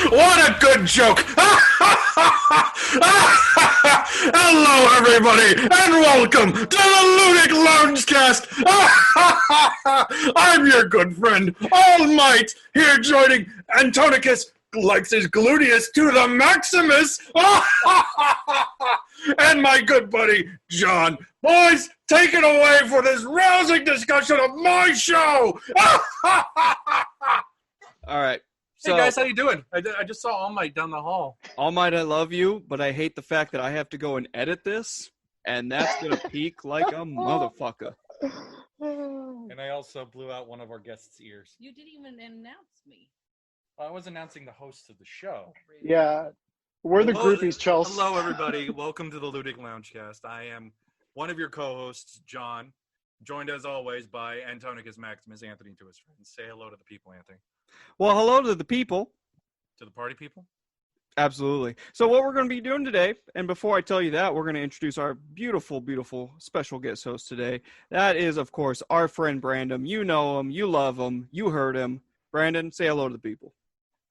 What a good joke! Hello, everybody, and welcome to the Ludic Loungecast. I'm your good friend, All Might, here joining Antonicus, likes his gluteus to the Maximus, and my good buddy, John. Boys, take it away for this rousing discussion of my show. All right. Hey guys, how you doing? I just saw All Might down the hall. All Might, I love you, but I hate the fact that I have to go and edit this, and that's gonna peak like a motherfucker. And I also blew out one of our guests' ears. You didn't even announce me. I was announcing the host of the show. Yeah, we're the groupies, Chelsea. Hello, everybody. Welcome to the Ludic Loungecast. I am one of your co-hosts, John, joined as always by Antonicus Maximus, Anthony to his friends. Say hello to the people, Anthony. Well, hello to the people. To the party people? Absolutely. So what we're going to be doing today, and before I tell you that, we're going to introduce our beautiful, beautiful special guest host today. That is, of course, our friend Brandon. You know him. You love him. You heard him. Brandon, say hello to the people.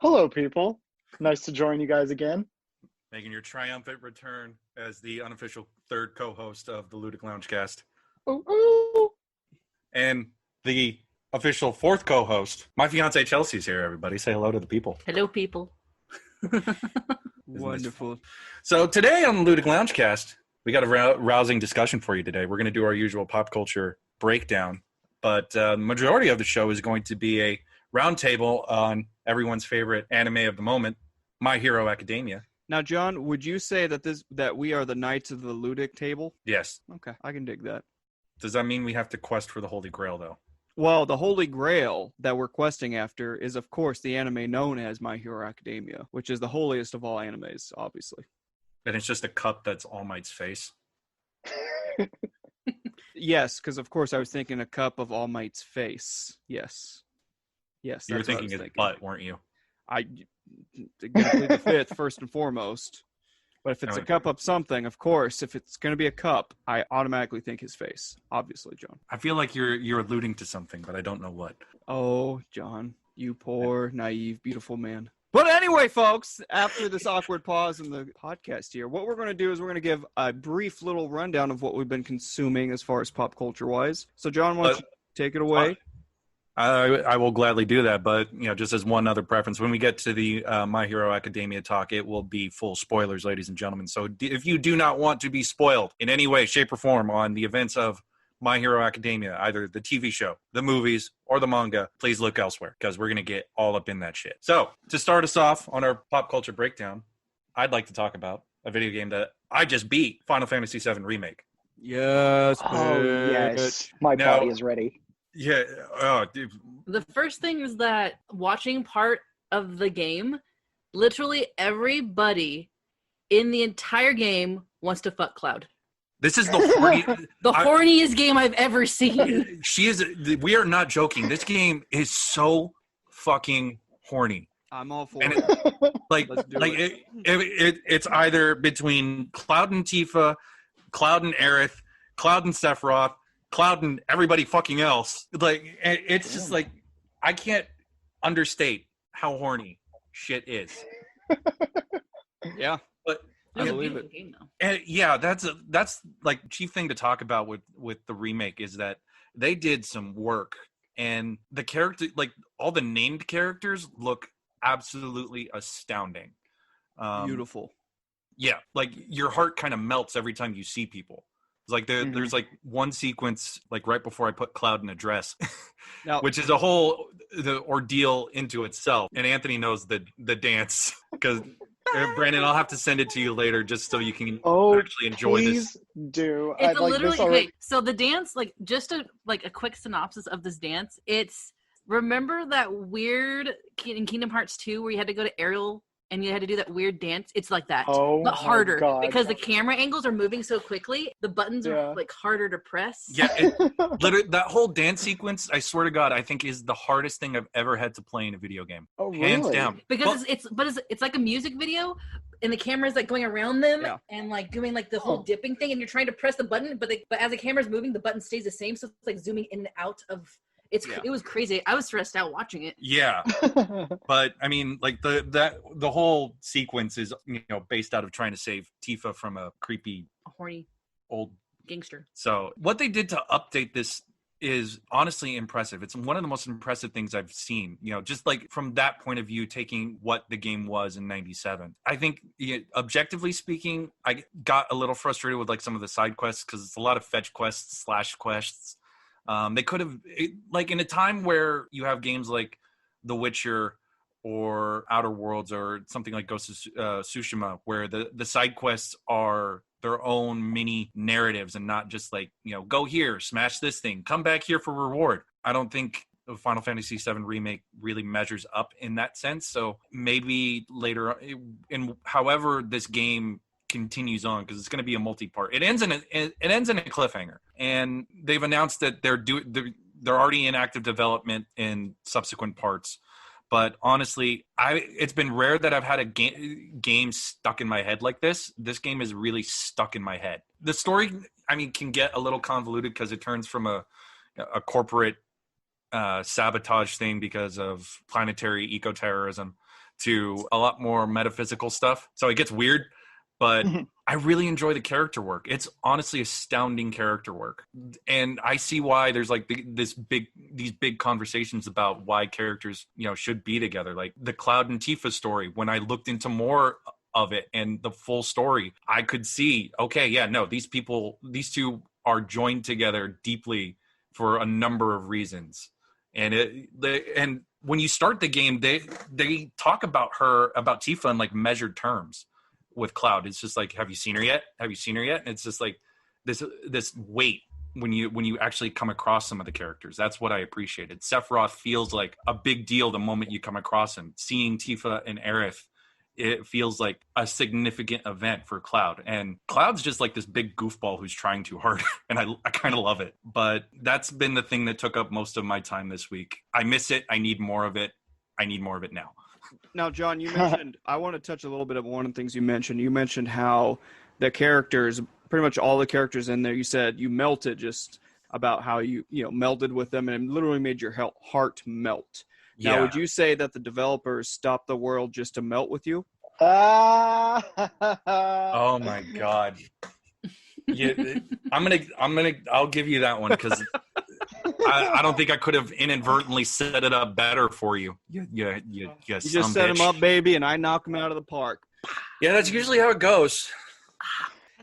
Hello, people. Nice to join you guys again. Making your triumphant return as the unofficial third co-host of the Ludic Loungecast. Ooh, ooh. And the official fourth co-host, my fiance Chelsi's here, everybody. Say hello to the people. Hello, people. Wonderful. So today on the Ludic Loungecast, we got a rousing discussion for you today. We're going to do our usual pop culture breakdown, but the majority of the show is going to be a roundtable on everyone's favorite anime of the moment, My Hero Academia. Now, John, would you say that we are the knights of the Ludic table? Yes. Okay, I can dig that. Does that mean we have to quest for the Holy Grail, though? Well, the Holy Grail that we're questing after is, of course, the anime known as My Hero Academia, which is the holiest of all animes, obviously. And it's just a cup that's All Might's face? Yes, because, of course, I was thinking a cup of All Might's face. Yes. Yes, You were that's what I thinking was his butt, weren't you? I gotta plead the fifth, first and foremost. But if it's a cup of something, of course, if it's going to be a cup, I automatically think his face. Obviously, John. I feel like you're alluding to something, but I don't know what. Oh, John, you poor, naive, beautiful man. But anyway, folks, after this awkward pause in the podcast here, what we're going to do is we're going to give a brief little rundown of what we've been consuming as far as pop culture-wise. So, John, why don't you take it away? I will gladly do that, but just as one other preference, when we get to the My Hero Academia talk, it will be full spoilers, ladies and gentlemen. So if you do not want to be spoiled in any way, shape, or form on the events of My Hero Academia, either the TV show, the movies, or the manga, please look elsewhere, because we're going to get all up in that shit. So to start us off on our pop culture breakdown, I'd like to talk about a video game that I just beat, Final Fantasy VII Remake. Yes, Oh, yes. My body is ready. Yeah. Oh, dude. The first thing is that watching part of the game, literally everybody in the entire game wants to fuck Cloud. This is the horniest game I've ever seen. We are not joking. This game is so fucking horny. I'm all for And it. It's either between Cloud and Tifa, Cloud and Aerith, Cloud and Sephiroth, Cloud and everybody fucking else. Like, it's just like, I can't understate how horny shit is. Yeah, but I believe it. Game, though. And yeah, that's like chief thing to talk about with the remake is that they did some work, and the character, like all the named characters, look absolutely astounding. Beautiful. Yeah, like your heart kind of melts every time you see people. It's like there's like one sequence like right before I put Cloud in a dress, now, which is the ordeal into itself. And Anthony knows the dance because Brandon, I'll have to send it to you later just so you can actually enjoy this. Please do. It's literally okay. So the dance, like just a quick synopsis of this dance. It's remember that weird in Kingdom Hearts 2 where you had to go to Ariel and you had to do that weird dance. It's like that, but harder because the camera angles are moving so quickly. The buttons are like harder to press. Yeah, literally that whole dance sequence. I swear to God, I think is the hardest thing I've ever had to play in a video game. Oh, hands really? down. Because it's like a music video, and the camera's like going around them and like doing like the whole dipping thing, and you're trying to press the button, but as the camera's moving, the button stays the same, so it's like zooming in and out of. It was crazy. I was stressed out watching it. Yeah. But I mean, like the whole sequence is, based out of trying to save Tifa from a creepy, horny old gangster. So what they did to update this is honestly impressive. It's one of the most impressive things I've seen, just like from that point of view, taking what the game was in 97. I think objectively speaking, I got a little frustrated with like some of the side quests because it's a lot of fetch quests / quests. They could have, like in a time where you have games like The Witcher or Outer Worlds or something like Ghost of Tsushima, where the side quests are their own mini narratives and not just like, go here, smash this thing, come back here for reward. I don't think the Final Fantasy VII Remake really measures up in that sense. So maybe later, in however this game continues on, because it's going to be a multi-part. It ends in a cliffhanger, and they've announced that they're already in active development in subsequent parts. But honestly, it's been rare that I've had a game stuck in my head like this. This game is really stuck in my head. The story, can get a little convoluted because it turns from a corporate sabotage thing because of planetary eco-terrorism to a lot more metaphysical stuff. So it gets weird, but I really enjoy the character work. It's honestly astounding character work. And I see why there's like these big conversations about why characters, should be together. Like the Cloud and Tifa story, when I looked into more of it and the full story, I could see, okay, yeah, no, these two are joined together deeply for a number of reasons. And when you start the game, they talk about Tifa in like measured terms. With Cloud, it's just like, have you seen her yet? And it's just like this weight when you actually come across some of the characters. That's what I appreciated. Sephiroth feels like a big deal the moment you come across him. Seeing Tifa and Aerith, it feels like a significant event for Cloud. And Cloud's just like this big goofball who's trying too hard. And I kind of love it. But that's been the thing that took up most of my time this week. I miss it. I need more of it. I need more of it now. Now, John, you mentioned, I want to touch a little bit of one of the things you mentioned. You mentioned how the characters, pretty much all the characters in there, you said you melted just about how you melded with them and it literally made your heart melt. Yeah. Now, would you say that the developers stopped the world just to melt with you? Oh my God. Yeah, I'll give you that one because I don't think I could have inadvertently set it up better for you. You just set him up, baby, and I knock him out of the park. Yeah, that's usually how it goes.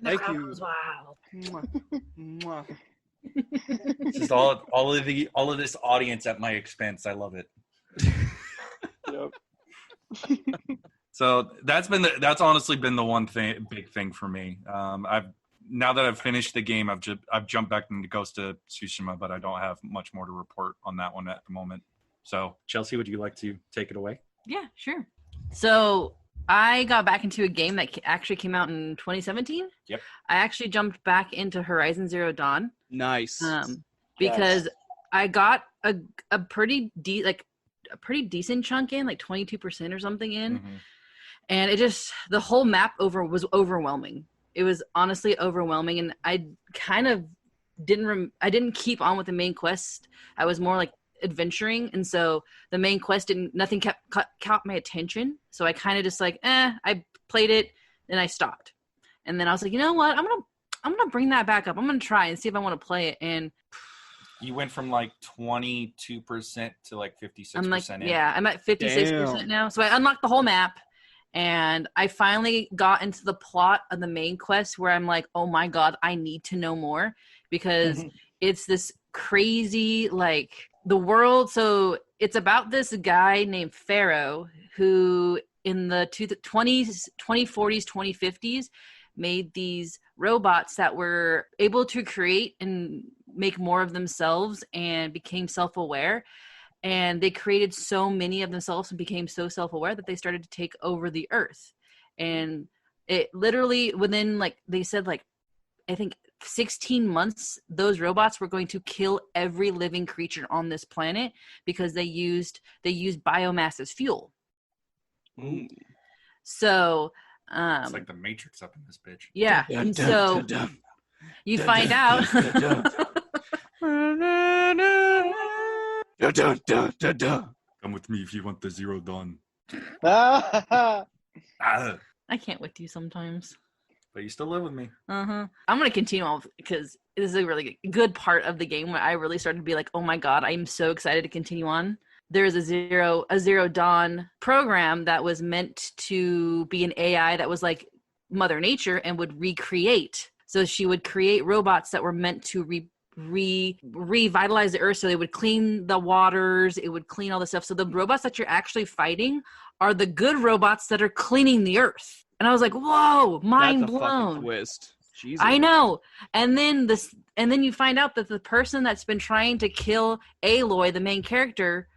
Thank you. Wow. Just all of this audience at my expense. I love it. Yep. So that's honestly been the one big thing for me. Now that I've finished the game, I've jumped back into Ghost of Tsushima, but I don't have much more to report on that one at the moment. So, Chelsi, would you like to take it away? Yeah, sure. So I got back into a game that actually came out in 2017. Yep. I actually jumped back into Horizon Zero Dawn. Nice. Because I got a pretty decent chunk in, like 22% or something in. Mm-hmm. And the whole map was overwhelming. It was honestly overwhelming, and I kind of didn't keep on with the main quest. I was more like adventuring, and so the main quest nothing caught my attention. So I kind of just like, I played it, and I stopped. And then I was like, you know what? I'm gonna bring that back up. I'm gonna try and see if I want to play it. And you went from like 22% to like 56%. I'm like, yeah, I'm at 56% now. So I unlocked the whole map. And I finally got into the plot of the main quest where I'm like, oh my God, I need to know more because it's this crazy, like the world. So it's about this guy named Pharaoh who in the 2040s, 2050s made these robots that were able to create and make more of themselves and became self-aware. And they created so many of themselves and became so self-aware that they started to take over the earth. And it literally within, like, they said, like, I think 16 months, those robots were going to kill every living creature on this planet because they used biomass as fuel. Ooh. So it's like the Matrix up in this bitch. Yeah. And so you find out Dun, dun, dun, dun, dun. Come with me if you want the Zero Dawn. Ah, Ah, I can't with you sometimes. but you still live with me. I'm gonna continue on because this is a really good part of the game where I really started to be like, oh my god, I'm so excited to continue on. There's a Zero Dawn program that was meant to be an AI that was like Mother Nature and would recreate. So she would create robots that were meant to revitalize the earth. So they would clean the waters, it would clean all the stuff. So the robots that you're actually fighting are the good robots that are cleaning the earth. And I was like, whoa, mind That's a fucking blown. twist. Jesus. I know. And then you find out that the person that's been trying to kill Aloy, the main character,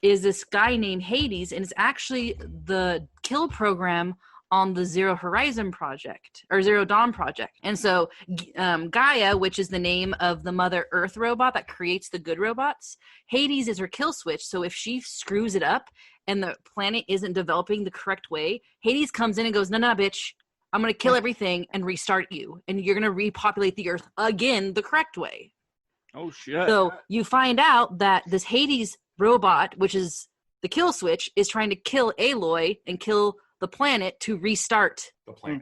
is this guy named Hades, and it's actually the kill program on the Zero Horizon project, or Zero Dawn project. And so Gaia, which is the name of the Mother Earth robot that creates the good robots, Hades is her kill switch. So if she screws it up and the planet isn't developing the correct way, Hades comes in and goes, no, bitch, I'm going to kill everything and restart you. And you're going to repopulate the earth again the correct way. Oh, shit. So you find out that this Hades robot, which is the kill switch, is trying to kill Aloy and kill the planet to restart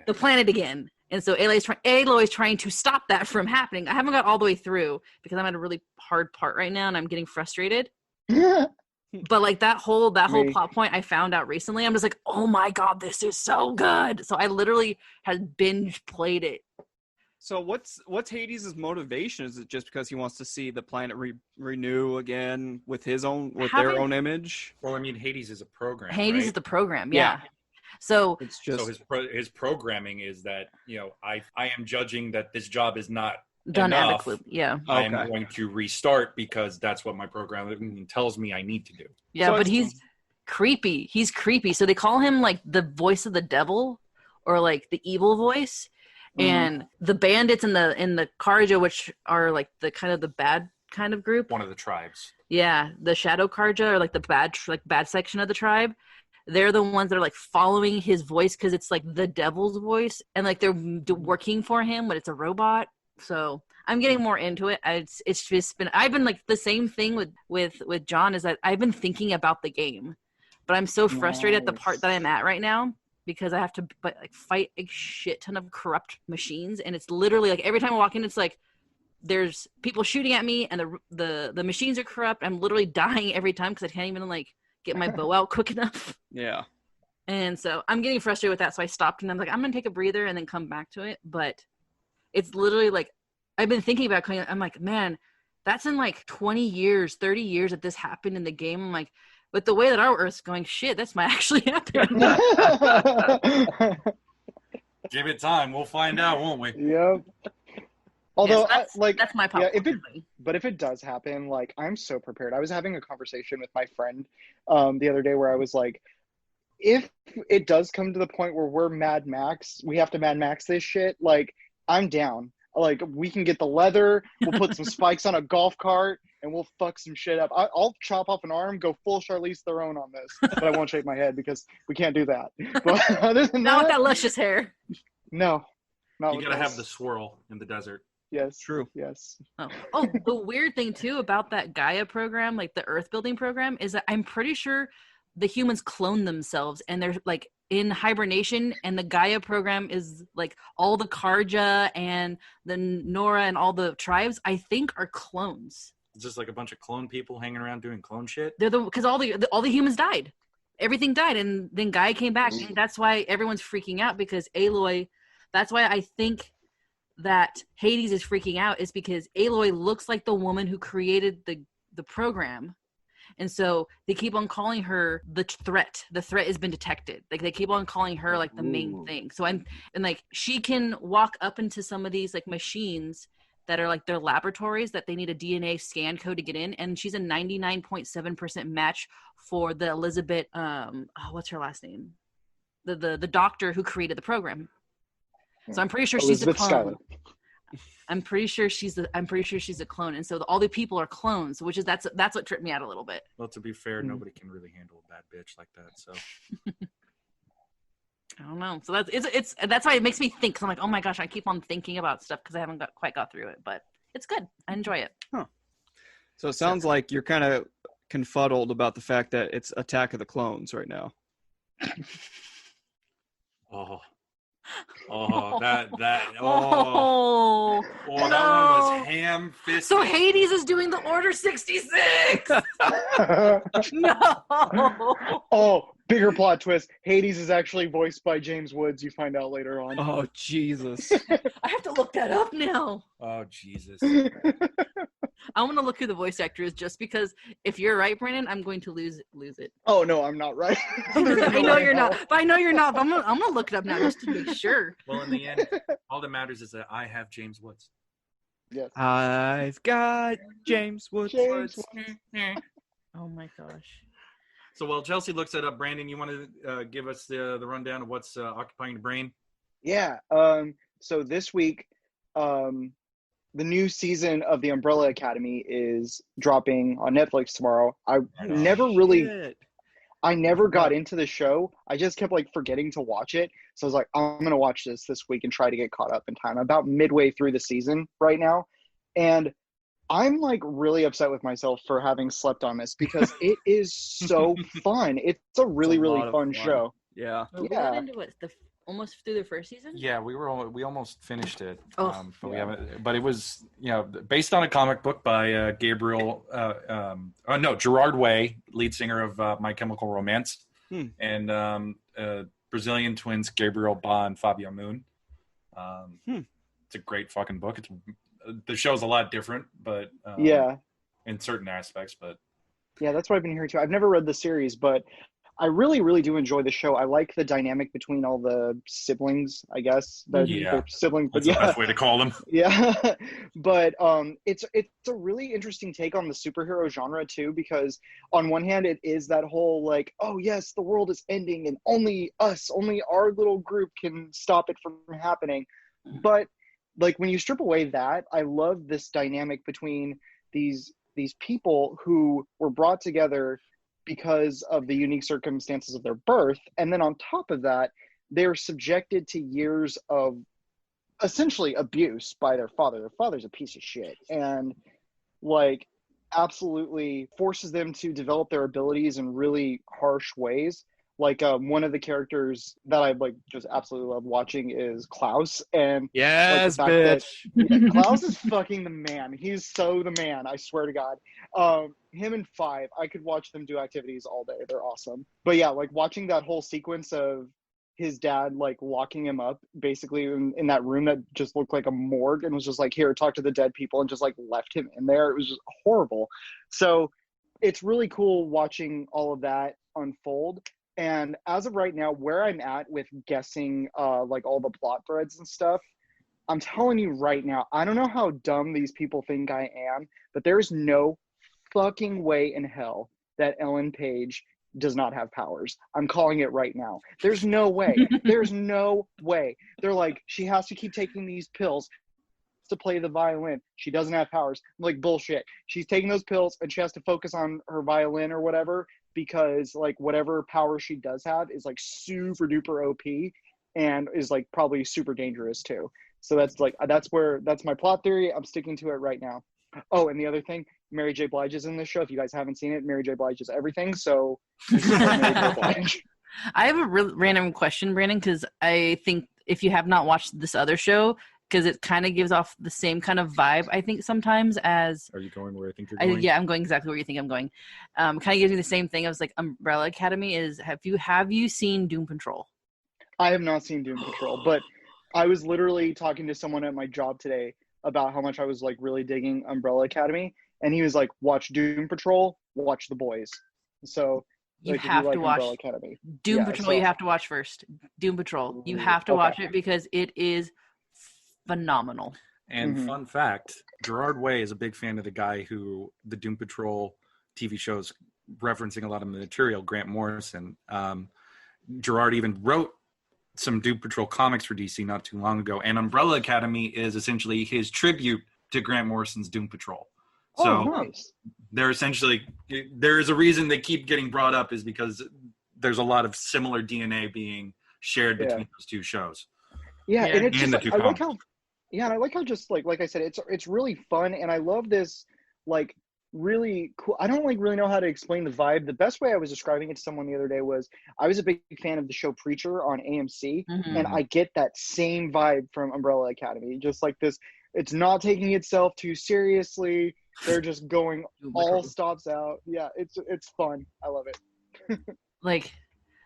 the planet again. And so Aloy is trying to stop that from happening. I haven't got all the way through because I'm at a really hard part right now and I'm getting frustrated. But like that whole plot point I found out recently, I'm just like, oh my god, this is so good. So I literally had binge played it. So what's Hades' motivation? Is it just because he wants to see the planet renew again with their own image? Well, I mean, Hades is a program. Hades right? is the program, yeah. So it's just his programming is that, you know, I am judging that this job is not done enough. adequately. Yeah. I'm going to restart because that's what my programming tells me I need to do. Yeah, So but he's creepy. He's creepy. So they call him like the voice of the devil, or like the evil voice. And the bandits and the Karja, which are like the kind of the bad kind of group. One of the tribes. Yeah, the Shadow Karja, or like the bad section of the tribe. They're the ones that are like following his voice because it's like the devil's voice, and like they're working for him, but it's a robot. So I'm getting more into it. It's just been, I've been like the same thing with John, is that I've been thinking about the game, but I'm so frustrated at the part that I'm at right now because I have to fight a shit ton of corrupt machines, and it's literally like every time I walk in, it's like there's people shooting at me, and the machines are corrupt. I'm literally dying every time because I can't even like get my bow out quick enough. Yeah. And so I'm getting frustrated with that. So I stopped and I'm like, I'm going to take a breather and then come back to it. But it's literally like, I've been thinking about coming, I'm like, man, that's in like 20 years, 30 years that this happened in the game. I'm like, with the way that our Earth's going, shit, this might actually happen. Give it time. We'll find out, won't we? Yep. Although, yes, that's my pop. Yeah, if it does happen, like, I'm so prepared. I was having a conversation with my friend the other day where I was like, if it does come to the point where we're Mad Max, we have to Mad Max this shit, like, I'm down. Like, we can get the leather, we'll put some spikes on a golf cart, and we'll fuck some shit up. I'll chop off an arm, go full Charlize Theron on this, but I won't shave my head because we can't do that. But other than Not with that luscious hair. No. You gotta have the swirl in the desert. Yes. True. Yes. Oh, the weird thing too about that Gaia program, like the Earth building program, is that I'm pretty sure the humans clone themselves and they're like in hibernation, and the Gaia program is like all the Karja and the Nora and all the tribes, I think, are clones. It's just like a bunch of clone people hanging around doing clone shit. They're because all the humans died. Everything died, and then Gaia came back, and that's why everyone's freaking out, because Aloy, that's why I think that Hades is freaking out, is because Aloy looks like the woman who created the program. And so they keep on calling her the threat. The threat has been detected. Like they keep on calling her like the main thing. So and like she can walk up into some of these like machines that are like their laboratories that they need a DNA scan code to get in. And she's a 99.7% match for the Elizabeth, what's her last name? The doctor who created the program. So I'm pretty sure she's a clone. I'm pretty sure she's a clone, and so all the people are clones, which is that's what tripped me out a little bit. Well, to be fair, nobody can really handle a bad bitch like that. So I don't know. So that's why it makes me think. Cause I'm like, oh my gosh, I keep on thinking about stuff because I haven't quite got through it, but it's good. I enjoy it. Huh. So it sounds like you're kind of confuddled about the fact that it's Attack of the Clones right now. That that Oh, that one was ham-fisted. so Hades is doing the Order 66. No. Oh, bigger plot twist. Hades is actually voiced by James Woods. You find out later on. Oh, Jesus. I have to look that up now. Oh, Jesus. I want to look who the voice actor is, just because if you're right, Brandon, I'm going to lose it. Oh no, I'm not right. I know you're not. But I know you're not. But I'm gonna look it up now just to make sure. Well, in the end, all that matters is that I have James Woods. Yes. I've got James Woods. James Oh my gosh. So while Chelsea looks that up, Brandon, you want to give us the rundown of what's occupying the brain? Yeah. So this week, the new season of The Umbrella Academy is dropping on Netflix tomorrow. I never got into the show. I just kept like forgetting to watch it. So I was like, I'm going to watch this week and try to get caught up in time. I'm about midway through the season right now. And I'm like really upset with myself for having slept on this because it is so fun. It's a really, really fun show. Yeah. Well, we went into what, almost through the first season? Yeah, we almost finished it. Oh. But we haven't. But it was based on a comic book by Gerard Way, lead singer of My Chemical Romance, and Brazilian twins Gabriel Ba and Fabio Moon. It's a great fucking book. The show's a lot different, but in certain aspects, but yeah, that's what I've been hearing too. I've never read the series, but I really, really do enjoy the show. I like the dynamic between all the siblings, I guess. They're siblings, but that's the best way to call them. Yeah, but it's a really interesting take on the superhero genre too, because on one hand, it is that whole like, oh yes, the world is ending, and only our little group can stop it from happening. But like when you strip away that, I love this dynamic between these people who were brought together because of the unique circumstances of their birth, and then on top of that, they're subjected to years of essentially abuse by their father. Their father's a piece of shit, and like absolutely forces them to develop their abilities in really harsh ways. Like one of the characters that I like just absolutely love watching is Klaus, and yes, bitch. Klaus is fucking the man. He's so the man. I swear to God. Him and Five, I could watch them do activities all day. They're awesome. But yeah, like watching that whole sequence of his dad like locking him up basically in that room that just looked like a morgue and was just like, here, talk to the dead people, and just like left him in there. It was just horrible. So it's really cool watching all of that unfold. And as of right now, where I'm at with guessing like all the plot threads and stuff, I'm telling you right now, I don't know how dumb these people think I am, but there's no fucking way in hell that Ellen Page does not have powers. I'm calling it right now. There's no way. There's no way. They're like, she has to keep taking these pills to play the violin. She doesn't have powers. I'm like, bullshit. She's taking those pills and she has to focus on her violin or whatever, because like whatever power she does have is like super duper OP and is like probably super dangerous too. So that's my plot theory. I'm sticking to it right now. Oh, and the other thing, Mary J. Blige is in this show. If you guys haven't seen it, Mary J. Blige is everything. So Mary J. Blige. I have a random question, Brandon, because I think if you have not watched this other show, because it kind of gives off the same kind of vibe, I think, sometimes as... Are you going where I think you're going? Yeah, I'm going exactly where you think I'm going. Kind of gives me the same thing. I was like, Umbrella Academy is... Have you seen Doom Patrol? I have not seen Doom Patrol, but I was literally talking to someone at my job today about how much I was like really digging Umbrella Academy, and he was like, watch Doom Patrol, watch The Boys. So... You have to watch Umbrella Academy. Doom Patrol. You have to watch first. Doom Patrol. You have to watch it because it is phenomenal. And fun fact, Gerard Way is a big fan of the guy who the Doom Patrol TV shows referencing a lot of the material, Grant Morrison. Gerard even wrote some Doom Patrol comics for DC not too long ago. And Umbrella Academy is essentially his tribute to Grant Morrison's Doom Patrol. So nice. They're essentially, there is a reason they keep getting brought up is because there's a lot of similar DNA being shared between those two shows. Yeah, and it's and just, the two comics. I like how just like I said, it's really fun, and I love this like really cool. I don't like really know how to explain the vibe. The best way I was describing it to someone the other day was I was a big fan of the show Preacher on AMC, and I get that same vibe from Umbrella Academy. Just like this, it's not taking itself too seriously. They're just going all stops out. Yeah, it's fun. I love it. Like,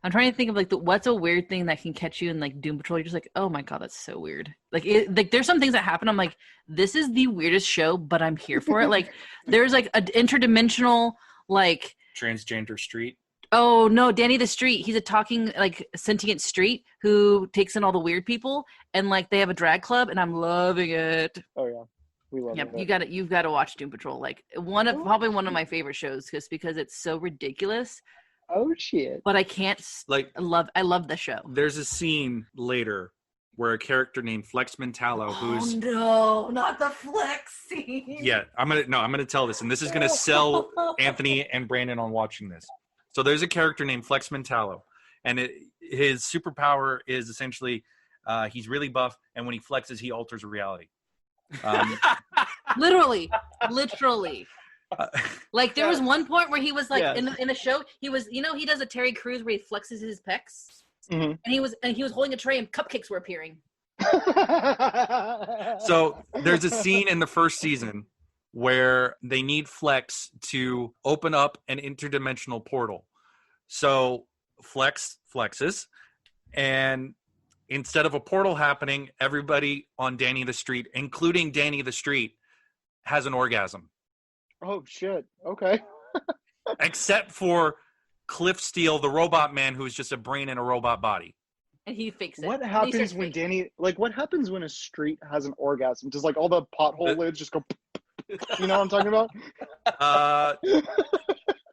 I'm trying to think of like what's a weird thing that can catch you in like Doom Patrol. You're just like, oh my god, that's so weird. Like, like there's some things that happen. I'm like, this is the weirdest show, but I'm here for it. Like, there's like an interdimensional like Transgender street. Oh no, Danny the Street. He's a talking like sentient street who takes in all the weird people, and like they have a drag club, and I'm loving it. Oh yeah, we love it. You've got to watch Doom Patrol. Like probably one of my favorite shows, just because it's so ridiculous. Oh shit! But I can't I love the show. There's a scene later where a character named Flex Mentallo, who's no, not the Flex scene. Yeah, I'm gonna tell this, and this is gonna sell Anthony and Brandon on watching this. So there's a character named Flex Mentallo, and his superpower is essentially he's really buff, and when he flexes, he alters reality. Literally. Like there was one point where he was like in the show, he was, he does a Terry Crews where he flexes his pecs, and he was holding a tray and cupcakes were appearing. So there's a scene in the first season where they need Flex to open up an interdimensional portal. So Flex flexes, and instead of a portal happening, everybody on Danny the Street, including Danny the Street, has an orgasm. Oh shit! Okay. Except for Cliff Steele, the robot man, who's just a brain in a robot body. And he fixes it. What happens when Danny? Like, what happens when a street has an orgasm? Does like all the pothole lids just go? You know what I'm talking about?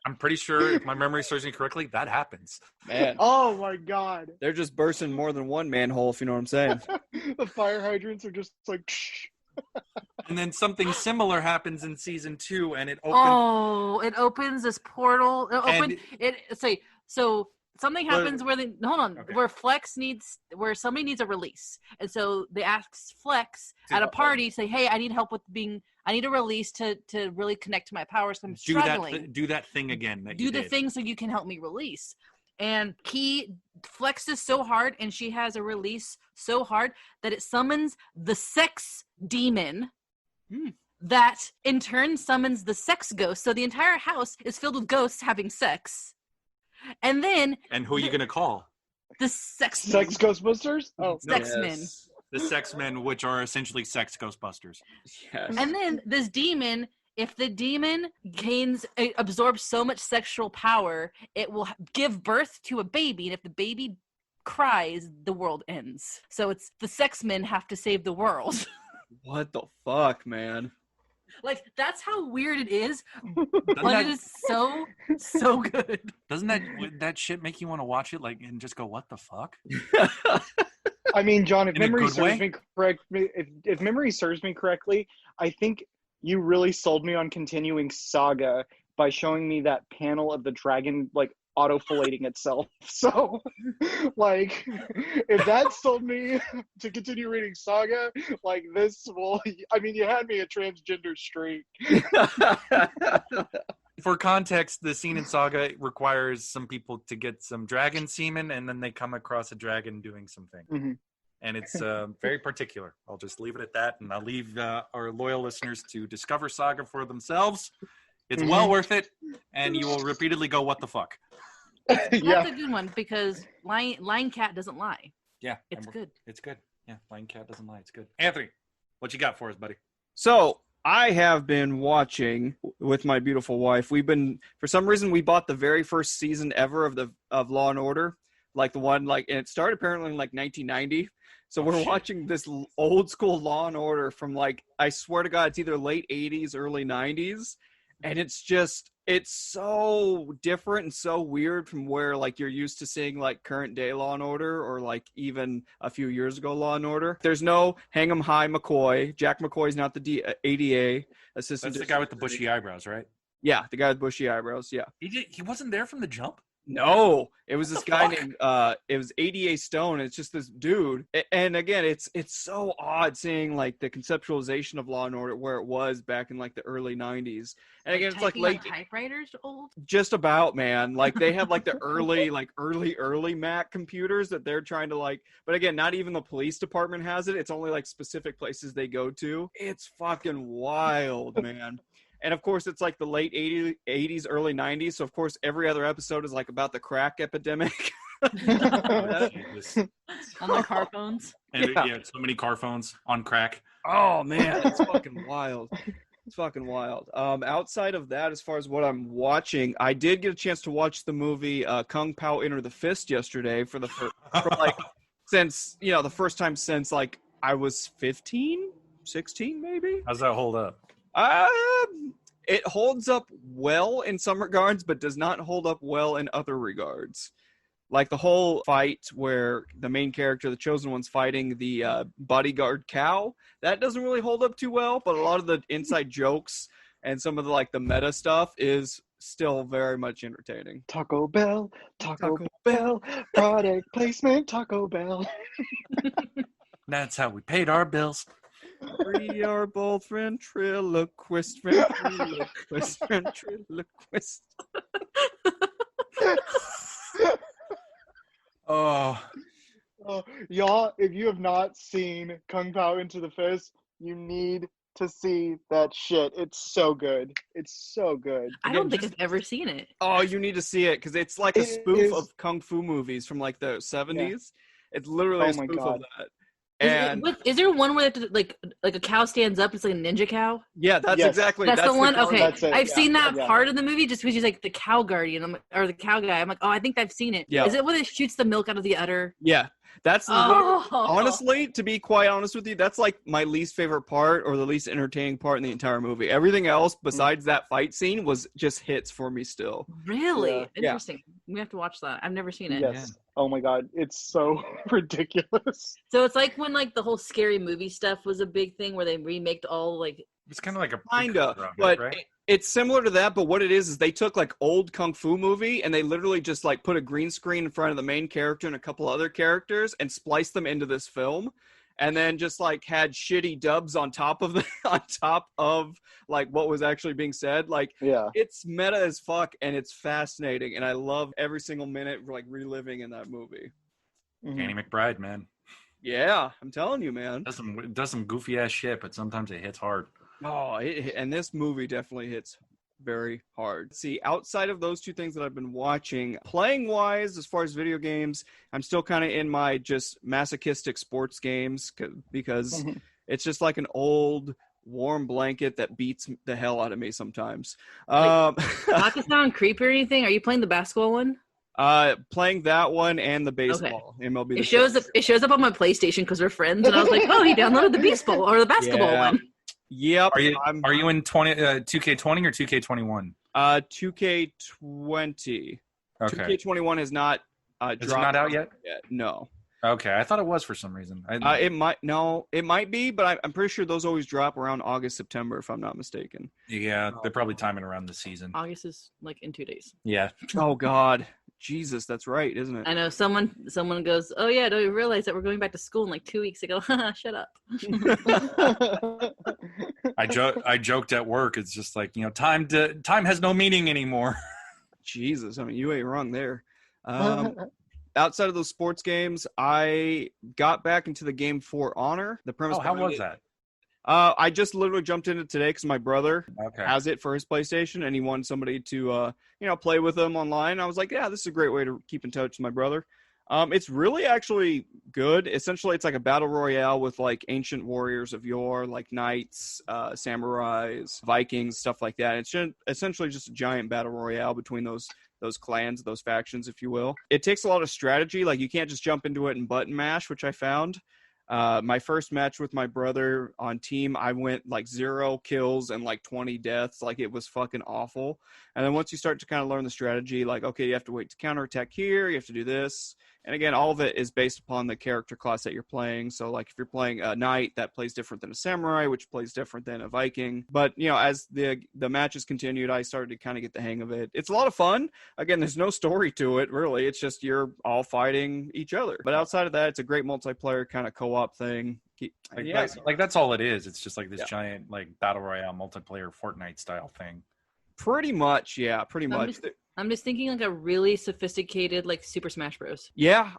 I'm pretty sure, if my memory serves me correctly, that happens. Man. Oh my god. They're just bursting more than one manhole, if you know what I'm saying. The fire hydrants are just like. And then something similar happens in season 2, and it opens. Oh, it opens this portal. So something happens where where somebody needs a release, and so they ask Flex at a party, say, "Hey, I need help with I need a release to really connect to my powers. I'm struggling. Do that thing again. Do the thing so you can help me release." And he flexes so hard, and she has a release so hard that it summons the sex demon that in turn summons the sex ghost. So the entire house is filled with ghosts having sex. And then... And who are you going to call? The sex Sex Ghostbusters? Oh, sex men. The sex men, which are essentially sex Ghostbusters. Yes. And then this demon... If the demon absorbs so much sexual power, it will give birth to a baby. And if the baby cries, the world ends. So it's the sex men have to save the world. What the fuck, man? Like, that's how weird it is. But it is so good. Doesn't that shit make you want to watch it and just go, what the fuck? I mean, John, if memory serves me correctly, I think you really sold me on continuing Saga by showing me that panel of the dragon auto-filleting itself. So if that sold me to continue reading Saga, this you had me a transgender streak. For context, the scene in Saga requires some people to get some dragon semen, and then they come across a dragon doing something. Mm-hmm. And it's very particular. I'll just leave it at that, and I'll leave our loyal listeners to discover Saga for themselves. It's well worth it, and you will repeatedly go, what the fuck? That's a good one, because Lying Cat doesn't lie. Yeah. It's good. It's good. Yeah, Lying Cat doesn't lie. It's good. Anthony, what you got for us, buddy? So, I have been watching with my beautiful wife. For some reason, we bought the very first season ever of Law and Order. And it started apparently in 1990. So we're watching this old school Law and Order from I swear to God, it's either late 80s, early 90s. And it's so different and so weird from where you're used to seeing current day Law and Order or even a few years ago Law and Order. There's no Hang 'em High McCoy. Jack McCoy's not the ADA assistant. That's the guy with the bushy eyebrows, right? Yeah, the guy with bushy eyebrows. Yeah. He wasn't there from the jump? No, it was this guy named it was ADA Stone. It's just this dude. And again, it's so odd seeing like the conceptualization of Law and Order where it was back in like the early 90s. And again, it's like typing on late typewriters old. just about, man. Like they have like the early Mac computers that they're trying to like, but again, not even the police department has it. It's only like specific places they go to. It's fucking wild, man. And of course, it's like the late 80s, early 90s. So of course, every other episode is like about the crack epidemic. Jesus. On their car phones. And yeah, so many car phones on crack. Oh man, it's fucking wild. It's fucking wild. Outside of that, as far as what I'm watching, I did get a chance to watch the movie Kung Pao Enter the Fist yesterday for like since the first time since like I was 15, 16 maybe. How's that hold up? It holds up well in some regards, but does not hold up well in other regards. Like the whole fight where the main character, the Chosen One's fighting the bodyguard cow, that doesn't really hold up too well, but a lot of the inside jokes and some of the like the meta stuff is still very much entertaining. Taco Bell, product placement, Taco Bell. That's how we paid our bills. We are both ventriloquist. Oh, Y'all, if you have not seen Kung Pao Into the Fist, you need to see that shit. It's so good. It's so good. I don't think I've ever seen it. Oh, you need to see it because it's like a It spoof is- of kung fu movies from like the 70s. It's literally a Oh my spoof God. of that. Is, And is there one where like a cow stands up? It's like a ninja cow. yeah, that's Yes. exactly That's the one. guard. Okay, That's it. I've Yeah, seen that yeah. part of the movie just because he's like the cow guardian, or the cow guy. I'm like, oh, I think I've seen it. Yeah. Is it when it shoots the milk out of the udder? Yeah, that's Oh, honestly, to be quite honest with you, that's like my least favorite part or the least entertaining part in the entire movie. Everything else besides that fight scene was just hits for me still. really Yeah. interesting. We have to watch that. I've never seen it. Yes. Oh my God. It's so ridiculous. So it's like when like the whole scary movie stuff was a big thing where they remaked all like it's kind of like a Kinda, prequel of it, but right? it's similar to that. But what it is they took like old kung fu movie and they literally just like put a green screen in front of the main character and a couple other characters and spliced them into this film, and then just like had shitty dubs on top of like what was actually being said. Like Yeah. it's meta as fuck and it's fascinating, and I love every single minute like reliving in that movie. Mhm. Danny McBride, man, Yeah, I'm telling you, man. does some goofy ass shit, but sometimes it hits hard. Oh, and this movie definitely hits very hard. See, outside of those two things that I've been watching, playing wise, as far as video games, I'm still kind of in my just masochistic sports games because it's just like an old warm blanket that beats the hell out of me sometimes. Not to sound creepy or anything. Are you playing the basketball one? Playing that one and the baseball. MLB. It shows up. It shows up on my PlayStation because we're friends, and I was like, "Oh, he downloaded the baseball or the basketball Yeah. one." Yep. Are you in 2K20 or 2K21? 2K20. Okay. 2K21 has not Is it dropped not out yet? No. Okay, I thought it was for some reason. It might be, but I'm pretty sure those always drop around August, September, if I'm not mistaken. Yeah, they're probably timing around the season. August is like in 2 days. Yeah. Oh God, Jesus, that's right, isn't it? I know someone goes, "Oh yeah, don't you realize that we're going back to school in like 2 weeks ago?" Shut up. I joked at work. It's just like, time has no meaning anymore. Jesus, I mean, you ain't wrong there. Outside of those sports games, I got back into the game For Honor. The premise. Oh, how behind was it- that? I just literally jumped into it today because my brother Okay. has it for his PlayStation, and he wanted somebody to, play with him online. I was like, yeah, this is a great way to keep in touch with my brother. It's really actually good. Essentially, it's like a battle royale with like ancient warriors of yore, like knights, samurais, Vikings, stuff like that. It's essentially just a giant battle royale between those clans, those factions, if you will. It takes a lot of strategy. Like you can't just jump into it and button mash, which I found. My first match with my brother on team, I went like 0 kills and like 20 deaths. Like it was fucking awful. And then once you start to kind of learn the strategy, like, okay, you have to wait to counterattack here. You have to do this. And again, all of it is based upon the character class that you're playing. So like if you're playing a knight, that plays different than a samurai, which plays different than a Viking. But, you know, as the matches continued, I started to kind of get the hang of it. It's a lot of fun. Again, there's no story to it, really. It's just you're all fighting each other. But outside of that, it's a great multiplayer kind of co-op thing. That's all it is. It's just like this giant like battle royale multiplayer Fortnite style thing. Pretty much, yeah. Pretty much. I'm just thinking like a really sophisticated like Super Smash Bros. Yeah,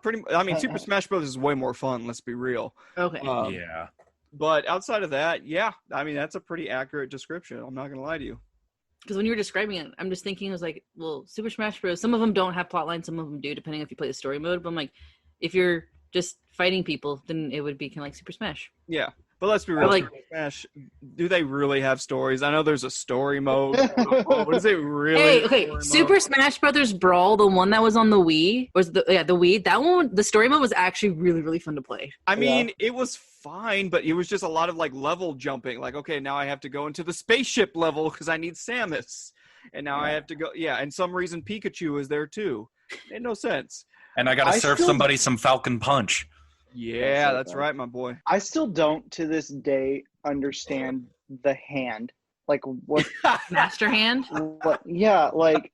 pretty much. I mean, Super Smash Bros. Is way more fun. Let's be real. Okay. Yeah. But outside of that, yeah, I mean, that's a pretty accurate description. I'm not gonna lie to you. Because when you were describing it, I'm just thinking it was like, well, Super Smash Bros. Some of them don't have plot lines, some of them do, depending if you play the story mode. But I'm like, if you're just fighting people, then it would be kind of like Super Smash. Yeah. But let's be real, like, Super Smash, do they really have stories? I know there's a story mode. But is it really? Hey, okay, Super Smash Brothers Brawl, the one that was on the Wii, the Wii, that one, the story mode was actually really, really fun to play. I mean, it was fine, but it was just a lot of like level jumping. Like, okay, now I have to go into the spaceship level because I need Samus. And now I have to go, and some reason Pikachu is there too. Made no sense. And I got to serve somebody some Falcon Punch. Yeah, that's right, my boy. I still don't, to this day, understand the hand. Like, what? Master Hand? What? Yeah, like,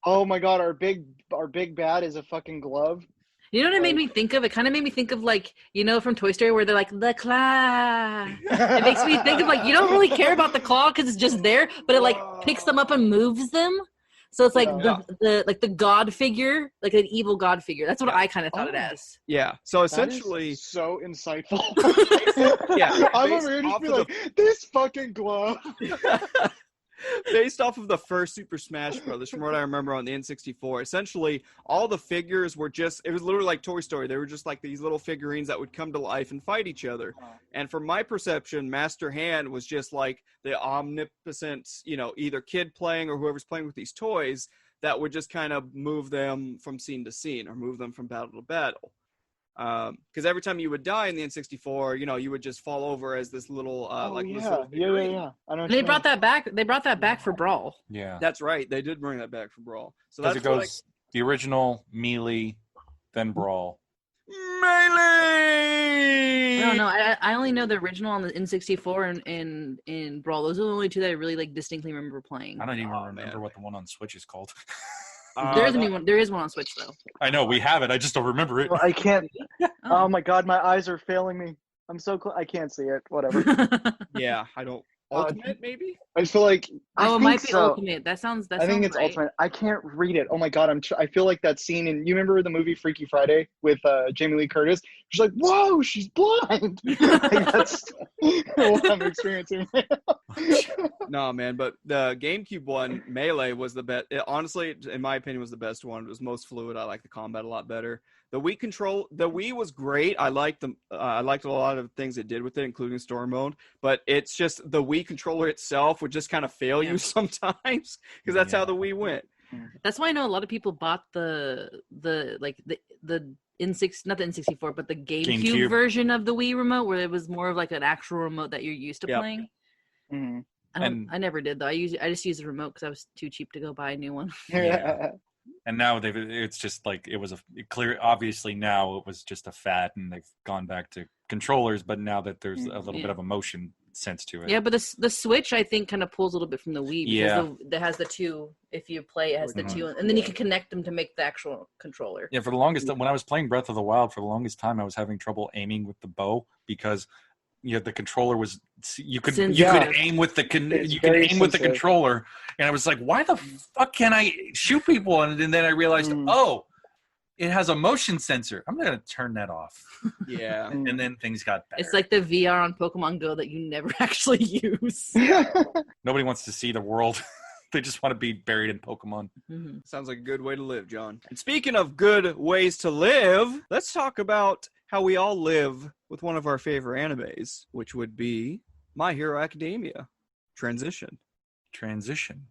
oh my god, our big bad is a fucking glove. You know what it made me think of? It kind of made me think of, like, you know, from Toy Story where they're like, the claw. It makes me think of, like, you don't really care about the claw because it's just there, but it, like, picks them up and moves them. So it's like the god figure, like an evil god figure. That's what I kind of thought it as. Yeah. So essentially, so insightful. I'm over here just be like, this fucking glove. Based off of the first Super Smash Brothers, from what I remember on the N64, essentially all the figures were it was literally like Toy Story. They were just like these little figurines that would come to life and fight each other. And from my perception, Master Hand was just like the omnipotent, you know, either kid playing or whoever's playing with these toys that would just kind of move them from scene to scene or move them from battle to battle. Because every time you would die in the N64, you know, you would just fall over as this little, this little figurine. Yeah. I know. They brought that back. They brought that back for Brawl. Yeah, that's right. They did bring that back for Brawl. So that's it goes the original Melee, then Brawl. Melee. I don't know. I only know the original on the N64 and in Brawl. Those are the only two that I really like distinctly remember playing. I don't even remember what the one on Switch is called. There is a new one. There is one on Switch though. I know we have it. I just don't remember it. Well, I can't. Oh my god, my eyes are failing me. I'm so close. I can't see it. Whatever. Yeah, I don't. Ultimate, maybe? I feel like. It might be Ultimate. That sounds. I think it's Ultimate. I can't read it. Oh my god, I feel like that scene in. You remember the movie Freaky Friday with Jamie Lee Curtis? She's like, "Whoa, she's blind." Like, that's what I'm experiencing right now. No, man, but the GameCube one, Melee, was the best. Honestly, in my opinion, was the best one. It was most fluid. I like the combat a lot better. The Wii was great. I liked I liked a lot of things it did with it, including story mode. But it's just the Wii controller itself would just kind of fail you sometimes because that's how the Wii went. That's why I know a lot of people bought the N6, not the N64, but the GameCube version of the Wii remote, where it was more of like an actual remote that you're used to playing. Mm-hmm. I never did though. I just used the remote because I was too cheap to go buy a new one. Yeah. And now it's just like obviously now it was just a fad and they've gone back to controllers, but now that there's a little bit of a motion sense to it. Yeah, but the Switch I think kind of pulls a little bit from the Wii because it has the two. If you play, it has the two, and then you can connect them to make the actual controller. Yeah, for the longest time, when I was playing Breath of the Wild, for the longest time I was having trouble aiming with the bow because the controller was you could aim with the with the controller, and I was like, why the fuck can't I shoot people? And then I realized, it has a motion sensor. I'm gonna turn that off. Yeah, and then things got better. It's like the VR on Pokemon Go that you never actually use. Nobody wants to see the world. They just want to be buried in Pokemon. Mm-hmm. Sounds like a good way to live, John. And speaking of good ways to live, let's talk about how we all live with one of our favorite animes, which would be My Hero Academia. Transition. Transition.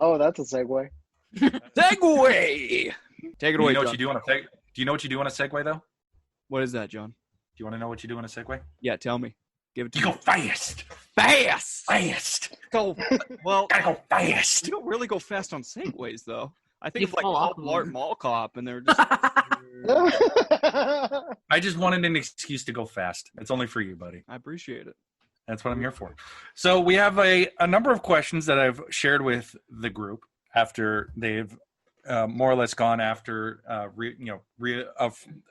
Oh, that's a segue. Segue! Take it away, John. Do you know what you do on a segue, though? What is that, John? Do you want to know what you do on a segue? Yeah, tell me. Give it to me. You go fast. Fast! Fast. Go. Well, gotta go fast. You don't really go fast on segues, though. I think You it's like fall off Blart them. Mall Cop, and they're just. I just wanted an excuse to go fast. It's only for you, buddy. I appreciate it. That's what I'm here for. So we have a number of questions that I've shared with the group after they've more or less gone after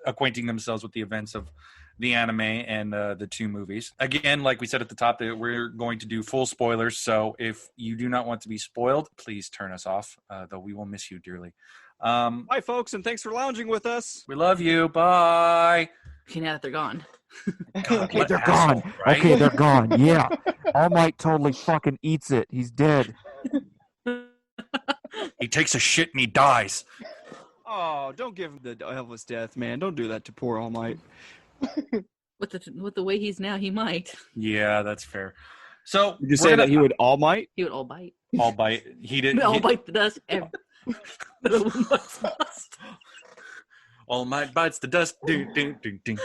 acquainting themselves with the events of the anime and the two movies. Again, like we said at the top, that we're going to do full spoilers. So if you do not want to be spoiled, please turn us off, though we will miss you dearly. Bye, folks, and thanks for lounging with us. We love you. Bye. Okay, now that they're gone. God, Okay, what they're asshole, gone. right? Okay, they're gone. Yeah. All Might totally fucking eats it. He's dead. He takes a shit and he dies. Oh, don't give him the Elvis death, man. Don't do that to poor All Might. With the way he's now, he might. Yeah, that's fair. So Did you say that he would All Might? He would all bite. all bite. He did. All bite the dust. No one bites the dust. All Might bites the dust. Ding, ding, ding, ding.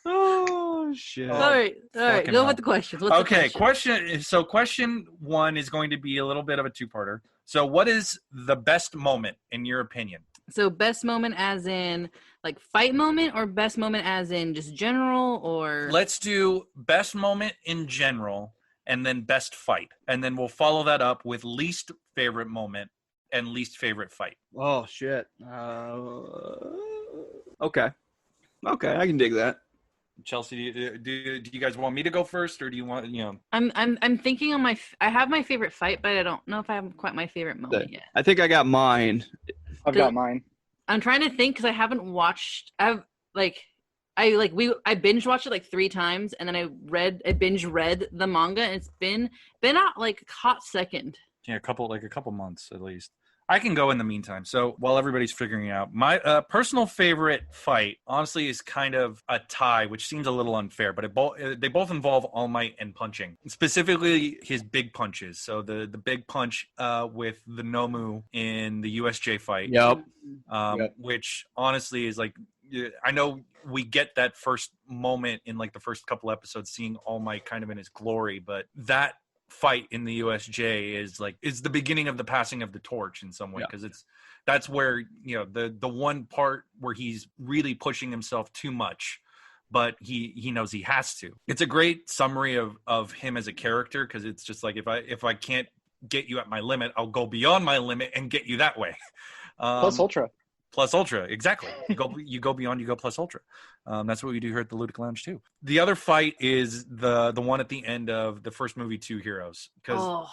Oh shit! All right. fucking Go hell. with the questions. What's Okay, the question? So question one is going to be a little bit of a two-parter. So what is the best moment in your opinion? So best moment as in like fight moment, or best moment as in just general, or Let's do best moment in general and then best fight. And then we'll follow that up with least favorite moment and least favorite fight. Oh shit! Okay, I can dig that. Chelsea, do you guys want me to go first, or do you want I'm thinking on I have my favorite fight, but I don't know if I have quite my favorite moment yet. I think I got mine. I've got mine. I'm trying to think because I haven't watched. I binge watched it like 3 times, and then I binge read the manga, and it's been out like a hot second. Yeah, a couple months at least. I can go in the meantime. So while everybody's figuring out, my personal favorite fight, honestly, is kind of a tie, which seems a little unfair, but they both involve All Might and punching, specifically his big punches. So the big punch with the Nomu in the USJ fight, Yep. which honestly is like, I know we get that first moment in like the first couple episodes, seeing All Might kind of in his glory, but that fight in the USJ is the beginning of the passing of the torch in some way, because that's where the one part where he's really pushing himself too much, but he knows he has to. It's a great summary of him as a character, because it's just like, if I can't get you at my limit, I'll go beyond my limit and get you that way. Plus ultra, exactly. You go beyond, you go plus ultra. That's what we do here at the Ludic Lounge too. The other fight is the one at the end of the first movie, Two Heroes, because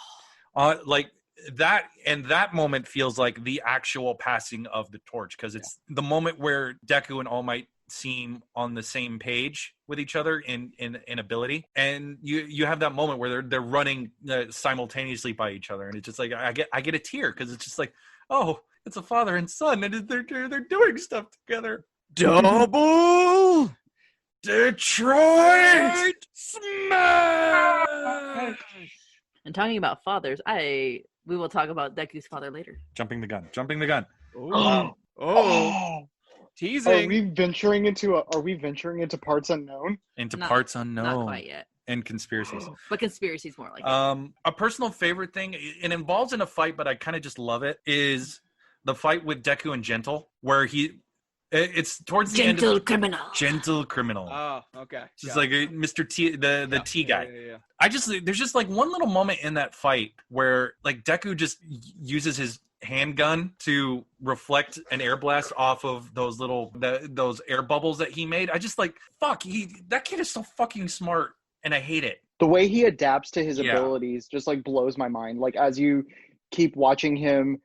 like that moment feels like the actual passing of the torch, because it's the moment where Deku and All Might seem on the same page with each other in ability, and you have that moment where they're running simultaneously by each other, and it's just like I get a tear, because it's just like, oh, it's a father and son, and they're doing stuff together. Double Detroit Smash! And talking about fathers, we will talk about Deku's father later. Jumping the gun. Teasing. Are we venturing into parts unknown? Parts unknown. Not quite yet. And conspiracies. But conspiracies more like it. A personal favorite thing, it involves in a fight, but I kind of just love it, is the fight with Deku and Gentle, where it's towards the end of Gentle Criminal. Oh, okay. Just like Mr. T, the T guy. Yeah. There's just like one little moment in that fight where like Deku just uses his handgun to reflect an air blast off of those those air bubbles that he made. I just like, fuck, that kid is so fucking smart, and I hate it. The way he adapts to his abilities just like blows my mind. Like, as you keep watching him,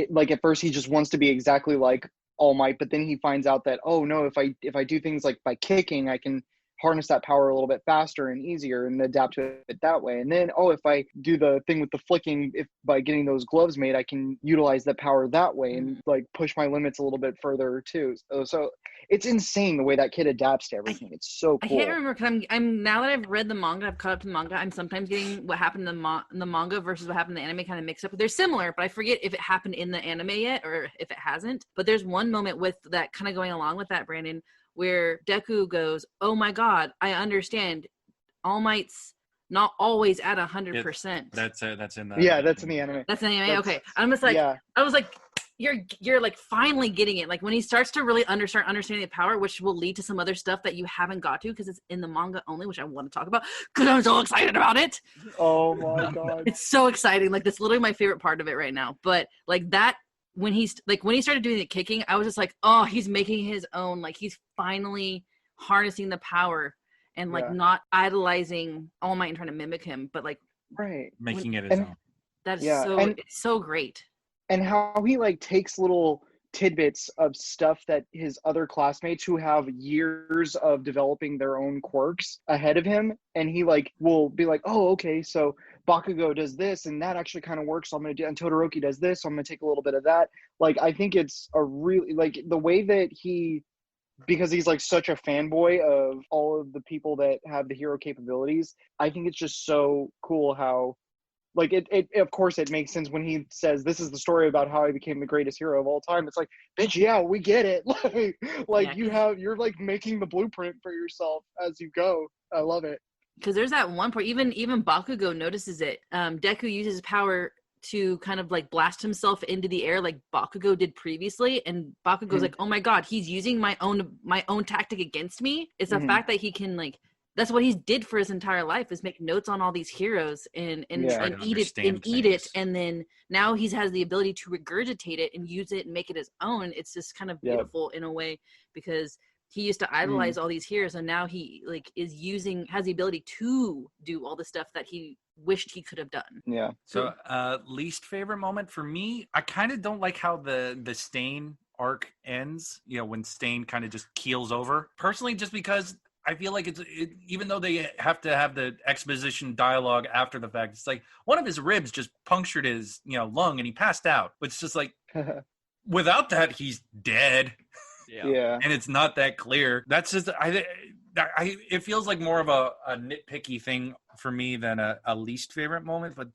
like at first he just wants to be exactly like All Might, but then he finds out that, oh no, if I do things like by kicking, I can harness that power a little bit faster and easier and adapt to it that way. And then, if I do the thing with the flicking, if by getting those gloves made, I can utilize that power that way and like push my limits a little bit further too. So it's insane the way that kid adapts to everything. It's so cool. I can't remember, because I'm now that I've read the manga, I've caught up to the manga, I'm sometimes getting what happened in the manga versus what happened in the anime kind of mixed up. They're similar, but I forget if it happened in the anime yet or if it hasn't. But there's one moment with that kind of going along with that, Brandon, where Deku goes, oh my god, I understand. All Might's not always at 100%. That's in the that's in the anime. That's an anime. That's- Okay. I'm just like, I was like, you're like finally getting it. Like when he starts to really start understanding the power, which will lead to some other stuff that you haven't got to because it's in the manga only, which I want to talk about because I'm so excited about it. Oh my god. It's so exciting. Like that's literally my favorite part of it right now. But like that when he started doing the kicking, I was just like, oh, he's making his own. Like he's finally harnessing the power and like not idolizing All Might and trying to mimic him, but like making it his own. That's it's so great. And how he like takes little tidbits of stuff that his other classmates who have years of developing their own quirks ahead of him, and he like will be like, oh, okay, so Bakugo does this and that actually kind of works, so I'm gonna do, and Todoroki does this, so I'm gonna take a little bit of that. Like I think it's a really like the way that he, because he's like such a fanboy of all of the people that have the hero capabilities, I think it's just so cool how like it of course it makes sense when he says this is the story about how I became the greatest hero of all time. It's like, bitch, yeah, we get it. You're like making the blueprint for yourself as you go. I love it. Because there's that one part, even Bakugo notices it. Deku uses his power to kind of like blast himself into the air like Bakugo did previously, and Bakugo's like, oh my god, he's using my own tactic against me. It's the fact that he can like, that's what he did for his entire life, is make notes on all these heroes and eat it, and then now he has the ability to regurgitate it and use it and make it his own. It's just kind of beautiful in a way, because he used to idolize all these heroes, and now he like has the ability to do all the stuff that he wished he could have done. Yeah. So least favorite moment for me, I kind of don't like how the Stain arc ends, when Stain kind of just keels over. Personally, just because I feel like even though they have to have the exposition dialogue after the fact, it's like one of his ribs just punctured his, lung and he passed out. But it's just like, without that, he's dead. Yeah. And it's not that clear. That's just, it feels like more of a nitpicky thing for me than a least favorite moment. But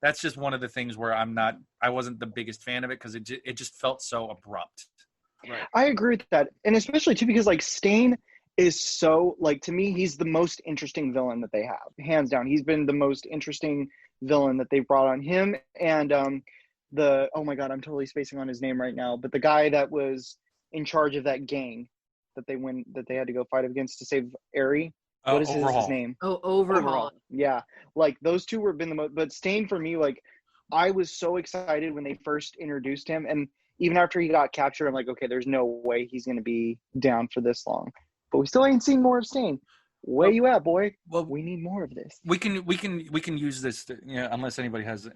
that's just one of the things where I wasn't the biggest fan of it, because it just felt so abrupt. Right. I agree with that. And especially too, because like Stain is so, like, to me, he's the most interesting villain that they have, hands down. He's been the most interesting villain that they've brought on. Him and oh my god, I'm totally spacing on his name right now, but the guy that was in charge of that gang that they had to go fight against to save Eri. What is his name? Oh, Overhaul. Yeah, like those two have been the most. But Stain for me, like, I was so excited when they first introduced him, and even after he got captured, I'm like, okay, there's no way he's gonna be down for this long. But we still ain't seen more of Stain. Where you at, boy? Well, we need more of this. We can use this to, unless anybody has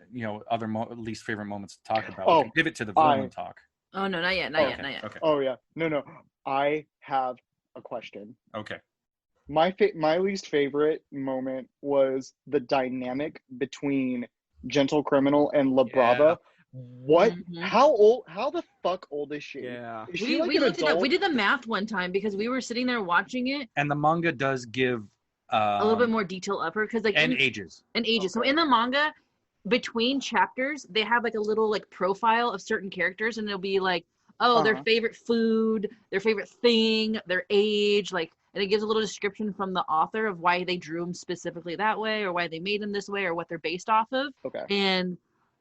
other least favorite moments to talk about. We can give it to the villain talk. Oh no, not yet. Okay. Oh yeah, no. I have a question. Okay. My least favorite moment was the dynamic between Gentle Criminal and La Brava. Yeah. What? How the fuck old is she? Yeah. Is she we looked it up. We did the math one time because we were sitting there watching it. And the manga does give a little bit more detail up her, because like ages. Okay. So in the manga, between chapters, they have like a little like profile of certain characters, and it'll be like, their favorite food, their favorite thing, their age, like, and it gives a little description from the author of why they drew them specifically that way, or why they made them this way, or what they're based off of. Okay. And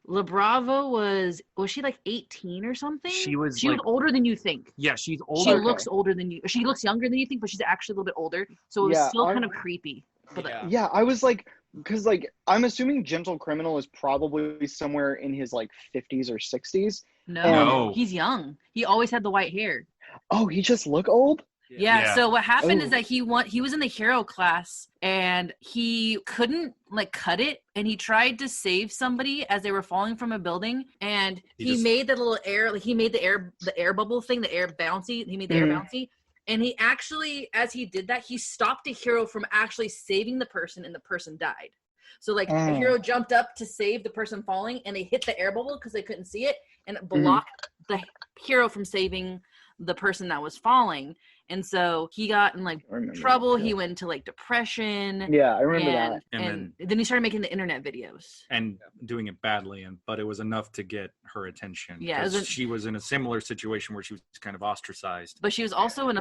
La Brava was she like 18 or something? She was older than you think. Yeah, she's older. She looks older than you. She looks younger than you think, but she's actually a little bit older. So it was still kind of creepy. But yeah, I was like, because like I'm assuming Gentle Criminal is probably somewhere in his like 50s or 60s. No, he's young. He always had the white hair. Oh, he just look old? Yeah. So what happened is that he was in the hero class, and he couldn't like cut it, and he tried to save somebody as they were falling from a building, and he made that little air, like he made the air bubble thing, the air bouncy. He made the air bouncy, and he actually, as he did that, he stopped the hero from actually saving the person, and the person died. So like the hero jumped up to save the person falling, and they hit the air bubble because they couldn't see it, and it blocked the hero from saving the person that was falling. And so he got in like trouble. He went into like depression. Yeah, I remember that. And then he started making the internet videos and doing it badly, but it was enough to get her attention. Yeah, she was in a similar situation where she was kind of ostracized. But she was also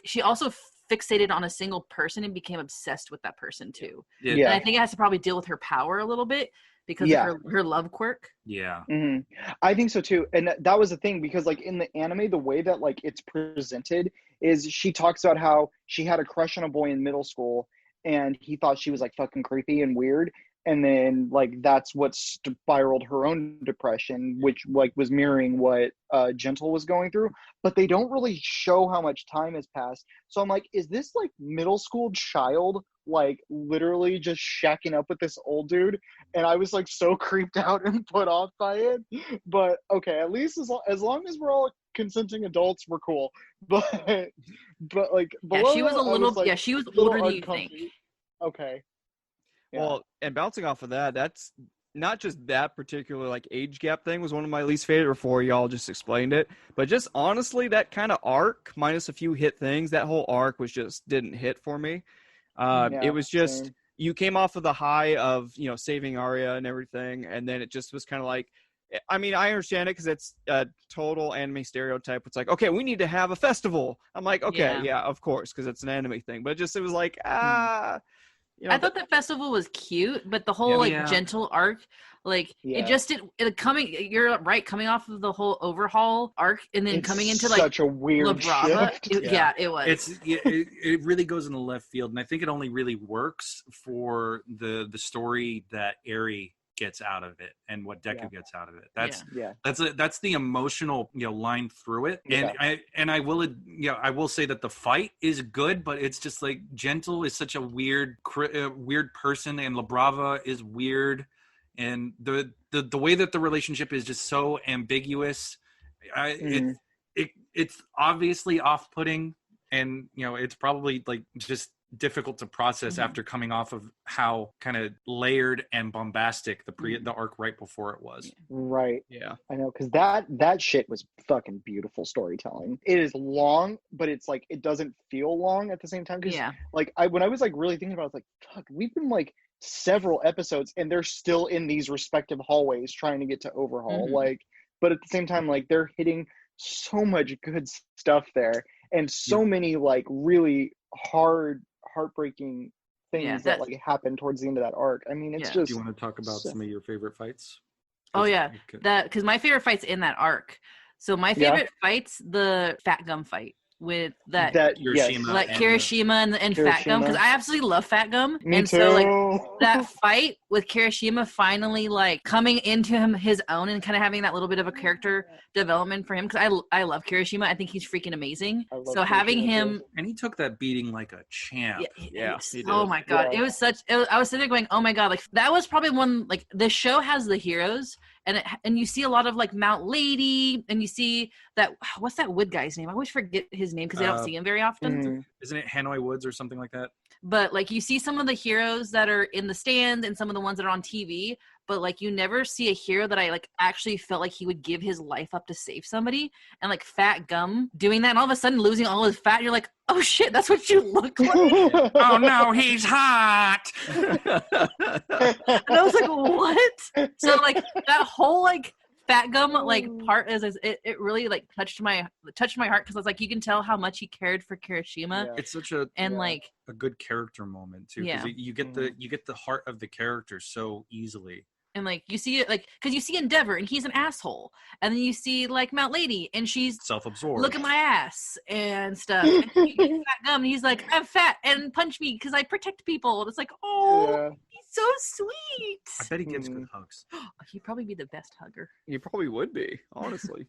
she also fixated on a single person and became obsessed with that person too. Yeah. And I think it has to probably deal with her power a little bit. because Yeah. of her love quirk. Yeah. Hmm. I think so too, and that was the thing, because like in the anime, the way that like it's presented is she talks about how she had a crush on a boy in middle school, and he thought she was like fucking creepy and weird, and then like that's what spiraled her own depression, which like was mirroring what Gentle was going through. But they don't really show how much time has passed, so I'm like, is this like middle school child like literally just shacking up with this old dude? And I was like so creeped out and put off by it. But okay, at least as long as we're all consenting adults, we're cool. But like Yeah, below she was that, a I little. like, Yeah, she was a little older than you think. uncomfy. Okay. Yeah. Well, and bouncing off of that, that's not just that particular like age gap thing was one of my least favorite before y'all just explained it, but just honestly, that kind of arc minus a few hit things, that whole arc was just didn't hit for me. Yeah, It was just same. you came off of the high of saving Arya and everything, and then it just was kind of like, I mean, I understand it because it's a total anime stereotype. It's like, okay, we need to have a festival. I'm like, okay, yeah of course, because it's an anime thing. But it was like, I thought the festival was cute, but the whole Gentle arc, like it just didn't. You're right, coming off of the whole overhaul arc, and then It's coming into like such a weird Labrava, shift. it was. It really goes in the left field, and I think it only really works for the story that Eri gets out of it and what Deku gets out of it. That's the emotional line through it. And I will say that the fight is good, but it's just like Gentle is such a weird person, and Labrava is weird, and the way that the relationship is just so ambiguous. It's obviously off-putting, and it's probably like just difficult to process after coming off of how kind of layered and bombastic the arc right before it was. Right. Yeah. I know, because that shit was fucking beautiful storytelling. It is long, but it's like it doesn't feel long at the same time. Because like when I was like really thinking about it, I was like, fuck, we've been like several episodes and they're still in these respective hallways trying to get to Overhaul. Like, but at the same time, like they're hitting so much good stuff there, and so many like really heartbreaking things that like happen towards the end of that arc. I mean, it's just. Do you want to talk about some of your favorite fights? Oh yeah, because my favorite fight's in that arc. So my favorite fight's the Fat Gum fight with that Kirishima, like Kirishima and Fat Gum, because I absolutely love Fat Gum. Me and too. So like that fight with Kirishima finally like coming into his own and kind of having that little bit of a character development for him, because I love Kirishima. I think he's freaking amazing. So having him, and he took that beating like a champ. Oh my god, it was such. I was sitting there going, oh my god, like that was probably one, like the show has the heroes, and you see a lot of like Mount Lady, and you see that, what's that wood guy's name? I always forget his name because I don't see him very often. Isn't it Hanoi Woods or something like that? But like you see some of the heroes that are in the stand and some of the ones that are on TV, but like you never see a hero that I like actually felt like he would give his life up to save somebody. And like Fat Gum doing that and all of a sudden losing all his fat, you're like, oh shit, that's what you look like. Oh no, he's hot. And I was like, what? So like that whole like Fat Gum like part is it really like touched my heart, because I was like, you can tell how much he cared for Kirishima. It's such a good character moment too, because you get the heart of the character so easily. And like you see it, like because you see Endeavor and he's an asshole, and then you see like Mount Lady and she's self-absorbed, look at my ass and stuff. And you get Fat Gum and he's like, I'm fat and punch me because I protect people. And it's like, he's so sweet. I bet he gives good hugs. He'd probably be the best hugger. He probably would be, honestly.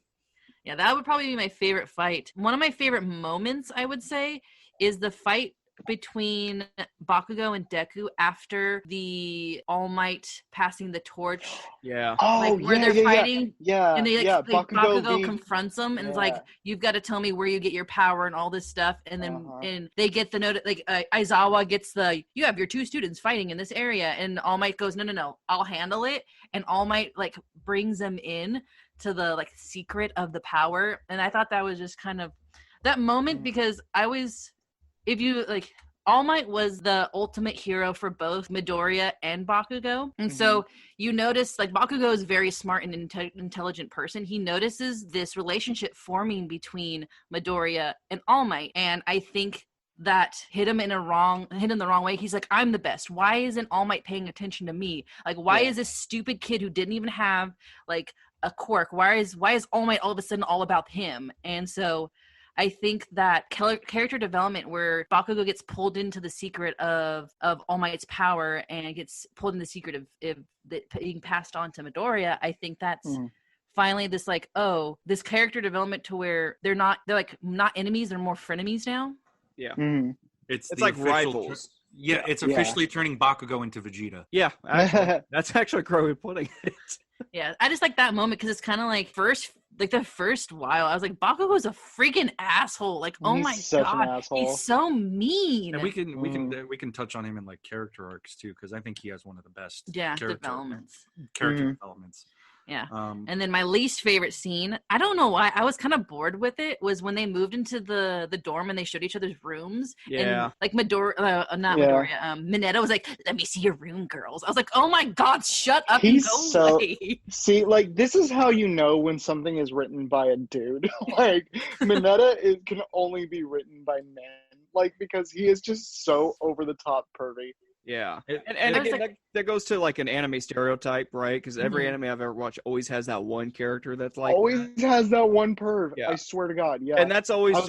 Yeah, that would probably be my favorite fight. One of my favorite moments, I would say, is the fight between Bakugo and Deku after the All Might passing the torch. Yeah. Like where they're fighting. Yeah. And they like Bakugo being... confronts them and is like, you've got to tell me where you get your power and all this stuff. And then and they get the note, like Aizawa gets you have your two students fighting in this area, and All Might goes, no, I'll handle it. And All Might like brings them in to the like secret of the power. And I thought that was just kind of that moment, because if you like, All Might was the ultimate hero for both Midoriya and Bakugo. And so you notice like Bakugo is a very smart and intelligent person. He notices this relationship forming between Midoriya and All Might. And I think that hit him the wrong way. He's like, I'm the best. Why isn't All Might paying attention to me? Like, why is this stupid kid who didn't even have like a quirk? Why is All Might all of a sudden all about him? And so I think that character development where Bakugo gets pulled into the secret of All Might's power and gets pulled in the secret of being passed on to Midoriya, I think that's finally this like, oh, this character development to where they're like not enemies, they're more frenemies now. Yeah. It's like rivals. It's officially turning Bakugo into Vegeta. Yeah, actually, that's actually a great way of putting it. Yeah, I just like that moment because it's kind of like the first while I was like, Bakugo's a freaking asshole. Like, oh my god, he's so mean. And we can touch on him in like character arcs too, because I think he has one of the best character developments. Yeah. And then my least favorite scene, I don't know why, I was kind of bored with it, was when they moved into the dorm and they showed each other's rooms. Yeah. And like Mineta was like, let me see your room, girls. I was like, oh my god, shut up and go away. See, like, this is how you know when something is written by a dude. Like, Mineta can only be written by men. Like, because he is just so over the top pervy. Yeah, and again, like, that goes to like an anime stereotype, right? Because every anime I've ever watched always has that one character that's like has that one perv. Yeah. I swear to God, yeah. And that's always I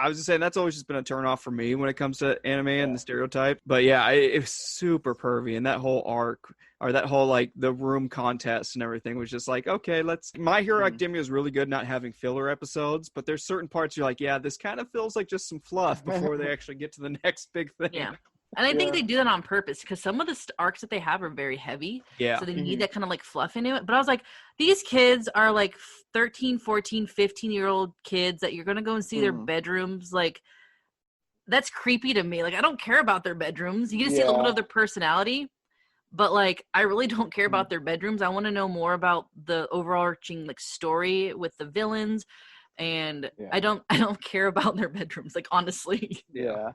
was just saying that's always just been a turn off for me when it comes to anime and the stereotype. But yeah, it's super pervy, and that whole arc or that whole like the room contest and everything was just like, okay, My Hero Academia is really good not having filler episodes, but there's certain parts you're like, yeah, this kind of feels like just some fluff before they actually get to the next big thing. Yeah. And I think they do that on purpose because some of the arcs that they have are very heavy. Yeah. So they need that kind of like fluff into it. But I was like, these kids are like 13, 14, 15-year-old kids that you're going to go and see their bedrooms. Like, that's creepy to me. Like, I don't care about their bedrooms. You get to see a little bit of their personality. But like, I really don't care about their bedrooms. I want to know more about the overarching like story with the villains. And I don't care about their bedrooms. Like, honestly. Yeah.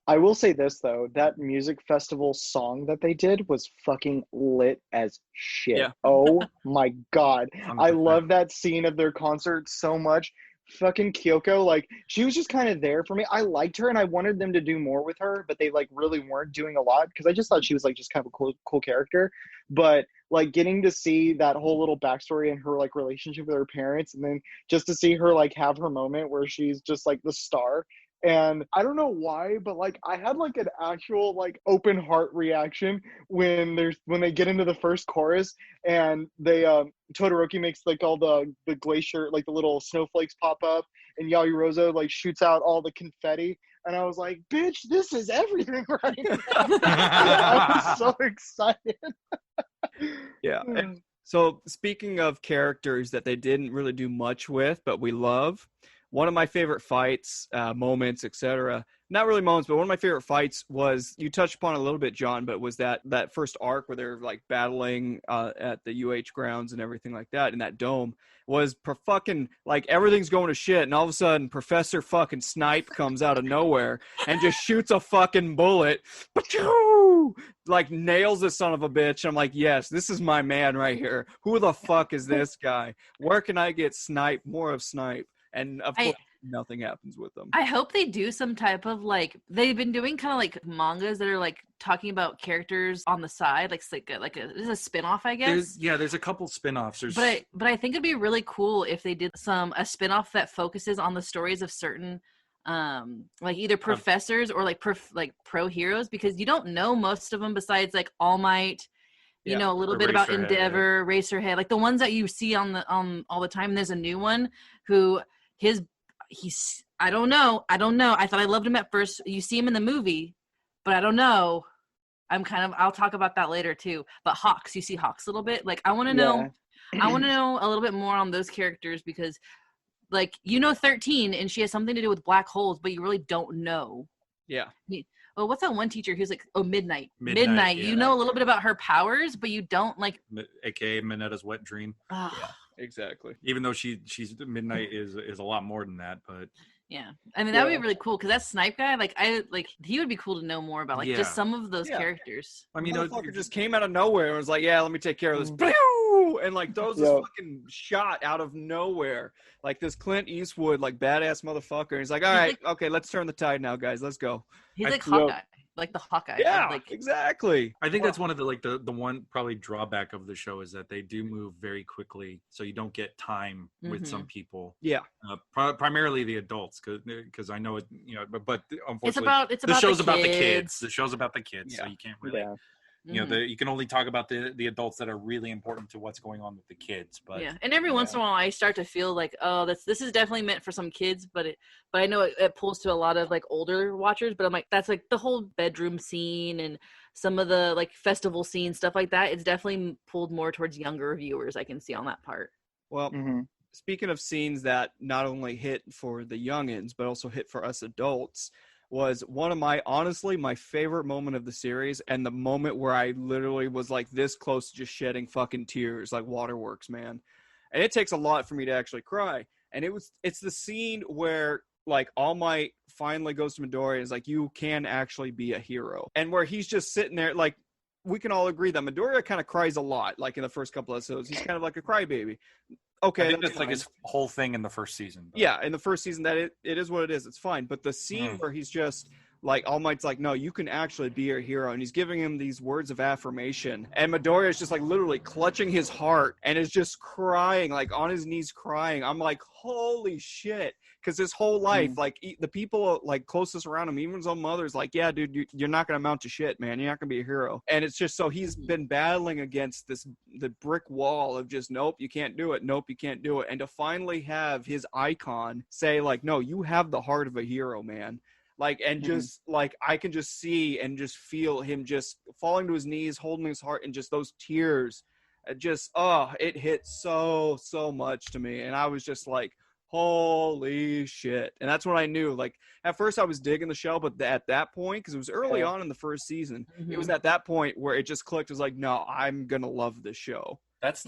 I will say this, though. That music festival song that they did was fucking lit as shit. Yeah. Oh, my God. I love that scene of their concert so much. Fucking Kyoko, like, she was just kind of there for me. I liked her, and I wanted them to do more with her, but they, like, really weren't doing a lot, because I just thought she was, like, just kind of a cool character. But, like, getting to see that whole little backstory and her, like, relationship with her parents, and then just to see her, like, have her moment where she's just, like, the star. And I don't know why, but like I had like an actual like open heart reaction when they get into the first chorus and they Todoroki makes like all the glacier, like the little snowflakes pop up, and Yaoyorozu like shoots out all the confetti, and I was like, bitch, this is everything right now. I was so excited. Yeah. And so speaking of characters that they didn't really do much with, but we love, one of my favorite fights, moments, etc. Not really moments, but one of my favorite fights was, you touched upon it a little bit, John, but was that first arc where they're like battling at the UH grounds and everything like that in that dome, was fucking like everything's going to shit, and all of a sudden Professor fucking Snipe comes out of nowhere and just shoots a fucking bullet, like nails this son of a bitch. I'm like, yes, this is my man right here. Who the fuck is this guy? Where can I get more of Snipe? And of course, nothing happens with them. I hope they do some type of like, they've been doing kind of like mangas that are like talking about characters on the side, like this is a spin-off, I guess. There's a couple spin-offs. But I think it'd be really cool if they did a spin-off that focuses on the stories of certain like either professors or like pro heroes, because you don't know most of them besides like All Might. You know a little bit about Endeavor, Racerhead, like the ones that you see on the all the time. There's a new one who he's I don't know. I thought I loved him at first. You see him in the movie, but I don't know. I'll talk about that later too. But Hawks, you see Hawks a little bit. Like I want to know a little bit more on those characters, because like 13 and she has something to do with black holes, but you really don't know. Yeah. Well, what's that one teacher who's like, Midnight. Yeah. You know a little bit about her powers, but you don't like. AKA Mineta's wet dream. Yeah, exactly. Even though she's Midnight is a lot more than that, but. Yeah, I mean that would be really cool, because that Snipe guy, he would be cool to know more about, just some of those characters. I mean, motherfucker just came out of nowhere and was like, "Yeah, let me take care of this." woo, and like throws this Yep. fucking shot out of nowhere, like this Clint Eastwood like badass motherfucker. And he's like, all right, okay, let's turn the tide now, guys, let's go. He's like Yep. Hawkeye, like the Hawkeye. Yeah, like exactly. I think that's one of the one probably drawback of the show is that they do move very quickly, so you don't get time with some people. Yeah, primarily the adults, because I know it, but unfortunately, it's about the show's the about the kids. kids. The show's about the kids, Yeah. so you can't really, Yeah. you can only talk about the adults that are really important to what's going on with the kids. But Yeah, and every once in a while, I start to feel like, oh, this is definitely meant for some kids, but I know it pulls to a lot of like older watchers. But I'm like, that's like the whole bedroom scene and some of the like festival scene stuff like that. It's definitely pulled more towards younger viewers. I can see on that part. well, speaking of scenes that not only hit for the youngins but also hit for us adults, was one of my favorite moment of the series, and the moment where I literally was like this close to just shedding fucking tears, like waterworks, man. And it takes a lot for me to actually cry. And it's the scene where like All Might finally goes to Midoriya and is like, you can actually be a hero. And where he's just sitting there, like, we can all agree that Midoriya kind of cries a lot, like in the first couple episodes. He's kind of like a crybaby. Okay, I think that's fine. like his whole thing in the first season. But. Yeah, in the first season, that it is what it is. It's fine. But the scene where he's just like, All Might's like, no, you can actually be a hero. And he's giving him these words of affirmation. And Midoriya is just like literally clutching his heart and is just crying, like on his knees crying. I'm like, holy shit. Because his whole life, like the people like closest around him, even his own mother's like, yeah, dude, you're not going to amount to shit, man. You're not going to be a hero. And it's just so he's been battling against the brick wall of just, nope, you can't do it. Nope, you can't do it. And to finally have his icon say like, no, you have the heart of a hero, man. Like, and just like, I can just see and just feel him just falling to his knees, holding his heart, and just those tears. Just, it hit so much to me. And I was just like, holy shit. And that's when I knew, like, at first I was digging the show, but at that point, because it was early on in the first season, it was at that point where it just clicked. It was like, no, I'm gonna love this show. That's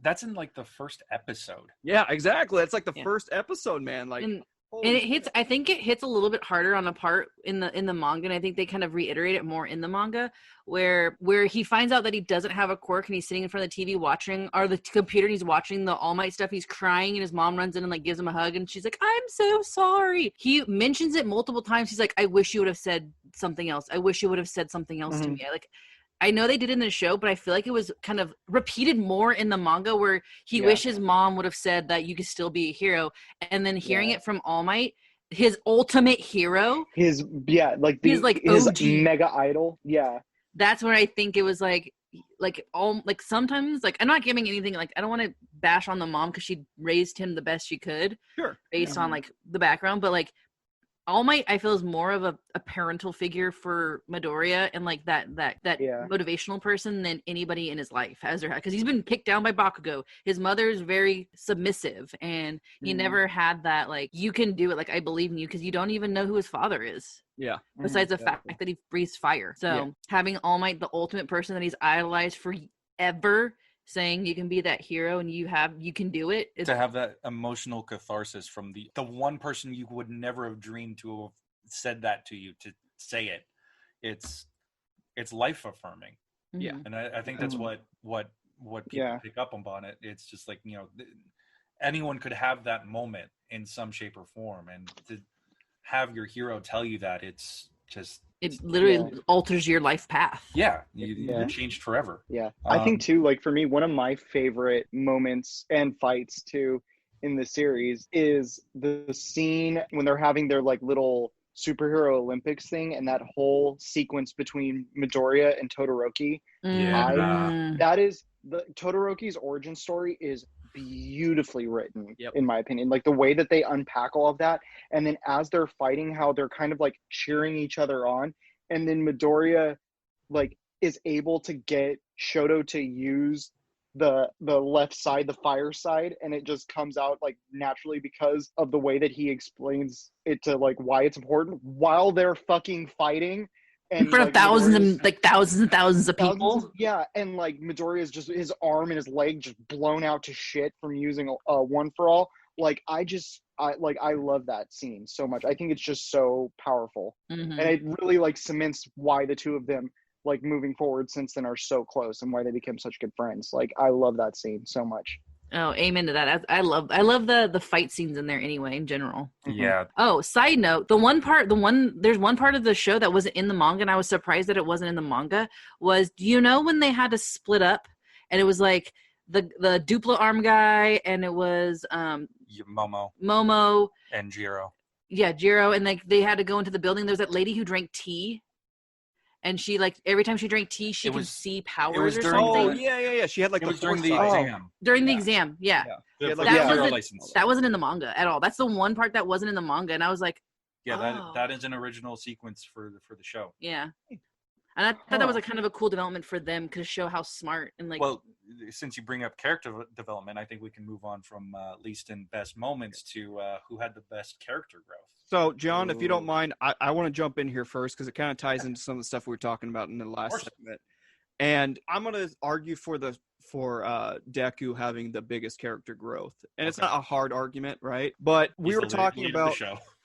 that's in like the first episode. Yeah, exactly. That's like the first episode, man. Like, and it hits, I think it hits a little bit harder on a part in the manga, and I think they kind of reiterate it more in the manga, where he finds out that he doesn't have a quirk and he's sitting in front of the TV watching, or the computer, and he's watching the All Might stuff. He's crying and his mom runs in and like gives him a hug and she's like, I'm so sorry. He mentions it multiple times. He's like, I wish you would have said something else. I wish you would have said something else to me. I know they did in the show, but I feel like it was kind of repeated more in the manga, where he wished his mom would have said that you could still be a hero. And then hearing it from All Might, his ultimate hero. His OG. mega idol. Yeah. That's where I think it was like sometimes, like, I'm not giving anything, like, I don't want to bash on the mom because she raised him the best she could. Sure. Based on like the background, but like, All Might, I feel, is more of a parental figure for Midoriya, and like that motivational person than anybody in his life has ever had, because he's been kicked down by Bakugo. His mother is very submissive, and he never had that like, you can do it, like, I believe in you, because you don't even know who his father is. Yeah. Besides the fact that he breathes fire. So having All Might, the ultimate person that he's idolized forever, saying you can be that hero and you can do it. To have that emotional catharsis from the one person you would never have dreamed to have said that to you, to say it, it's life affirming. Yeah. And I think that's what people pick up on it. It's just like, anyone could have that moment in some shape or form, and to have your hero tell you that, it's just, it literally alters your life path. Yeah, you're changed forever. Yeah, I think too, like, for me, one of my favorite moments and fights too in the series is the scene when they're having their like little superhero Olympics thing, and that whole sequence between Midoriya and Todoroki. That is the Todoroki's origin story is beautifully written, in my opinion. Like, the way that they unpack all of that, and then as they're fighting, how they're kind of like cheering each other on, and then Midoriya like is able to get Shoto to use the left side, the fire side, and it just comes out like naturally because of the way that he explains it, to like why it's important while they're fucking fighting. And in front of thousands and thousands of people. And like Midoriya is just, his arm and his leg just blown out to shit from using one for all. Like, I love that scene so much. I think it's just so powerful, and it really like cements why the two of them like moving forward since then are so close and why they became such good friends. Like I love that scene so much. Oh, amen to that. I love the fight scenes in there anyway, in general. Yeah. Oh, side note, there's one part of the show that wasn't in the manga, and I was surprised that it wasn't in the manga, was, do you know when they had to split up and it was like the Duplo arm guy and it was Momo and Jiro. Yeah, Jiro, and like they had to go into the building. There's that lady who drank tea. And she, like, every time she drank tea, she could see powers or something. Oh, yeah. She had, like, it was during the exam. During the exam, yeah. Yeah. That wasn't in the manga at all. That's the one part that wasn't in the manga. And I was like, yeah, that is an original sequence for the show. Yeah. And I thought that was a kind of a cool development for them to show how smart and, like... Well, since you bring up character development, I think we can move on from least and best moments to who had the best character growth. So, John, if you don't mind, I want to jump in here first because it kind of ties into some of the stuff we were talking about in the last segment. And I'm going to argue for Deku having the biggest character growth. And it's not a hard argument, right? But we were talking about...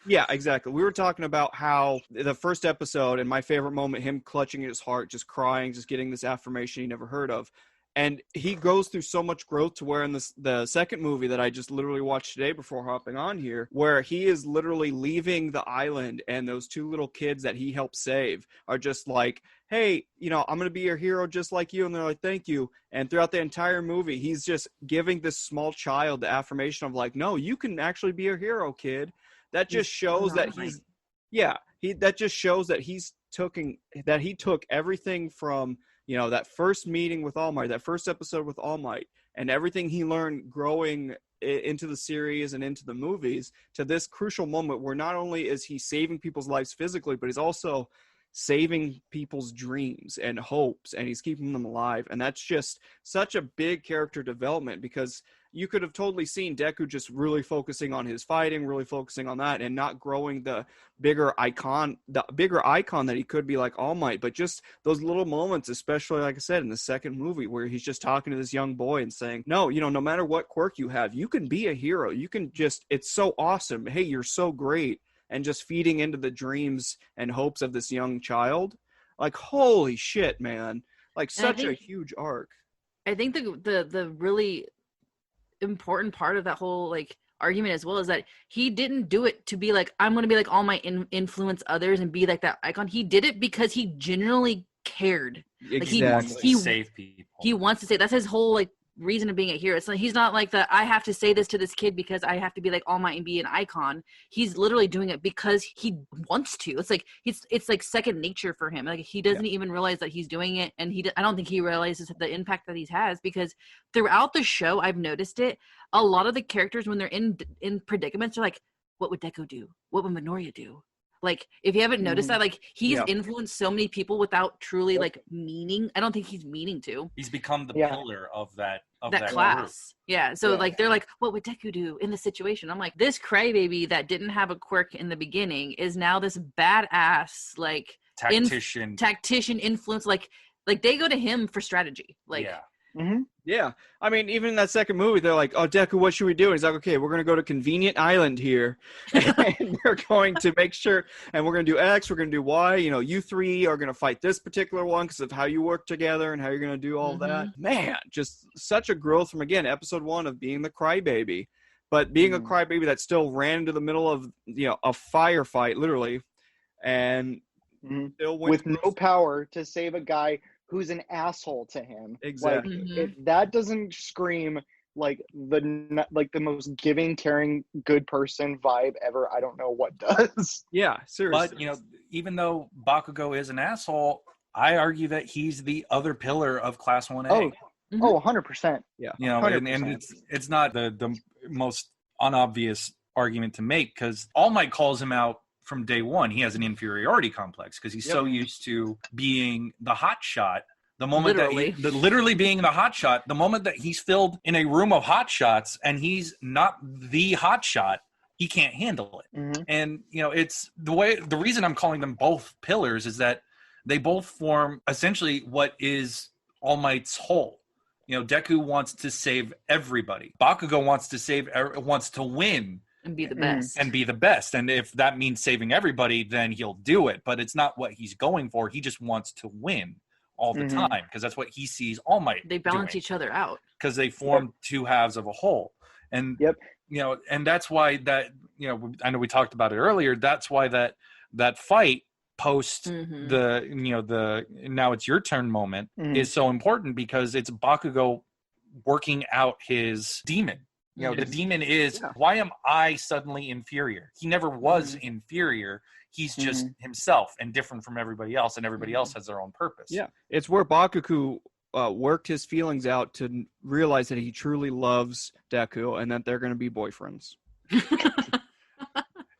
Yeah, exactly. We were talking about how the first episode and my favorite moment, him clutching at his heart, just crying, just getting this affirmation he never heard of. And he goes through so much growth to where in the second movie that I just literally watched today before hopping on here, where he is literally leaving the island and those two little kids that he helped save are just like, hey, I'm going to be your hero just like you. And they're like, thank you. And throughout the entire movie, he's just giving this small child the affirmation of like, no, you can actually be a hero, kid. That just shows that he took everything from, that first meeting with All Might, that first episode with All Might, and everything he learned growing into the series and into the movies to this crucial moment where not only is he saving people's lives physically, but he's also saving people's dreams and hopes, and he's keeping them alive. And that's just such a big character development because you could have totally seen Deku just really focusing on his fighting, really focusing on that, and not growing the bigger icon that he could be like All Might. But just those little moments, especially, like I said, in the second movie, where he's just talking to this young boy and saying, no, no matter what quirk you have, you can be a hero. You can just, it's so awesome. Hey, you're so great. And just feeding into the dreams and hopes of this young child. Like, holy shit, man. Like, such a huge arc. I think the really important part of that whole like argument as well is that he didn't do it to be like, I'm going to be like All Might influence others and be like that icon. He did it because he genuinely cared. Exactly. Like he save people. He wants to say, that's his whole like reason of being a hero. It's like, he's not like I have to say this to this kid because I have to be like All Might and be an icon. He's literally doing it because he wants to. It's like it's like second nature for him. Like he doesn't even realize that he's doing it, and I don't think he realizes the impact that he has, because throughout the show I've noticed it. A lot of the characters, when they're in predicaments, are like, what would Deku do? What would Minoria do? Like, if you haven't noticed that, like, he's influenced so many people without truly, like, meaning. I don't think he's meaning to. He's become the pillar of that class. Group. Yeah, so, like, they're like, what would Deku do in this situation? I'm like, this crybaby that didn't have a quirk in the beginning is now this badass, like, tactician influence. Like, they go to him for strategy. Like, Yeah. I mean, even in that second movie, they're like, oh, Deku, what should we do? And he's like, okay, we're going to go to Convenient Island here. And we're going to make sure, and we're going to do X, we're going to do Y. You three are going to fight this particular one because of how you work together and how you're going to do all that. Man, just such a growth from, again, episode 1 of being the crybaby. But being a crybaby that still ran into the middle of, a firefight, literally. And still went with no power to save a guy who's an asshole to him. Exactly. Like, that doesn't scream like the most giving, caring, good person vibe ever. I don't know what does. Yeah, seriously. But even though Bakugo is an asshole, I argue that he's the other pillar of Class 1A. Oh, 100%. Yeah. And it's not the most unobvious argument to make, because All Might calls him out from day one. He has an inferiority complex because he's so used to being the hot shot. The moment literally being the hot shot, the moment that he's filled in a room of hot shots and he's not the hot shot, he can't handle it. And it's the reason I'm calling them both pillars is that they both form essentially what is All Might's whole. Deku wants to save everybody. Bakugo wants to win. And be the best. And if that means saving everybody, then he'll do it. But it's not what he's going for. He just wants to win. all the time, because that's what he sees All Might They balance doing, each other out. because they form two halves of a whole. And and that's why that, I know we talked about it earlier, that's why that fight post the the now it's your turn moment is so important, because it's Bakugo working out his demon. The demon is, why am I suddenly inferior? He never was inferior. He's just himself and different from everybody else, and everybody else has their own purpose. Yeah, it's where Bakugo worked his feelings out to realize that he truly loves Deku and that they're going to be boyfriends.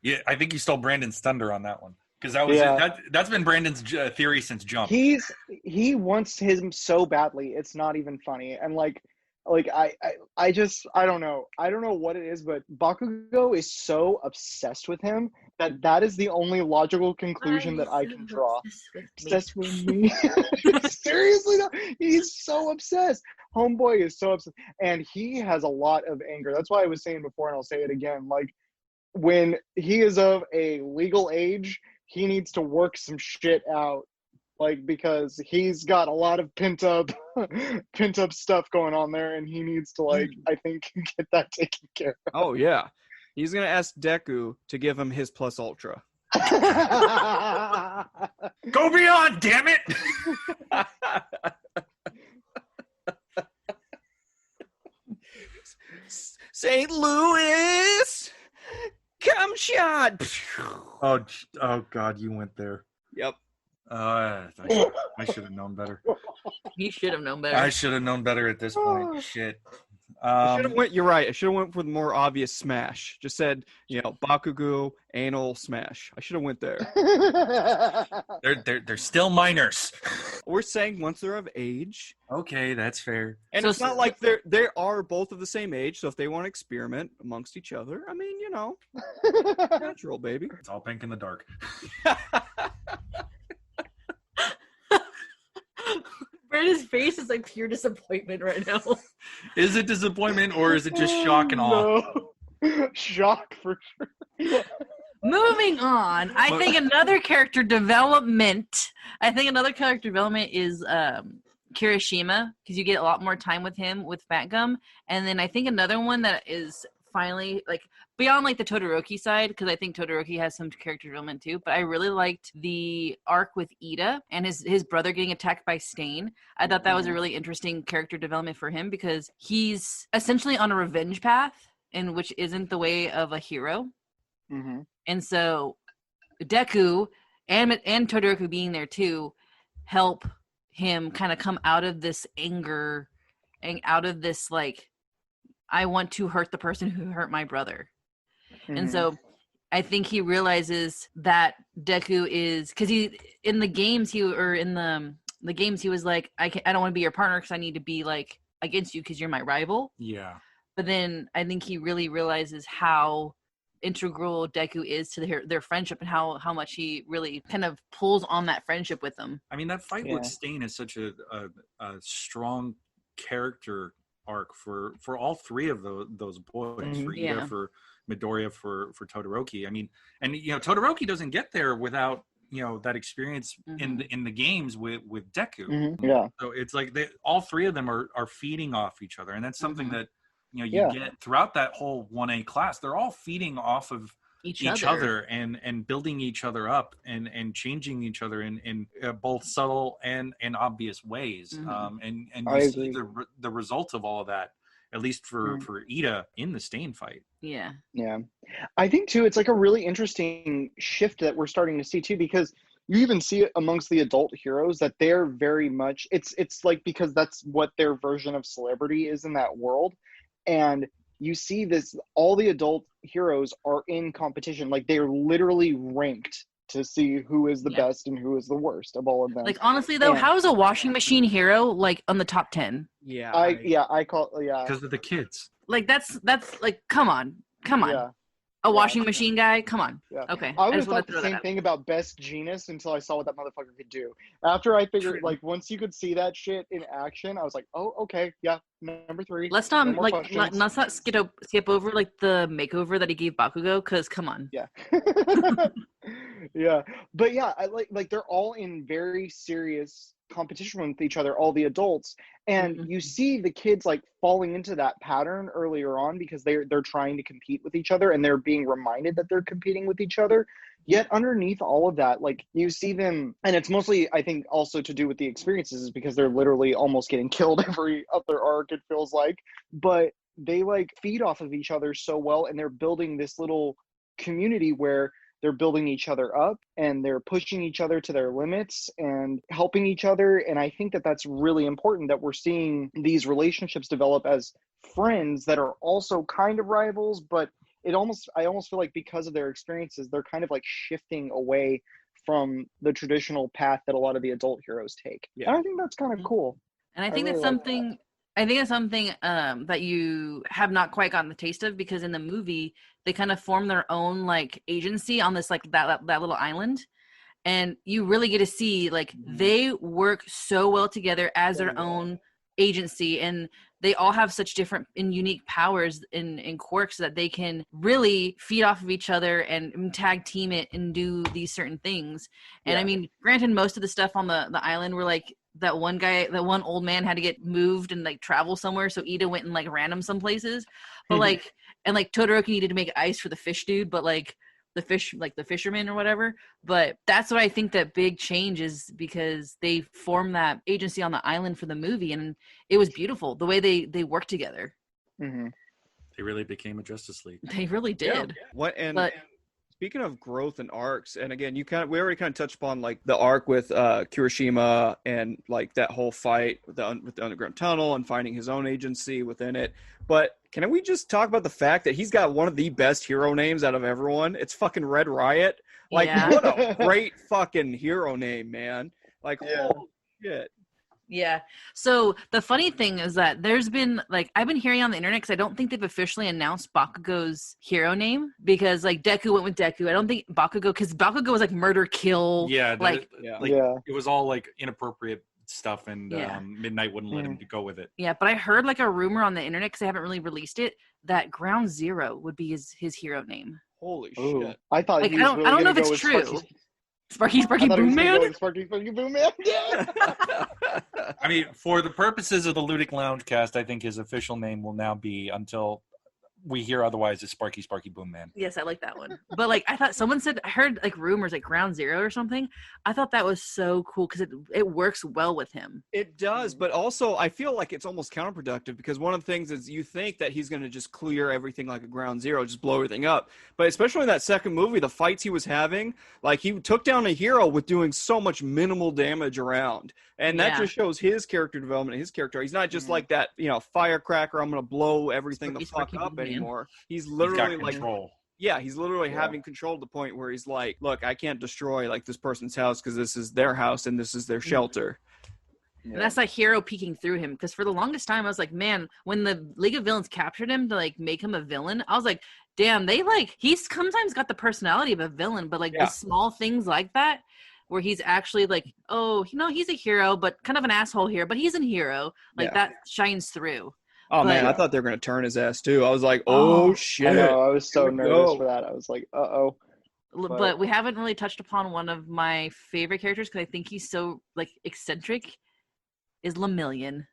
Yeah, I think you stole Brandon's thunder on that one, because that was that's been Brandon's theory since Jump. He wants him so badly, it's not even funny. And I don't know what it is, but Bakugo is so obsessed with him that is the only logical conclusion that I can draw. Obsessed with me. Seriously though, he's so obsessed. Homeboy is so obsessed, and he has a lot of anger. That's why I was saying before, and I'll say it again, when he is of a legal age, he needs to work some shit out. Because he's got a lot of pent up stuff going on there, and he needs to I think get that taken care of. Oh yeah, he's gonna ask Deku to give him his plus ultra. Go beyond, damn it! St. Louis, come shot. Oh God, you went there. Yep. I should have known better. He should have known better. I should have known better at this point. Shit. You're right. I should have went for the more obvious smash. Just said, Bakugo, anal smash. I should have went there. They're still minors. We're saying once they're of age. Okay, that's fair. And it's not like they are both of the same age, so if they want to experiment amongst each other, I mean, natural, baby. It's all pink in the dark. Brandon's face is like pure disappointment right now. Is it disappointment, or is it just shock and awe? No. Shock for sure. Moving on, I think another character development is Kirishima, because you get a lot more time with him with Fat Gum. And then I think another one that is finally beyond the Todoroki side, because I think Todoroki has some character development too, but I really liked the arc with Ida and his brother getting attacked by Stain. I thought that was a really interesting character development for him, because he's essentially on a revenge path, and which isn't the way of a hero. And so Deku and Todoroki being there too help him kind of come out of this anger and out of this I want to hurt the person who hurt my brother. And so I think he realizes that Deku is, because he in the games he was like, I don't want to be your partner because I need to be against you because you're my rival. Yeah. But then I think he really realizes how integral Deku is to their friendship, and how much he really kind of pulls on that friendship with them. I mean, that fight with Stain is such a strong character arc for all three of those boys, for Ida, for Midoriya, for Todoroki. I mean, and Todoroki doesn't get there without that experience in the games with Deku. Yeah. So it's all three of them are feeding off each other, and that's something that you get throughout that whole 1A class. They're all feeding off of each other and building each other up and changing each other in both subtle and obvious ways. And you see the result of all of that, at least for Ida in the Stain fight. Yeah. I think too, it's a really interesting shift that we're starting to see too, because you even see it amongst the adult heroes that they're very much, it's because that's what their version of celebrity is in that world. And you see this, all the adult heroes are in competition. They're literally ranked to see who is the best and who is the worst of all of them. Honestly though, how is a washing machine hero on the top 10? I call because of the kids. That's come on. Yeah. A washing machine guy? Come on. Yeah. Okay. I would have thought the same thing about Best Genus until I saw what that motherfucker could do. After I figured, once you could see that shit in action, I was like, oh, okay, yeah, number 3. Let's not let's not skip over the makeover that he gave Bakugo, because come on. Yeah. Yeah, but yeah, I like they're all in very serious competition with each other, all the adults, and you see the kids like falling into that pattern earlier on because they're trying to compete with each other and they're being reminded that they're competing with each other. Yet underneath all of that, like you see them, and it's mostly I think also to do with the experiences, is because they're literally almost getting killed every other arc, it feels like, but they like feed off of each other so well, and they're building this little community where they're building each other up and they're pushing each other to their limits and helping each other. And I think that that's really important, that we're seeing these relationships develop as friends that are also kind of rivals, but I almost feel like because of their experiences, they're kind of like shifting away from the traditional path that a lot of the adult heroes take. Yeah. And I think that's kind of cool. And I think it's something that you have not quite gotten the taste of, because in the movie they kind of form their own like agency on this like that little island, and you really get to see like they work so well together as their own agency, and they all have such different and unique powers and quirks that they can really feed off of each other and tag team it and do these certain things. And I mean, granted, most of the stuff on the island were like that one old man had to get moved and like travel somewhere, so Ida went and like ran him some places, but like and like Todoroki needed to make ice for the fish dude, but like the fish, like the fisherman or whatever. But that's what I think that big change is, because they formed that agency on the island for the movie, and it was beautiful the way they worked together. Mm-hmm. They really became a Justice League. They really did. But speaking of growth and arcs, and again, we already kind of touched upon like the arc with Kirishima and like that whole fight with the underground tunnel and finding his own agency within it. But can we just talk about the fact that he's got one of the best hero names out of everyone? It's fucking Red Riot. Like, what a great fucking hero name, man. Like, holy shit. Yeah. So the funny thing is that there's been like, I've been hearing on the internet, because I don't think they've officially announced Bakugo's hero name, because like Deku went with Deku. I don't think Bakugo, because Bakugo was like murder, kill. Yeah. It was all like inappropriate stuff, and Midnight wouldn't let him go with it. Yeah, but I heard like a rumor on the internet, because they haven't really released it, that Ground Zero would be his hero name. Holy shit. I thought like, he was I don't know if it's true. Sparky Boom Man? Sparky Boom Man? Yeah. I mean, for the purposes of the Ludic Loungecast, I think his official name will now be, until we hear otherwise, is Sparky Boom Man. Yes, I like that one. But like, I thought I heard like rumors like Ground Zero or something. I thought that was so cool, because it works well with him. It does, but also I feel like it's almost counterproductive, because one of the things is you think that he's going to just clear everything like a Ground Zero, just blow everything up. But especially in that second movie, the fights he was having, like he took down a hero with doing so much minimal damage around. And that just shows his character development, his character. He's not just like that, firecracker, I'm going to blow everything the fuck up anymore. He's literally like control. Yeah, he's literally having control to the point where he's like, look, I can't destroy like this person's house because this is their house and this is their shelter. And that's like hero peeking through him, because for the longest time I was like, man, when the League of Villains captured him to like make him a villain, I was like, damn, he's sometimes got the personality of a villain, but like the small things like that, where he's actually like, oh, he's a hero, but kind of an asshole here, but he's a hero. Like that shines through. Oh, man, I thought they were going to turn his ass, too. I was like, oh shit. I know, I was so nervous for that. I was like, uh-oh. But we haven't really touched upon one of my favorite characters, because I think he's so, like, eccentric, is Lemillion.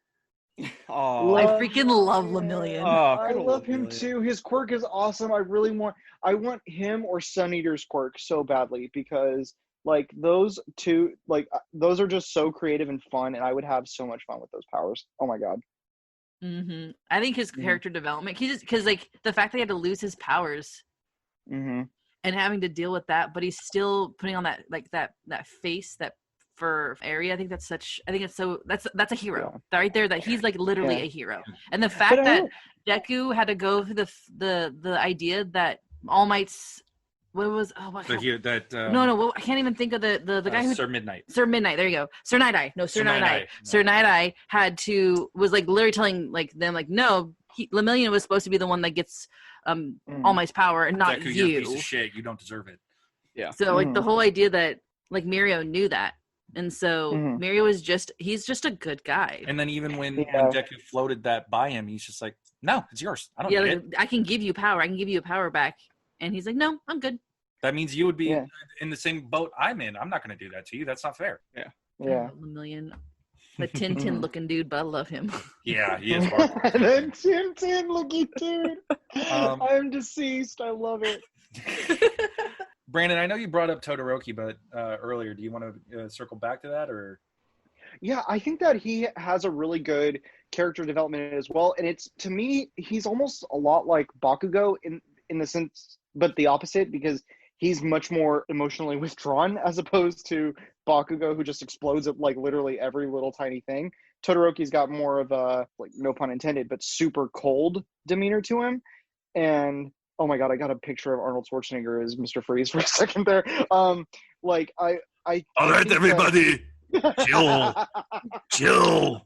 Oh, I freaking love Lemillion. I love him, too. His quirk is awesome. I want him or Sun Eater's quirk so badly, because like those two, like those are just so creative and fun, and I would have so much fun with those powers. Oh my god. Mm-hmm. I think his character development, because like the fact that he had to lose his powers and having to deal with that, but he's still putting on that like that face, that fur area. I think that's a hero right there. That he's like literally a hero, and the fact that Deku had to go through the idea that All Might's I can't even think of the guy who Sir Midnight. Sir Midnight, there you go. Sir Night-Eye. No, Sir Night-Eye. Sir Night-Eye was like literally telling like them like, no, Lemillion was supposed to be the one that gets All Might's power, and not Deku, you. You're a piece of shit. You don't deserve it. Yeah. So like the whole idea that like Mirio knew that, and so Mirio was he's just a good guy. And then even when Deku floated that by him, he's just like, no, it's yours. I don't need it. I can give you power. I can give you a power back. And he's like, no, I'm good. That means you would be Yeah. in the same boat I'm in. I'm not going to do that to you. That's not fair. Yeah. The Tintin looking dude, but I love him. Yeah, he is hardcore. The Tintin looking dude. Um, I'm deceased. I love it. Brandon, I know you brought up Todoroki, but earlier, do you want to circle back to that, or? Yeah, I think that he has a really good character development as well, and it's, to me, he's almost a lot like Bakugo in the sense, but the opposite, because he's much more emotionally withdrawn as opposed to Bakugo, who just explodes at like literally every little tiny thing. Todoroki's got more of a, like, no pun intended, but super cold demeanor to him. And oh my god, I got a picture of Arnold Schwarzenegger as Mr. Freeze for a second there. Like I All right, everybody, chill. Chill.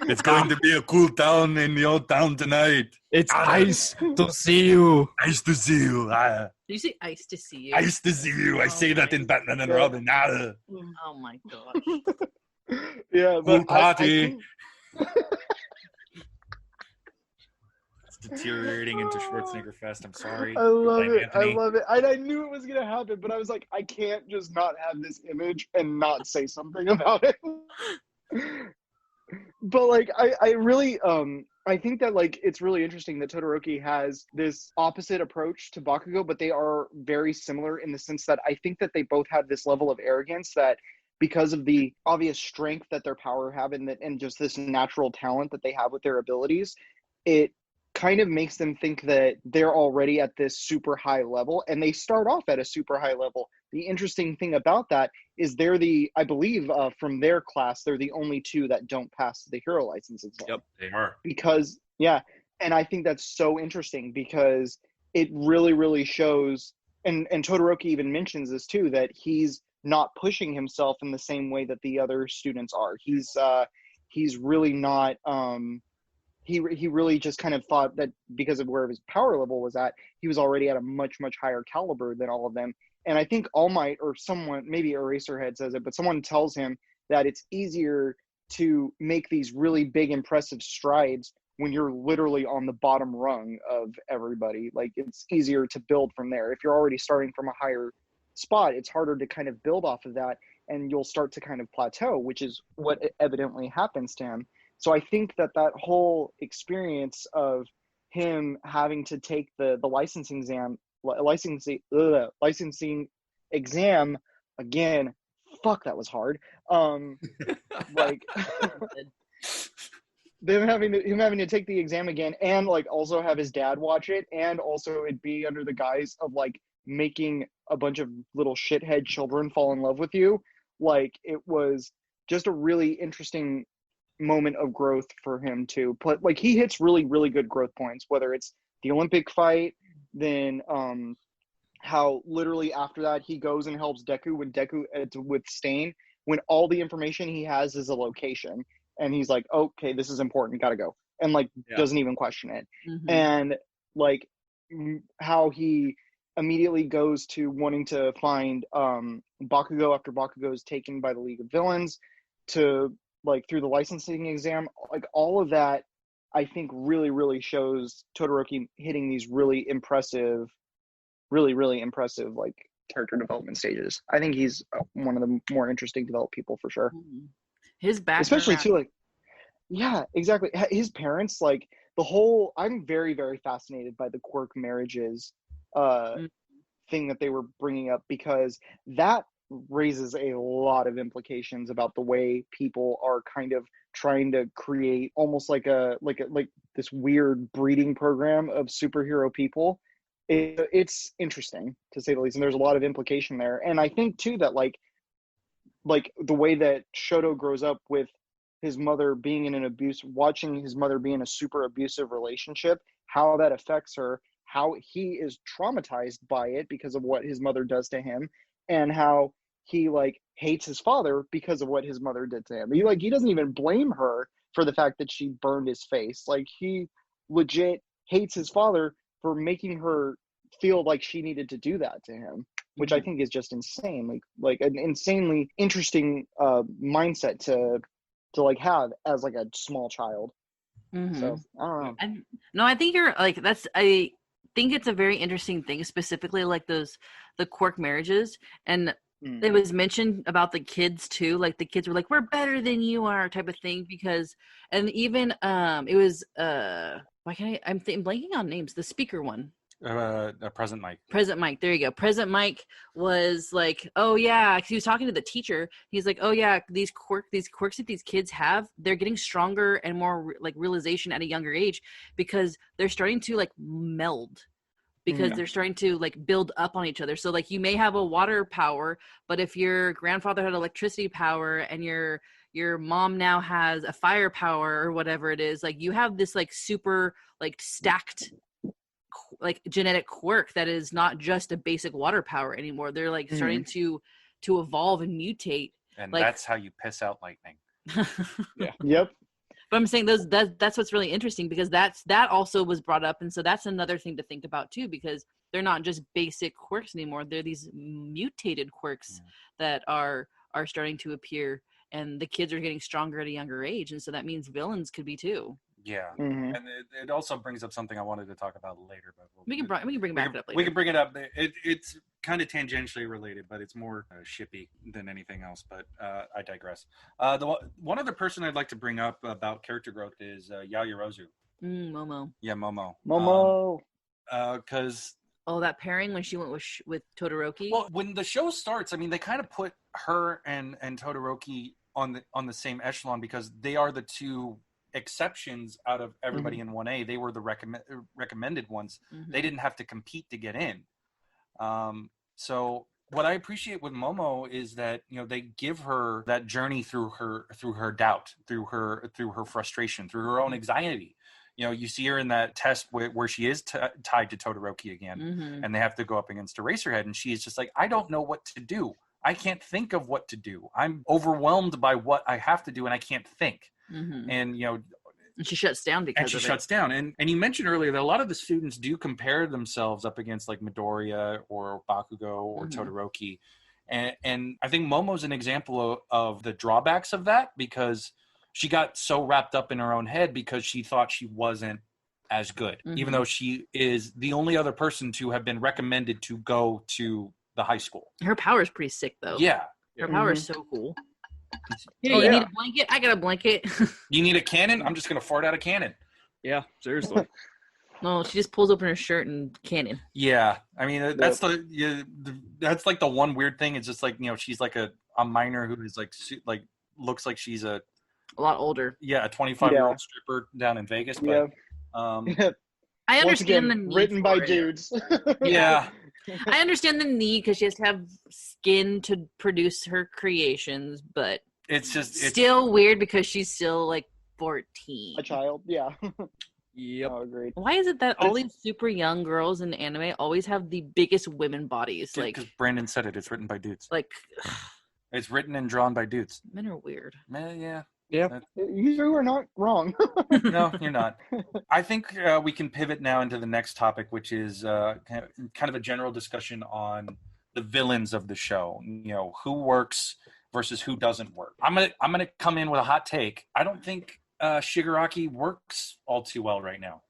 It's going to be a cool town in the old town tonight. It's nice to see you. Nice to see you. Did you say ice to see you? Nice to see you. I say that in Batman and Robin. Oh my gosh. Yeah, Cool but party. It's deteriorating into Schwarzenegger Fest. I'm sorry. I love Blame it. Anthony. I love it. And I knew it was gonna happen, but I was like, I can't just not have this image and not say something about it. But like, I really I think that, like, it's really interesting that Todoroki has this opposite approach to Bakugo, but they are very similar in the sense that I think that they both have this level of arrogance that, because of the obvious strength that their power have and just this natural talent that they have with their abilities, it kind of makes them think that they're already at this super high level, and they start off at a super high level. The interesting thing about that is I believe from their class, they're the only two that don't pass the hero license exam. Yep, they are. Because, yeah, and I think that's so interesting because it really, really shows, and Todoroki even mentions this too, that he's not pushing himself in the same way that the other students are. He's really not, he really just kind of thought that because of where his power level was at, he was already at a much, much higher caliber than all of them. And I think All Might, or someone, maybe Eraserhead says it, but someone tells him that it's easier to make these really big, impressive strides when you're literally on the bottom rung of everybody. Like, it's easier to build from there. If you're already starting from a higher spot, it's harder to kind of build off of that, and you'll start to kind of plateau, which is what evidently happens to him. So I think that whole experience of him having to take the licensing exam again, fuck, that was hard. Like him having to take the exam again, and like also have his dad watch it, and also it be under the guise of like making a bunch of little shithead children fall in love with you. Like, it was just a really interesting moment of growth for him too. But like, he hits really, really good growth points, whether it's the Olympic fight, then how literally after that he goes and helps Deku with Stain, when all the information he has is a location, and he's like, okay, this is important, gotta go, and like doesn't even question it. Mm-hmm. And like how he immediately goes to wanting to find Bakugo after Bakugo is taken by the League of Villains, to like through the licensing exam. Like, all of that I think really, really shows Todoroki hitting these really impressive like character development stages. I think he's one of the more interesting developed people for sure. His background, especially too, like, yeah, exactly. His parents, like the whole, I'm very, very fascinated by the quirk marriages thing that they were bringing up, because that raises a lot of implications about the way people are kind of trying to create almost like this weird breeding program of superhero people. It's interesting, to say the least, and there's a lot of implication there. And I think too that like the way that Shoto grows up with his mother being watching his mother be in a super abusive relationship, how that affects her, how he is traumatized by it because of what his mother does to him, and how he like hates his father because of what his mother did to him. He doesn't even blame her for the fact that she burned his face. Like, he legit hates his father for making her feel like she needed to do that to him, which I think is just insane. Like an insanely interesting mindset to like have as like a small child. Mm-hmm. So I don't know. No, I think you're like, think it's a very interesting thing, specifically like the quirk marriages. And it was mentioned about the kids too. Like the kids were like, we're better than you are type of thing because, and even it was, why can't I'm blanking on names. The speaker one. Present Mike. Present Mike. There you go. Present Mike was like, oh yeah, 'cause he was talking to the teacher. He's like, oh yeah, these quirks that these kids have, they're getting stronger and more like realization at a younger age because they're starting to like meld. Because they're starting to like build up on each other. So like you may have a water power, but if your grandfather had electricity power and your mom now has a fire power or whatever it is, like you have this like super like stacked like genetic quirk that is not just a basic water power anymore. They're like starting to evolve and mutate. And like, that's how you piss out lightning. Yeah. Yep. But I'm saying that's what's really interesting because that also was brought up, and so that's another thing to think about too because they're not just basic quirks anymore. They're these mutated quirks that are starting to appear, and the kids are getting stronger at a younger age, and so that means villains could be too. Yeah, and it also brings up something I wanted to talk about later. But we can bring it back up later. We can bring it up. It's kind of tangentially related, but it's more shippy than anything else. But I digress. One other person I'd like to bring up about character growth is Yaoyorozu. Momo. Yeah, Momo. Momo. Because that pairing when she went with Todoroki. Well, when the show starts, I mean, they kind of put her and Todoroki on the same echelon because they are the two exceptions out of everybody in 1A. They were the recommended ones. They didn't have to compete to get in. So what I appreciate with Momo is that they give her that journey through her doubt, through her frustration, through her own anxiety. You see her in that test where she is tied to Todoroki again, and they have to go up against Eraserhead, and she is just like, I don't know what to do. I can't think of what to do. I'm overwhelmed by what I have to do, and I can't think. And and she shuts down because she shuts down. And you mentioned earlier that a lot of the students do compare themselves up against like Midoriya or Bakugo or Todoroki, and I think Momo's an example of the drawbacks of that because she got so wrapped up in her own head because she thought she wasn't as good, even though she is the only other person to have been recommended to go to the high school. Her power is pretty sick though. Yeah, her power is so cool. Here, you need a blanket? I got a blanket. You need a cannon? I'm just going to fart out a cannon. Yeah, seriously. No, she just pulls open her shirt and cannon. Yeah. I mean, that's that's like the one weird thing. It's just like, she's like a minor who is like looks like she's a lot older. Yeah, a 25-year-old stripper down in Vegas. But, I understand the need written by dudes. Yeah. I understand the need because she has to have skin to produce her creations, but it's still weird because she's still like 14. A child, yeah. Yep. Oh, agreed. Why is it that all these super young girls in anime always have the biggest women bodies? Like, because Brandon said it. It's written by dudes. Like, it's written and drawn by dudes. Men are weird. Yeah. Yeah. You are not wrong. No, you're not. I think we can pivot now into the next topic, which is kind of a general discussion on the villains of the show. Who works versus who doesn't work. I'm gonna come in with a hot take. I don't think Shigaraki works all too well right now.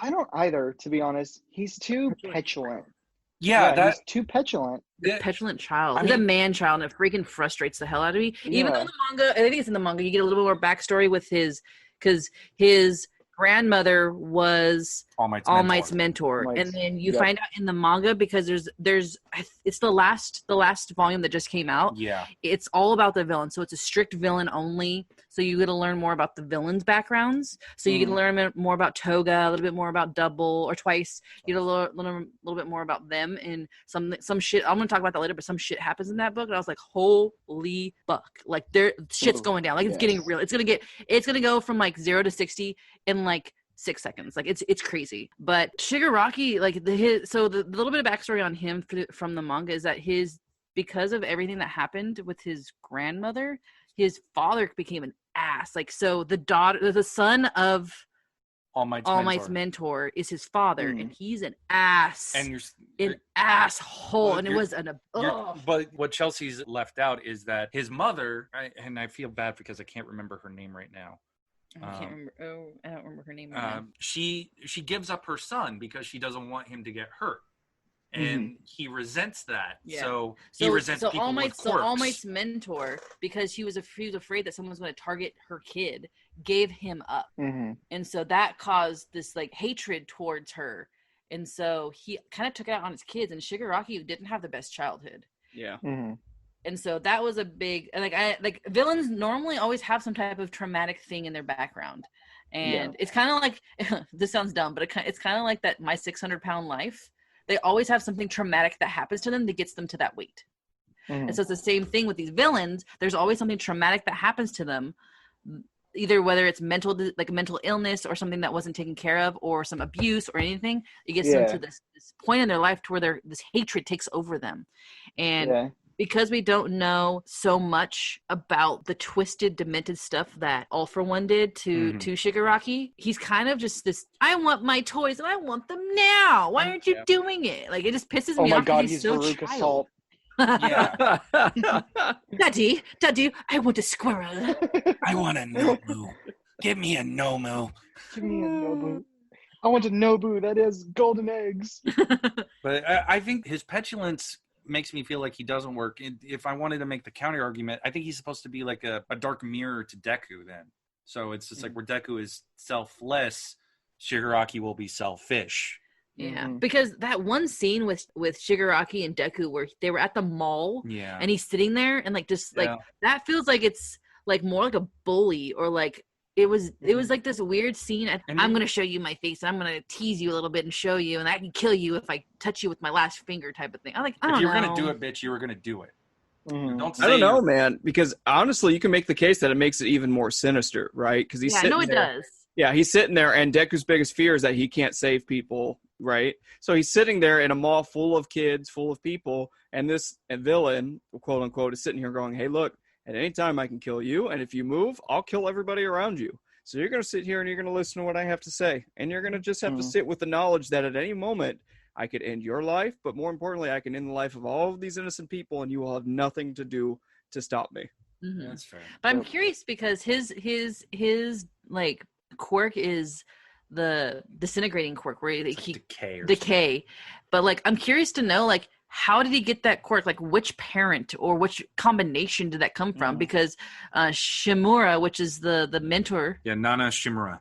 I don't either, to be honest. He's too petulant. Yeah, he's too petulant. Petulant child. He's a man child, and it freaking frustrates the hell out of me. Yeah. Even though in the manga, I think it's in the manga, you get a little bit more backstory with because his grandmother was All Might's mentor. And then you find out in the manga because there's it's the last volume that just came out. Yeah, it's all about the villain, so it's a strict villain only. So you get to learn more about the villains' backgrounds. So you get to learn more about Toga, a little bit more about Double or Twice. You get to learn a little bit more about them and some shit. I'm gonna talk about that later, but some shit happens in that book, and I was like, holy fuck! Like shit's going down. Like it's getting real. It's gonna go from like 0 to 60 in like 6 seconds. Like it's crazy. But Shigaraki, like the little bit of backstory on him from the manga is that because of everything that happened with his grandmother, his father became an ass. Like, so the son of All Might's mentor is his father, and he's an ass. And an asshole. And it was but what Chelsi's left out is that his mother, and I feel bad because I can't remember her name right now. I can't remember. Oh, I don't remember her name. She gives up her son because she doesn't want him to get hurt, and he resents that. Yeah. So he resents people with quirks. So All Might's mentor, because he was afraid that someone was going to target her kid, gave him up, and so that caused this like hatred towards her, and so he kind of took it out on his kids. And Shigaraki didn't have the best childhood. Yeah. And so that was a big villains normally always have some type of traumatic thing in their background, and it's kind of like this sounds dumb, but it's kind of like that My 600-Pound Life. They always have something traumatic that happens to them that gets them to that weight. And so it's the same thing with these villains. There's always something traumatic that happens to them, either whether it's mental illness or something that wasn't taken care of, or some abuse or anything. It gets them to this point in their life to where this hatred takes over them, and because we don't know so much about the twisted, demented stuff that All For One did to Shigaraki, he's kind of just this, I want my toys and I want them now. Why aren't you doing it? Like, it just pisses me off. Oh my God, he's so Veruca child. Salt. Daddy, I want a squirrel. I want a Nobu. Give me a Nomu. Give me a Nobu. I want a Nobu that is golden eggs. But I think his petulance makes me feel like he doesn't work. If I wanted to make the counter argument, I think he's supposed to be like a dark mirror to Deku then. So it's just like where Deku is selfless, Shigaraki will be selfish. Yeah, because that one scene with Shigaraki and Deku where they were at the mall, and he's sitting there and like just like that feels like it's like more like a bully, or like it was like this weird scene. I'm gonna show you my face and I'm gonna tease you a little bit and show you, and I can kill you if I touch you with my last finger type of thing. I'm like, if you're gonna do it, bitch, you were gonna do it. I don't know, man, because honestly, you can make the case that it makes it even more sinister, right? Because he's sitting there. Does. Yeah, he's sitting there, and Deku's biggest fear is that he can't save people, right? So he's sitting there in a mall full of kids, full of people, and this villain, quote unquote, is sitting here going, hey, look, at any time I can kill you, and if you move, I'll kill everybody around you. So you're going to sit here and you're going to listen to what I have to say, and you're going to just have to sit with the knowledge that at any moment I could end your life, but more importantly, I can end the life of all of these innocent people, and you will have nothing to do to stop me. That's fair. But I'm curious because his like quirk is the disintegrating quirk where he decay. But like I'm curious to know, like, how did he get that quirk? Like, which parent or which combination did that come from? Because Shimura, which is the mentor. Yeah, Nana Shimura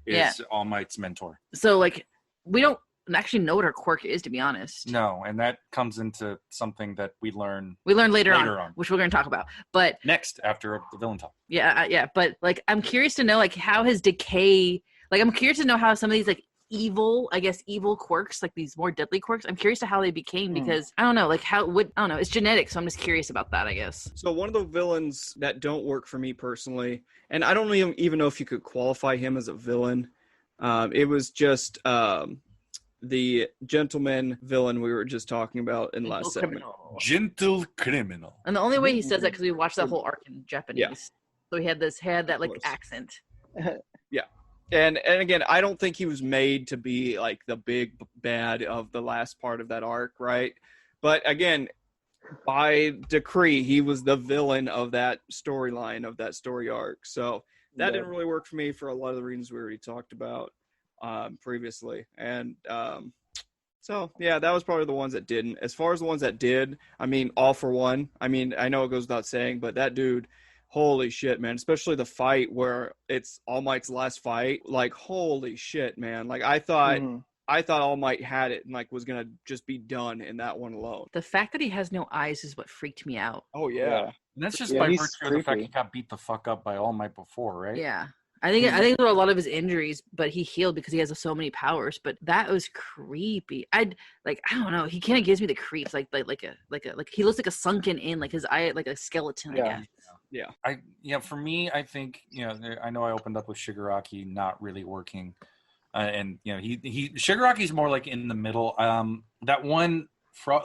is All Might's mentor. So, like, we don't actually know what her quirk is, to be honest. No, and that comes into something that we learn later on, which we're going to talk about. But next, after the villain talk. Yeah. But, like, I'm curious to know, like, how his decay... Like, I'm curious to know how some of these, like, evil quirks, like these more deadly quirks, I'm curious to how they became, because I don't know, like I don't know, it's genetic, so I'm just curious about that, I guess. So one of the villains that don't work for me personally, and I don't even know if you could qualify him as a villain, it was just the gentleman villain we were just talking about in last segment. Gentle criminal. And the only way he says that because we watched that whole arc in Japanese, so he had that like accent. Yeah. And again, I don't think he was made to be like the big bad of the last part of that arc, right? But again, by decree, he was the villain of that storyline, of that story arc. So that didn't really work for me for a lot of the reasons we already talked about previously. And so, yeah, that was probably the ones that didn't. As far as the ones that did, I mean, All For One. I mean, I know it goes without saying, but that dude... Holy shit, man. Especially the fight where it's All Might's last fight. Like, holy shit, man. Like, I thought All Might had it and, like, was going to just be done in that one alone. The fact that he has no eyes is what freaked me out. Oh, yeah. And that's just by virtue of the fact he got beat the fuck up by All Might before, right? Yeah. I think there were a lot of his injuries, but he healed because he has so many powers. But that was creepy. I don't know. He kind of gives me the creeps. Like he looks like a sunken in, like his eye, like a skeleton. I guess. Yeah. For me, I think I know I opened up with Shigaraki not really working, and he Shigaraki's more like in the middle. That one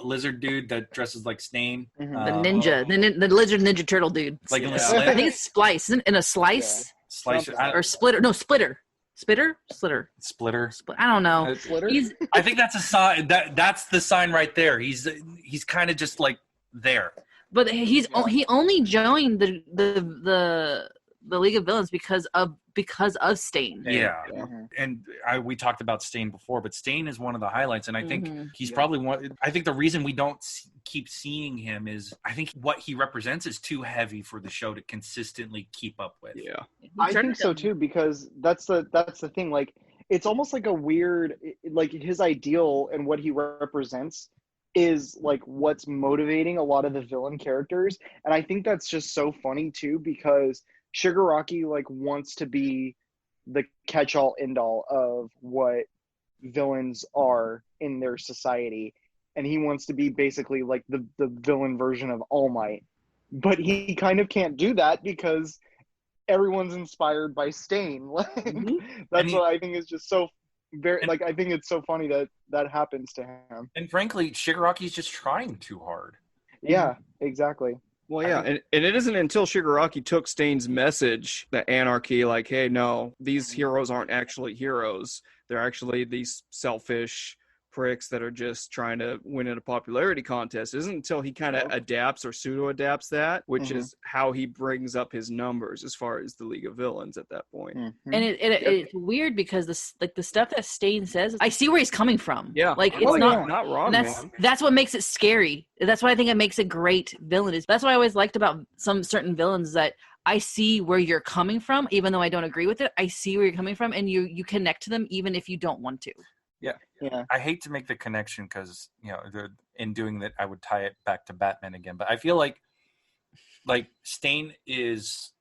lizard dude that dresses like Stain, the ninja, the lizard ninja turtle dude. Like in the I think it's Splice, isn't it? In a Slice. Yeah. Slice or Splitter. No, Splitter. Splitter. I don't know. I think that's a sign. That's the sign right there. He's kind of just like there. But he only joined the the League of Villains because of Stain. Yeah. Mhm. And we talked about Stain before, but Stain is one of the highlights, and I think he's Yeah. probably one. I think the reason we don't keep seeing him is I think what he represents is too heavy for the show to consistently keep up with. Yeah. I think so too, because that's the thing. Like, it's almost like a weird, like, his ideal and what he represents is like what's motivating a lot of the villain characters, and I think that's just so funny too, because Shigaraki like wants to be the catch-all end-all of what villains are in their society, and he wants to be basically like the villain version of All Might, but he kind of can't do that because everyone's inspired by Stain. Like, that's what I think is just so very, like, I think it's so funny that happens to him. And frankly, Shigaraki's just trying too hard. Yeah, exactly. Well, yeah, and it isn't until Shigaraki took Stain's message, the anarchy, like, hey, no, these heroes aren't actually heroes. They're actually these selfish pricks that are just trying to win at a popularity contest. It isn't until he kind of adapts or pseudo-adapts that, which is how he brings up his numbers as far as the League of Villains at that point. And it's weird because the stuff that Stain says, I see where he's coming from. Yeah. Like, it's not wrong, man. That's what makes it scary. That's what I think it makes a great villain. That's what I always liked about some certain villains, is that I see where you're coming from, even though I don't agree with it. I see where you're coming from, and you connect to them even if you don't want to. Yeah. I hate to make the connection because, in doing that, I would tie it back to Batman again. But I feel like Stain is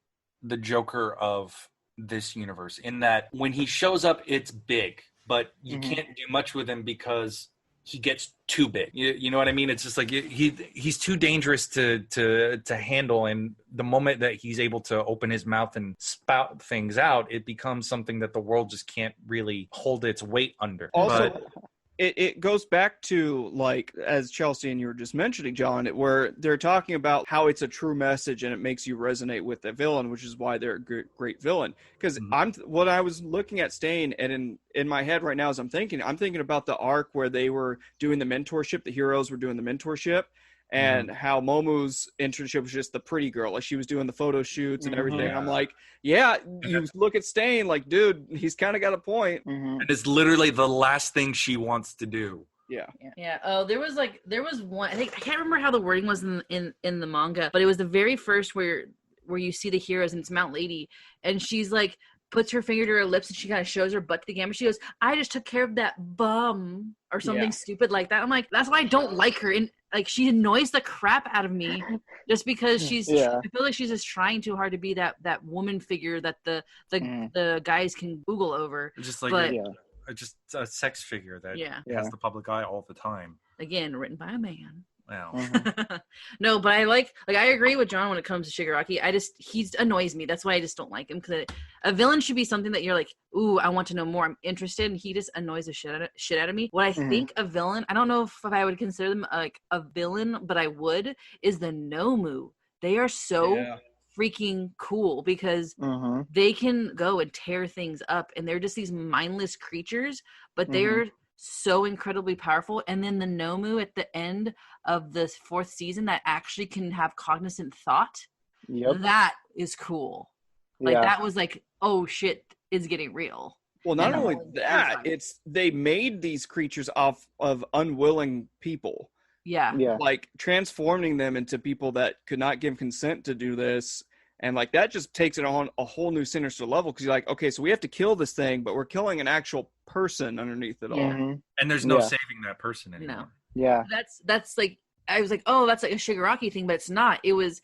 the Joker of this universe in that when he shows up, it's big, but you can't do much with him because he gets too big. You know what I mean? It's just like he's too dangerous to handle, and the moment that he's able to open his mouth and spout things out, it becomes something that the world just can't really hold its weight under. Also, it goes back to, like, as Chelsi and you were just mentioning, John, where they're talking about how it's a true message and it makes you resonate with the villain, which is why they're a great villain. Because what I was looking at Stain, and in my head right now as I'm thinking about the arc where they were doing the mentorship, the heroes were doing the mentorship, and how Momu's internship was just the pretty girl. Like, she was doing the photo shoots and everything. Yeah. I'm like, yeah, you look at Stain, like, dude, he's kind of got a point. And it's literally the last thing she wants to do. Yeah. Oh, there was one. I can't remember how the wording was in the manga, but it was the very first where you see the heroes, and it's Mount Lady, and she's like puts her finger to her lips and she kind of shows her butt to the camera. She goes, "I just took care of that bum," or something stupid like that. I'm like, that's why I don't like her. And like, she annoys the crap out of me just because I feel like she's just trying too hard to be that woman figure that the guys can Google over. Just like just a sex figure that has the public eye all the time. Again, written by a man. Wow. No, but I agree with John when it comes to Shigaraki. He annoys me. That's why I just don't like him, because a villain should be something that you're like, ooh, I want to know more. I'm interested, and he just annoys the shit out of me. What I think a villain, I don't know if I would consider them like a villain, but I would, is the Nomu. They are so freaking cool because they can go and tear things up, and they're just these mindless creatures, but they're so incredibly powerful. And then the Nomu at the end of the 4th season that actually can have cognizant thought, that is cool. Like, that was like, oh shit, it's getting real. Well, not only that, it's they made these creatures off of unwilling people. Like, transforming them into people that could not give consent to do this. And like, that just takes it on a whole new sinister level, because you're like, okay, so we have to kill this thing, but we're killing an actual person underneath it all. And there's no saving that person anymore. That's like, I was like, oh, that's like a Shigaraki thing, but it's not. It was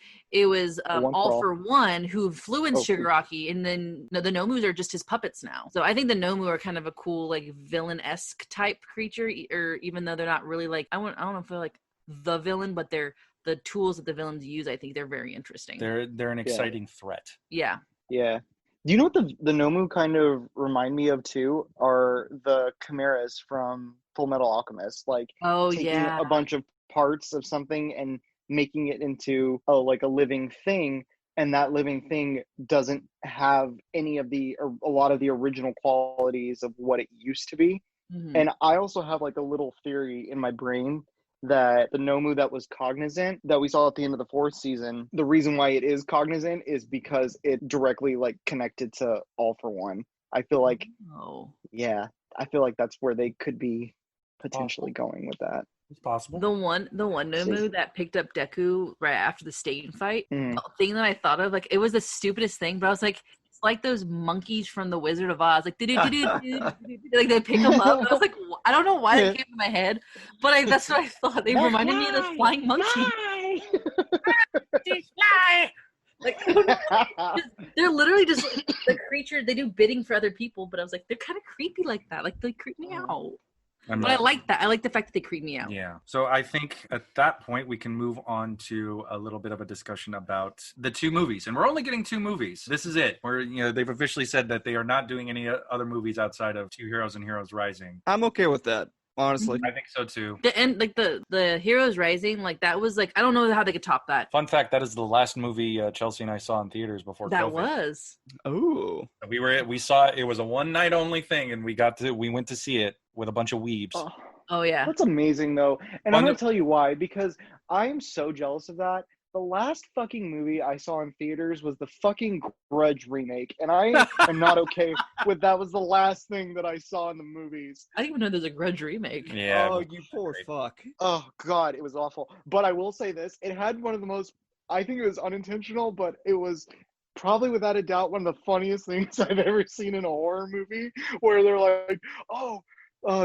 All For One who influenced Shigaraki, and then the Nomus are just his puppets now. So I think the Nomu are kind of a cool, like, villain-esque type creature, or even though they're not really like, I don't know if they're like the villain, but they're the tools that the villains use. I think they're very interesting. They're an exciting threat. Yeah. Do you know what the Nomu kind of remind me of too? Are the chimeras from Full Metal Alchemist? Like, taking a bunch of parts of something and making it into a living thing, and that living thing doesn't have any of a lot of the original qualities of what it used to be. And I also have like a little theory in my brain that the Nomu that was cognizant that we saw at the end of the 4th season, the reason why it is cognizant is because it directly like connected to All for One. I feel like, I feel like that's where they could be potentially going with that. It's possible. The one Nomu that picked up Deku right after the Stain fight. The thing that I thought of, like, it was the stupidest thing, but I was like, it's like those monkeys from the Wizard of Oz, like, like they pick them up. And I was like, I don't know why that came to my head, but that's what I thought. They reminded me of this flying monkey. Like, they're literally just like, the creature. They do bidding for other people, but I was like, they're kind of creepy like that. Like, they creep me out. But I like that. I like the fact that they creep me out. Yeah. So I think at that point we can move on to a little bit of a discussion about the 2 movies, and we're only getting 2 movies. This is it. Where they've officially said that they are not doing any other movies outside of 2 Heroes and Heroes Rising. I'm okay with that. Honestly, I think so too. The end, like the Heroes Rising, like that was like, I don't know how they could top that. Fun fact: that is the last movie Chelsea and I saw in theaters before that COVID. was. Oh, we saw it. It was a one night only thing, and we went to see it with a bunch of weebs. Oh yeah, that's amazing though, and I'm gonna tell you why, because I am so jealous of that. The last fucking movie I saw in theaters was the fucking Grudge remake, and I am not okay with that was the last thing that I saw in the movies. I didn't even know there's a Grudge remake. Yeah. Oh, you poor fuck. Oh, God, it was awful. But I will say this. It had one of the most, I think it was unintentional, but it was probably without a doubt one of the funniest things I've ever seen in a horror movie, where they're like,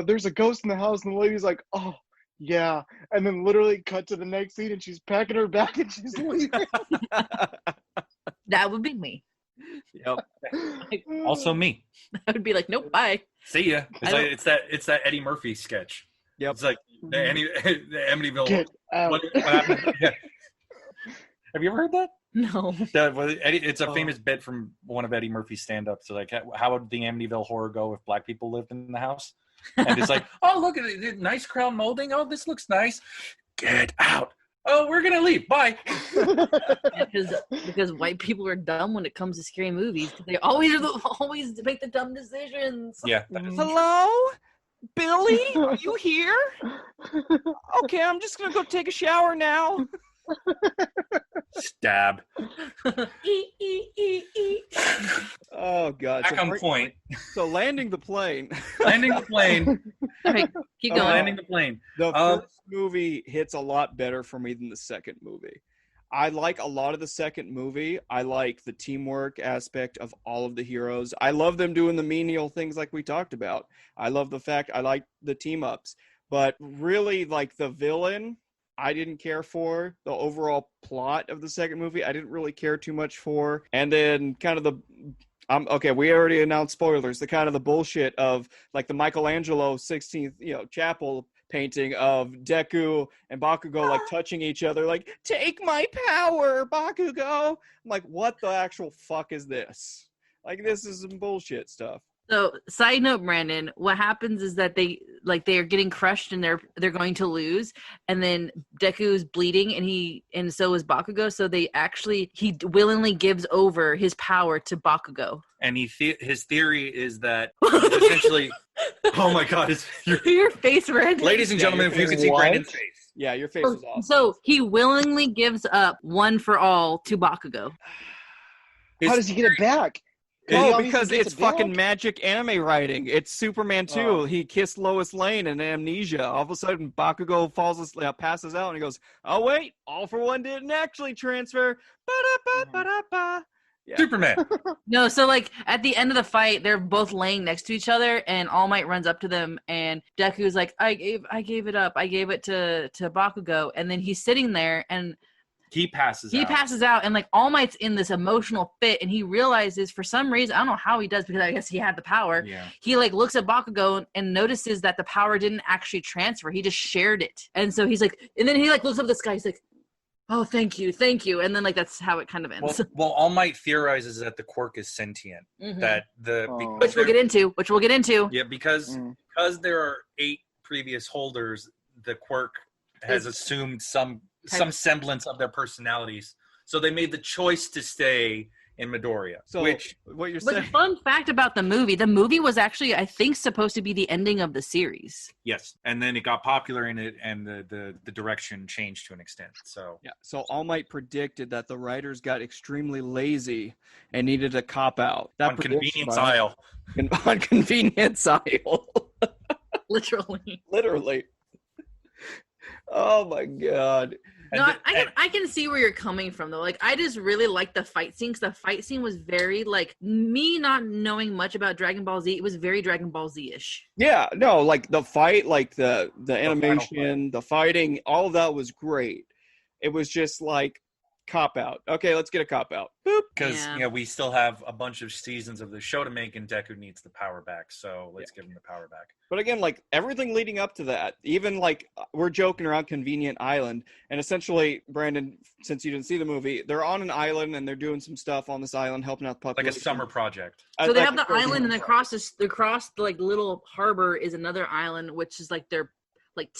there's a ghost in the house, and the lady's like, oh, yeah, and then literally cut to the next scene, and she's packing her bag and she's leaving. That would be me. Yep. Also me. I would be like, nope, bye. See ya. It's that Eddie Murphy sketch. Yep. It's like the Amityville. Get out. What happened? Yeah. Have you ever heard that? No. It's a famous bit from one of Eddie Murphy's stand-ups. So like, how would the Amityville horror go if black people lived in the house? And it's like, oh, look at it, nice crown molding. Oh, this looks nice. Get out. Oh, we're gonna leave. Bye. Because white people are dumb when it comes to scary movies. They always make the dumb decisions. Yeah. Hello, Billy? Are you here? Okay, I'm just gonna go take a shower now. Stab. Oh God. Back on point. So landing the plane. Landing the plane. All right, keep going. Landing the plane. The first movie hits a lot better for me than the second movie. I like a lot of the second movie. I like the teamwork aspect of all of the heroes. I love them doing the menial things like we talked about. I love the fact I like the team ups. But really, like, the villain, I didn't care for. The overall plot of the second movie, I didn't really care too much for. And then kind of okay, we already announced spoilers. The kind of the bullshit of like the Michelangelo 16th, chapel painting of Deku and Bakugo like touching each other, like, take my power, Bakugo. I'm like, what the actual fuck is this? Like, this is some bullshit stuff. So, side note, Brandon, what happens is that they are getting crushed and they're going to lose, and then Deku's bleeding and so is Bakugo. So he willingly gives over his power to Bakugo. And his theory is that essentially, oh my God, your face, Brandon. Ladies and gentlemen, if you could see Brandon's face. Yeah, your face is awesome. So he willingly gives up one for all to Bakugo. How does he get it back? Oh, because it's fucking magic anime writing. It's Superman 2. He kissed Lois Lane in Amnesia. All of a sudden, Bakugo passes out, and he goes, oh, wait, All for One didn't actually transfer. Ba-da-ba-ba-da-ba. Yeah. Superman. No, so like at the end of the fight, they're both laying next to each other, and All Might runs up to them, and Deku's like, I gave it up. I gave it to Bakugo. And then he's sitting there, and he passes out, and like All Might's in this emotional fit, and he realizes for some reason, I don't know how he does, because I guess he had the power. Yeah. He like looks at Bakugo and notices that the power didn't actually transfer. He just shared it. And so he's like, and then he like looks up at the sky. He's like, oh, thank you. And then like that's how it kind of ends. Well, All Might theorizes that the quirk is sentient. Mm-hmm. That which we'll get into. Yeah, because there are 8 previous holders, the quirk has assumed some semblance of their personalities. So they made the choice to stay in Midoriya. So Which what you're But saying? fun fact about the movie was actually, I think, supposed to be the ending of the series. yes, and then it got popular in it, and the direction changed to an extent. So Yeah. So All Might predicted that the writers got extremely lazy and needed a cop out. That on prediction convenience by- aisle. on convenience aisle. Literally. Literally. Oh my god. No, And I can see where you're coming from though. Like, I just really like the fight scene, because the fight scene was very, like, me not knowing much about Dragon Ball Z, it was very Dragon Ball Z-ish. Yeah, no, like the fight, like the final animation, the fighting, all of that was great. It was just like cop out. Okay, let's get a cop out. Boop. Because Yeah. we still have a bunch of seasons of the show to make, and Deku needs the power back. So let's give him the power back. But again, like everything leading up to that, even like we're joking around Convenient Island, and essentially, Brandon, since you didn't see the movie, they're on an island and they're doing some stuff on this island, helping out the Like population. a summer project. So they Like have the a island, and summer across the like little harbor is another island, which is like their like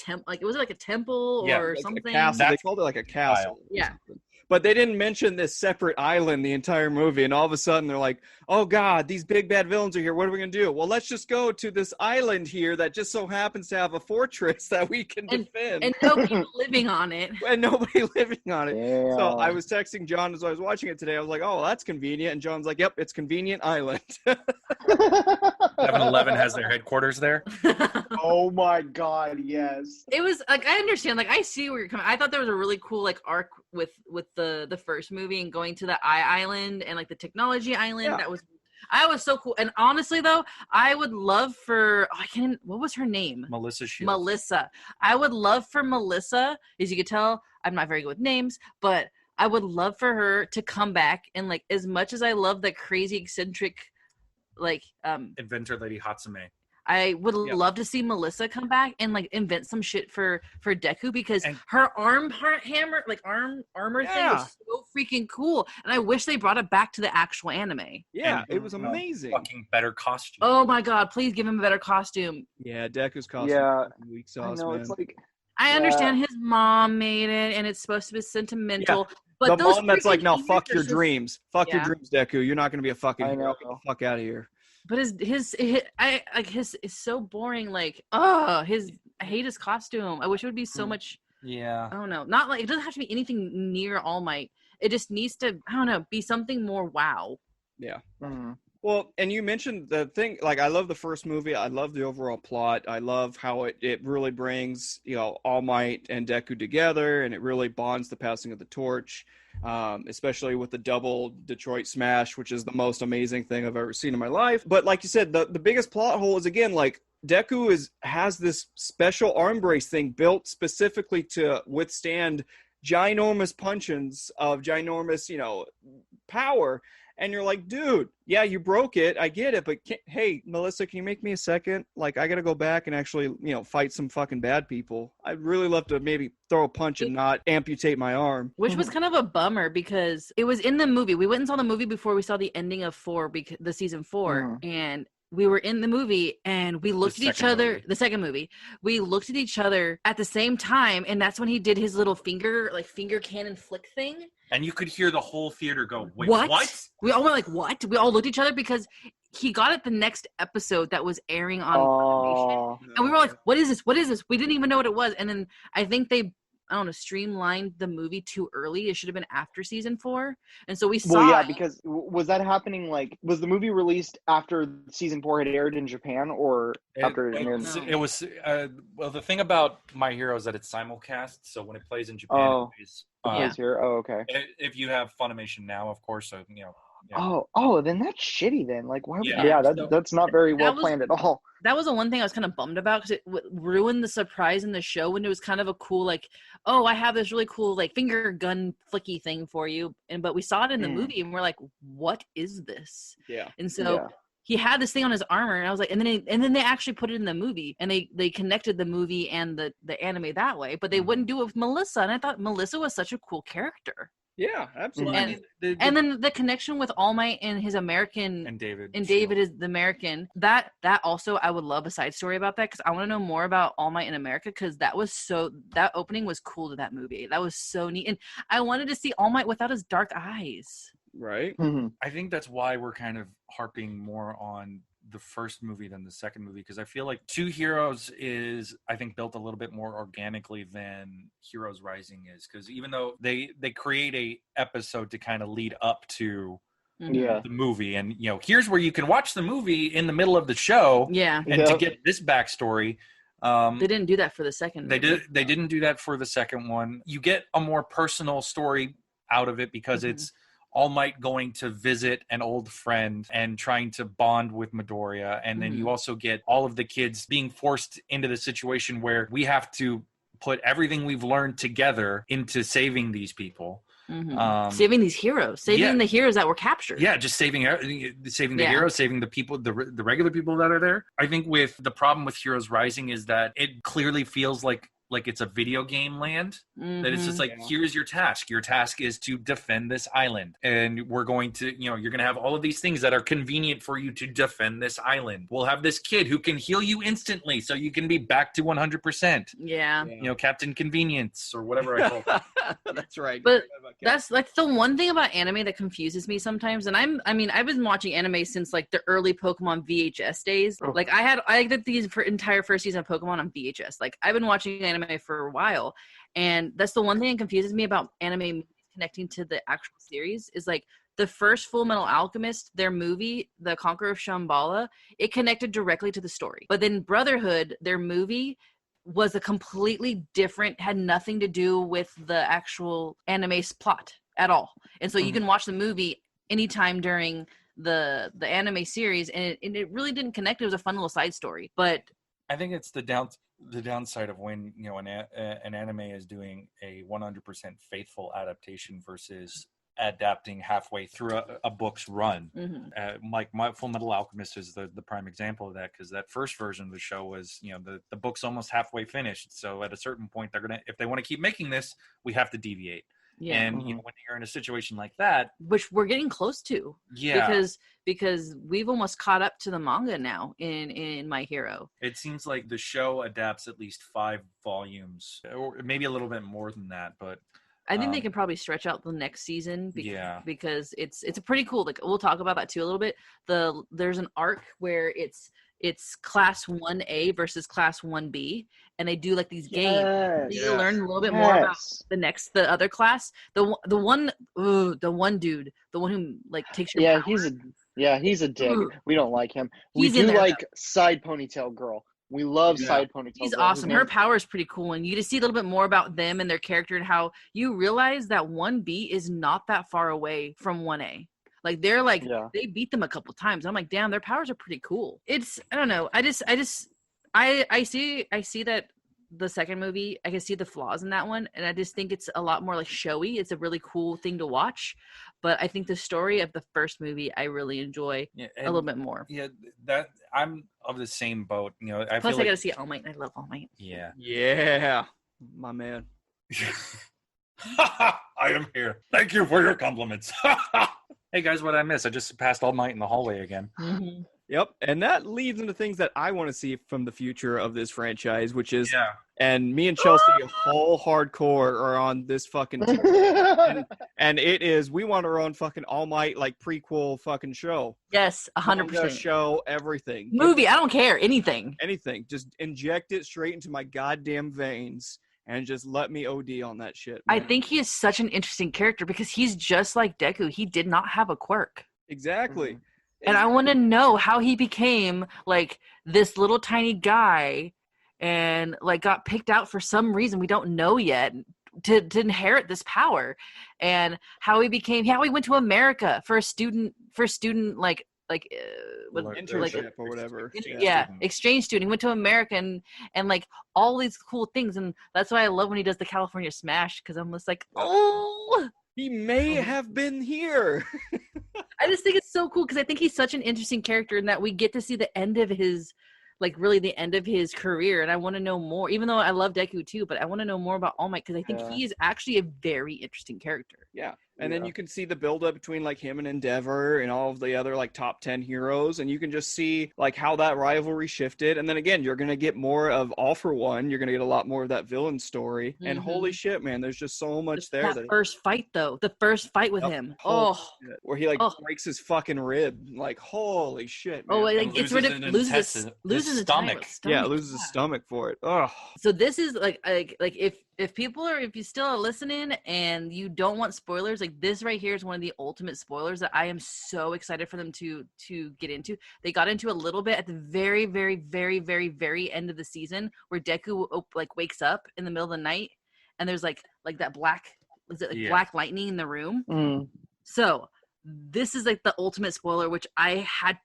was it like a temple Yeah, or like something? a castle. They That's- called it like a castle. or Yeah. something. But they didn't mention this separate island the entire movie, and all of a sudden they're like, "Oh God, these big bad villains are here. What are we gonna do? Well, let's just go to this island here that just so happens to have a fortress that we can defend, And no people living on it. and nobody living on it." Yeah. So I was texting John as I was watching it today. I was like, "Oh, that's convenient," and John's like, "Yep, it's Convenient Island." 7-Eleven has their headquarters there. Oh my god, yes. It was like, I understand, like, I see where you're coming. I thought there was a really cool like arc with the first movie and going to the Island and like the technology island. Yeah. I was so cool. And honestly though, I would love for what was her name? Melissa Shields. Melissa. I would love for Melissa, as you could tell, I'm not very good with names, but I would love for her to come back, and like, as much as I love that crazy eccentric like Inventor Lady Hatsume. I would Yeah. love to see Melissa come back and like invent some shit for Deku, because And- her armor thing Yeah. was so freaking cool, and I wish they brought it back to the actual anime. Yeah, And, it was amazing. Fucking better costume. Oh my god, please give him a better costume. Yeah, Deku's costume. Yeah, was weak I sauce, know, man. it's like I Yeah. understand his mom made it and it's supposed to be sentimental, but the those mom that's like, freaking "No, ears fuck are your so- dreams. Fuck your Yeah. dreams, Deku. You're not gonna be a fucking I hero. know. Get the fuck out of here." But his is so boring. Like, I hate his costume. I wish it would be so much. Yeah. I don't know. Not like, it doesn't have to be anything near All Might. It just needs to, I don't know, be something more wow. mhm. Well, and you mentioned the thing, like, I love the first movie. I love the overall plot. I love how it really brings, All Might and Deku together, and it really bonds the passing of the torch, especially with the double Detroit smash, which is the most amazing thing I've ever seen in my life. But like you said, the biggest plot hole is, again, like, Deku has this special arm brace thing built specifically to withstand ginormous punches of ginormous, power. And you're like, dude, yeah, you broke it. I get it. But hey, Melissa, can you make me a second? Like, I got to go back and actually, fight some fucking bad people. I'd really love to maybe throw a punch and not amputate my arm. Which was kind of a bummer because it was in the movie. We went and saw the movie before we saw the ending of the season 4. And we were in the movie and we looked at each other. movie. The second movie. We looked at each other at the same time. And that's when he did his little finger cannon flick thing. And you could hear the whole theater go, wait, What? what? We all went like, what? We all looked at each other because he got it the next episode that was airing on Funimation. Oh, And we were like, what is this? What is this? We didn't even know what it was. And then I think they, streamlined the movie too early. It should have been after season 4. And so we saw well, yeah, it. because was that happening? Like, was the movie released after season 4 had aired in Japan, or after it aired? No. It was well, the thing about My Hero is that it's simulcast, so when it plays in Japan, Oh. it plays, It plays here. Oh, okay. if you have Funimation now, of course, so yeah. Oh, then that's shitty. Then, like, why? Yeah. Yeah, So- that's not very That well was- planned at all. That was the one thing I was kind of bummed about because it ruined the surprise in the show when it was kind of a cool, like, oh, I have this really cool, like, finger gun flicky thing for you. But we saw it in the movie and we're like, what is this? Yeah. And so Yeah. he had this thing on his armor and I was like, and then they actually put it in the movie and they connected the movie and the anime that way, but they wouldn't do it with Melissa. And I thought Melissa was such a cool character. Yeah, absolutely. And then the connection with All Might and his American And David. and David is the American. That also, I would love a side story about that because I want to know more about All Might in America because that opening was cool to that movie. That was so neat, and I wanted to see All Might without his dark eyes. Right. I think that's why we're kind of harping more on the first movie than the second movie, because I feel like Two Heroes is, I think, built a little bit more organically than Heroes Rising is, because even though they create a episode to kind of lead up to Yeah. the movie, and here's where you can watch the movie in the middle of the show, Yeah. and to get this backstory. They didn't do that for the second movie. They didn't do that for the second one. You get a more personal story out of it because it's All Might going to visit an old friend and trying to bond with Midoriya. And then you also get all of the kids being forced into the situation where we have to put everything we've learned together into saving these people. Saving these heroes, saving the heroes that were captured. Yeah, just saving the heroes, saving the people, the regular people that are there. I think with the problem with Heroes Rising is that it clearly feels like it's a video game land, that it's just like, here's your task. Your task is to defend this island. And we're going to, you're going to have all of these things that are convenient for you to defend this island. We'll have this kid who can heal you instantly so you can be back to 100%. Yeah. Captain Convenience or whatever I call it. That's right. But that's the one thing about anime that confuses me sometimes. And I've been watching anime since like the early Pokemon VHS days. Like I did the entire first season of Pokemon on VHS. Like I've been watching anime for a while, and that's the one thing that confuses me about anime connecting to the actual series is like the first Full Metal Alchemist, their movie, The Conqueror of Shambhala, it connected directly to the story. But then Brotherhood, their movie, was a completely different, had nothing to do with the actual anime's plot at all. And so you can watch the movie anytime during the anime series, and it really didn't connect. It was a fun little side story. But I think it's the downside of when an anime is doing a 100% faithful adaptation versus adapting halfway through a book's run. Like my Full Metal Alchemist is the prime example of that, because that first version of the show was the book's almost halfway finished. So at a certain point, they're gonna, if they want to keep making this, we have to deviate. yeah. And when you're in a situation like that, Which we're getting close to. yeah, Because we've almost caught up to the manga now in My Hero. it seems like the show adapts at least 5 volumes, or maybe a little bit more than that. But I think they can probably stretch out the next season because it's a pretty cool, like we'll talk about that too a little bit. There's an arc where it's class 1A versus class 1B, and they do like these games. You learn a little bit more about the other class. The one dude, the one who like takes your power. He's a dick. We don't like him. He's we in do there, like Side Ponytail Girl. We love Side Ponytail She's Girl. awesome. Her power is pretty cool, and you just see a little bit more about them and their character, and how you realize that 1B is not that far away from 1A. Like they're like they beat them a couple times. I'm like, damn, their powers are pretty cool. I don't know. I see that the second movie, I can see the flaws in that one, and I just think it's a lot more like showy. It's a really cool thing to watch, but I think the story of the first movie I really enjoy a little bit more. Yeah, that I'm of the same boat. I Plus, feel I gotta see All Might, and I love All Might. Yeah, my man. I am here. Thank you for your compliments. Hey guys, what I miss? I just passed All Might in the hallway again. Mm-hmm. Yep, and that leads into things that I want to see from the future of this franchise, which is, and me and Chelsea, whole hardcore, are on this fucking team. and it is, we want our own fucking All Might, like, prequel fucking show. Yes, 100%. Show, everything. Movie, I don't care, anything. Anything. Just inject it straight into my goddamn veins and just let me OD on that shit, man. I think he is such an interesting character because he's just like Deku. He did not have a quirk. Exactly. Mm-hmm. And I want to know how he became like this little tiny guy and like got picked out for some reason we don't know yet to inherit this power, and how he went to America for a student internship or whatever. Exchange student. He went to America and like all these cool things, and that's why I love when he does the California Smash, because I'm just like, oh, he may have been here. I just think it's so cool because I think he's such an interesting character, in that we get to see the end of his like really the end of his career, and I want to know more. Even though I love Deku too, but I want to know more about All Might because I think he is actually a very interesting character. Yeah. And then you can see the buildup between like him and Endeavor and all of the other like top 10 heroes. And you can just see like how that rivalry shifted. And then again, you're going to get more of All for One. You're going to get a lot more of that villain story. And holy shit, man, there's just so much there. That first fight though, the first fight with him. Where he like breaks his fucking rib. Like, holy shit, man. Oh, like gets rid of loses his stomach. Yeah, loses his stomach for it. Oh. So this is like if people are, if you still are listening and you don't want spoilers, like this right here is one of the ultimate spoilers that I am so excited for them to get into. They got into a little bit at the very, very, very, very, very end of the season where Deku like wakes up in the middle of the night and there's like that black, is it like black lightning in the room? So this is like the ultimate spoiler, which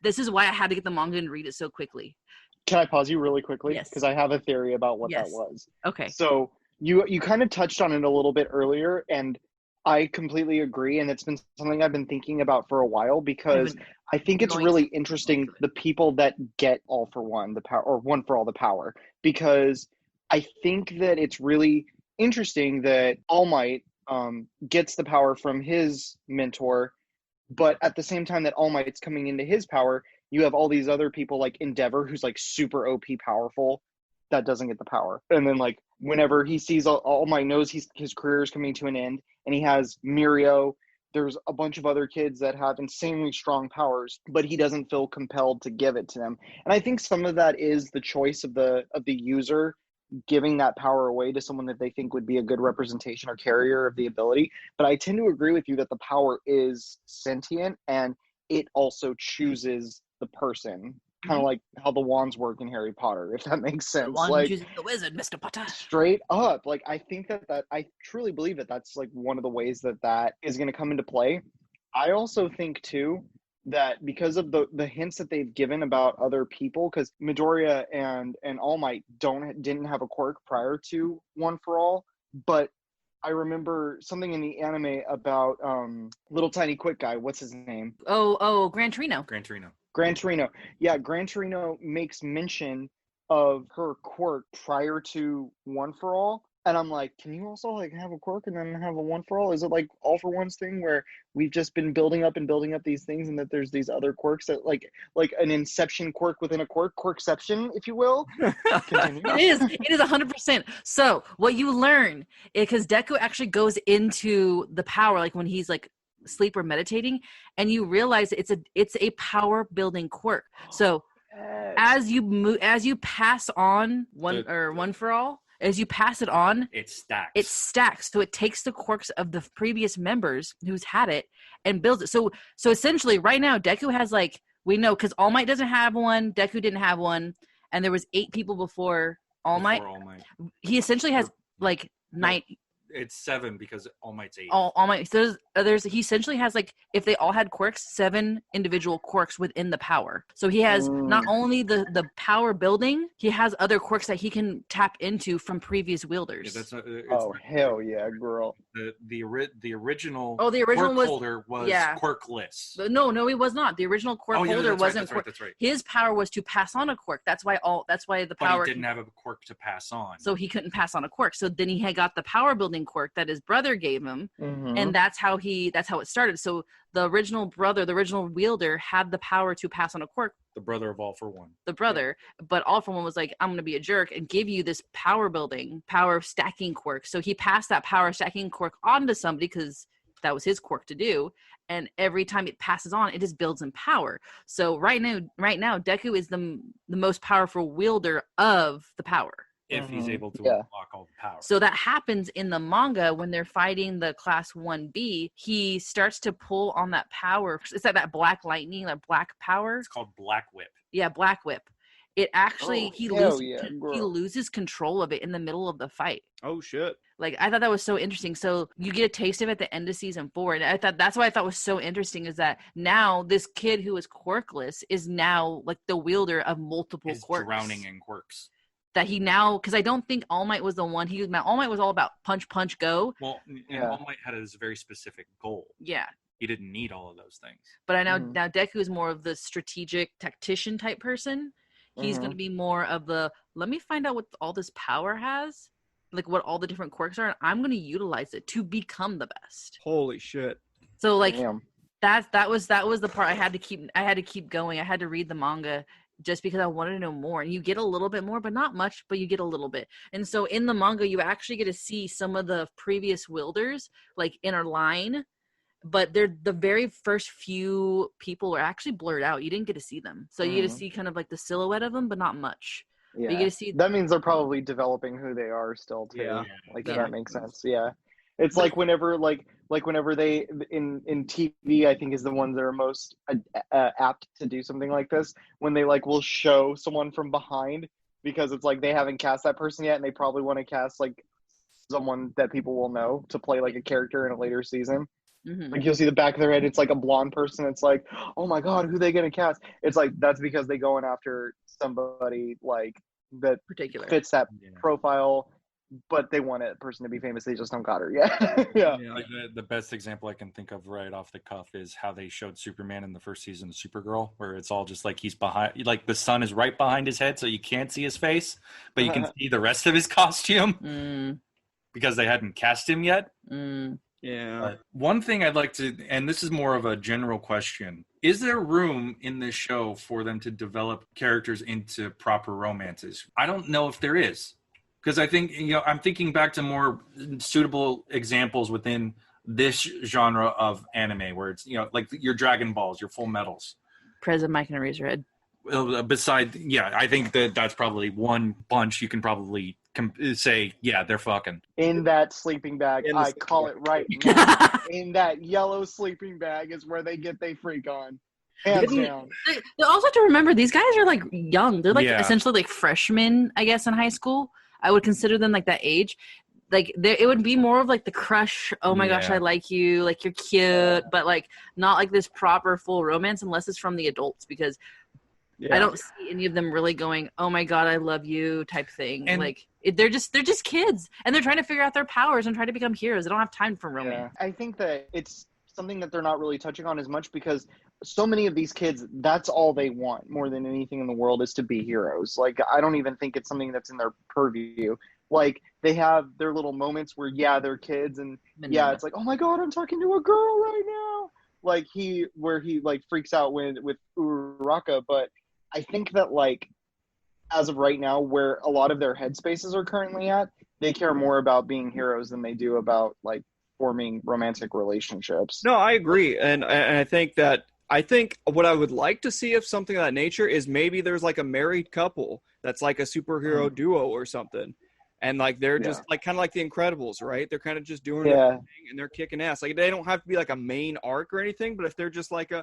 this is why I had to get the manga and read it so quickly. Can I pause you really quickly? Yes. Because I have a theory about what that was. Okay. So you kind of touched on it a little bit earlier, and I completely agree. And it's been something I've been thinking about for a while because I think it's really interesting the people that get All for One, the power, or One for All the power, because I think that it's really interesting that All Might gets the power from his mentor, but at the same time that All Might's coming into his power, you have all these other people like Endeavor, who's like super OP powerful, that doesn't get the power. And then like whenever he sees All Might knows his career is coming to an end, and he has Mirio, there's a bunch of other kids that have insanely strong powers, but he doesn't feel compelled to give it to them. And I think some of that is the choice of the user giving that power away to someone that they think would be a good representation or carrier of the ability. But I tend to agree with you that the power is sentient and it also chooses the person, kind of like how the wands work in Harry Potter, if that makes sense. The wand like chooses the wizard, Mr. Potter. Straight up, like I think that I truly believe that that's like one of the ways that is going to come into play. I also think too that because of the hints that they've given about other people, because Midoriya and All Might didn't have a quirk prior to One for All, but I remember something in the anime about little tiny quick guy. What's his name? Oh, Gran Torino. Yeah, Gran Torino makes mention of her quirk prior to One for All. And I'm like, can you also like have a quirk and then have a One for All? Is it like All for One's thing where we've just been building up these things and that there's these other quirks that like an Inception quirk within a quirkception, if you will? Continue. It is 100%. So what you learn, because Deku actually goes into the power, like when he's like asleep or meditating, and you realize it's a power building quirk. So as you pass on One for All, as you pass it on, it stacks. So it takes the quirks of the previous members who's had it and builds it. So essentially right now Deku has like, we know because All Might doesn't have one, Deku didn't have one, and there was 8 people before All Might. He essentially has like 9. It's 7 because All Might's 8. All Might. So he essentially has like, if they all had quirks, 7 individual quirks within the power. So he has not only the power building, he has other quirks that he can tap into from previous wielders. Yeah, hell yeah, girl. The original quirk holder was quirkless. No, he was not. The original quirk holder wasn't. That's right. His power was to pass on a quirk. That's why the power. But he didn't have a quirk to pass on. So he couldn't pass on a quirk. So then he had got the power building quirk that his brother gave him, and that's how it started. So the original wielder had the power to pass on a quirk. The brother of All for One. But All for One was like, I'm going to be a jerk and give you this power stacking quirk. So he passed that power stacking quirk on to somebody because that was his quirk to do. And every time it passes on, it just builds in power. So right now, Deku is the most powerful wielder of the power. If he's able to unlock all the power. So that happens in the manga when they're fighting the class 1B. He starts to pull on that power. It's like that black lightning, that black power. It's called Black Whip. Yeah, Black Whip. It actually, he loses control of it in the middle of the fight. Oh, shit. Like, I thought that was so interesting. So you get a taste of it at the end of season 4. And I thought that's what I thought was so interesting is that now this kid who is quirkless is now like the wielder of multiple quirks. Drowning in quirks. That he now, because I don't think All Might was the one. All Might was all about punch, go. Well, All Might had a very specific goal. Yeah. He didn't need all of those things. But I know now Deku is more of the strategic tactician type person. He's going to be more of the, let me find out what all this power has, like what all the different quirks are, and I'm going to utilize it to become the best. Holy shit. So like Damn. that was the part I had to keep going. I had to read the manga just because I wanted to know more. And you get a little bit more, but not much, but you get a little bit. And so in the manga, you actually get to see some of the previous wielders like in a line, but they're the very first few people are actually blurred out. You didn't get to see them. So you get to see kind of like the silhouette of them, but not much. Yeah. But you get to see that means they're probably developing who they are still too. Yeah. Like Yeah. that makes sense. Yeah. It's like whenever whenever they in TV, I think is the ones that are most apt to do something like this, when they like will show someone from behind, because it's like they haven't cast that person yet and they probably want to cast like someone that people will know to play like a character in a later season. Like you'll see the back of their head, it's like a blonde person. It's like, oh my god, who are they gonna cast? It's like that's because they going after somebody like that particular fits that profile, but they want a person to be famous. They just don't got her yet. Yeah. Like the best example I can think of right off the cuff is how they showed Superman in the first season of Supergirl, where it's all just like he's behind, like the sun is right behind his head, so you can't see his face, but you can see the rest of his costume because they hadn't cast him yet. Yeah. One thing I'd like to, and this is more of a general question, is there room in this show for them to develop characters into proper romances? I don't know if there is, because I think, I'm thinking back to more suitable examples within this genre of anime where it's, like your Dragon Balls, your Full Metals. President Mike and Eraserhead. I think that's probably one bunch you can probably say, yeah, they're fucking. In that sleeping bag, I call it right now. In that yellow sleeping bag is where they get they freak on. Hands down. They also have to remember these guys are like young. They're like essentially like freshmen, I guess, in high school. I would consider them like that age. Like it would be more of like the crush. Oh my gosh, I like you. Like you're cute, but like not like this proper full romance unless it's from the adults, because I don't see any of them really going, oh my god, I love you type thing. And like they're just kids, and they're trying to figure out their powers and try to become heroes. They don't have time for romance. I think that it's something that they're not really touching on as much, because so many of these kids, that's all they want more than anything in the world is to be heroes. Like I don't even think it's something that's in their purview. Like they have their little moments where they're kids, and it's like, oh my god, I'm talking to a girl right now. Like he like freaks out with Uraraka. But I think that like as of right now, where a lot of their headspaces are currently at, they care more about being heroes than they do about like forming romantic relationships. No, I agree, and I think what I would like to see of something of that nature is maybe there's like a married couple that's like a superhero duo or something, and like they're just like kind of like the Incredibles, right? They're kind of just doing their thing and they're kicking ass. Like they don't have to be like a main arc or anything, but if they're just like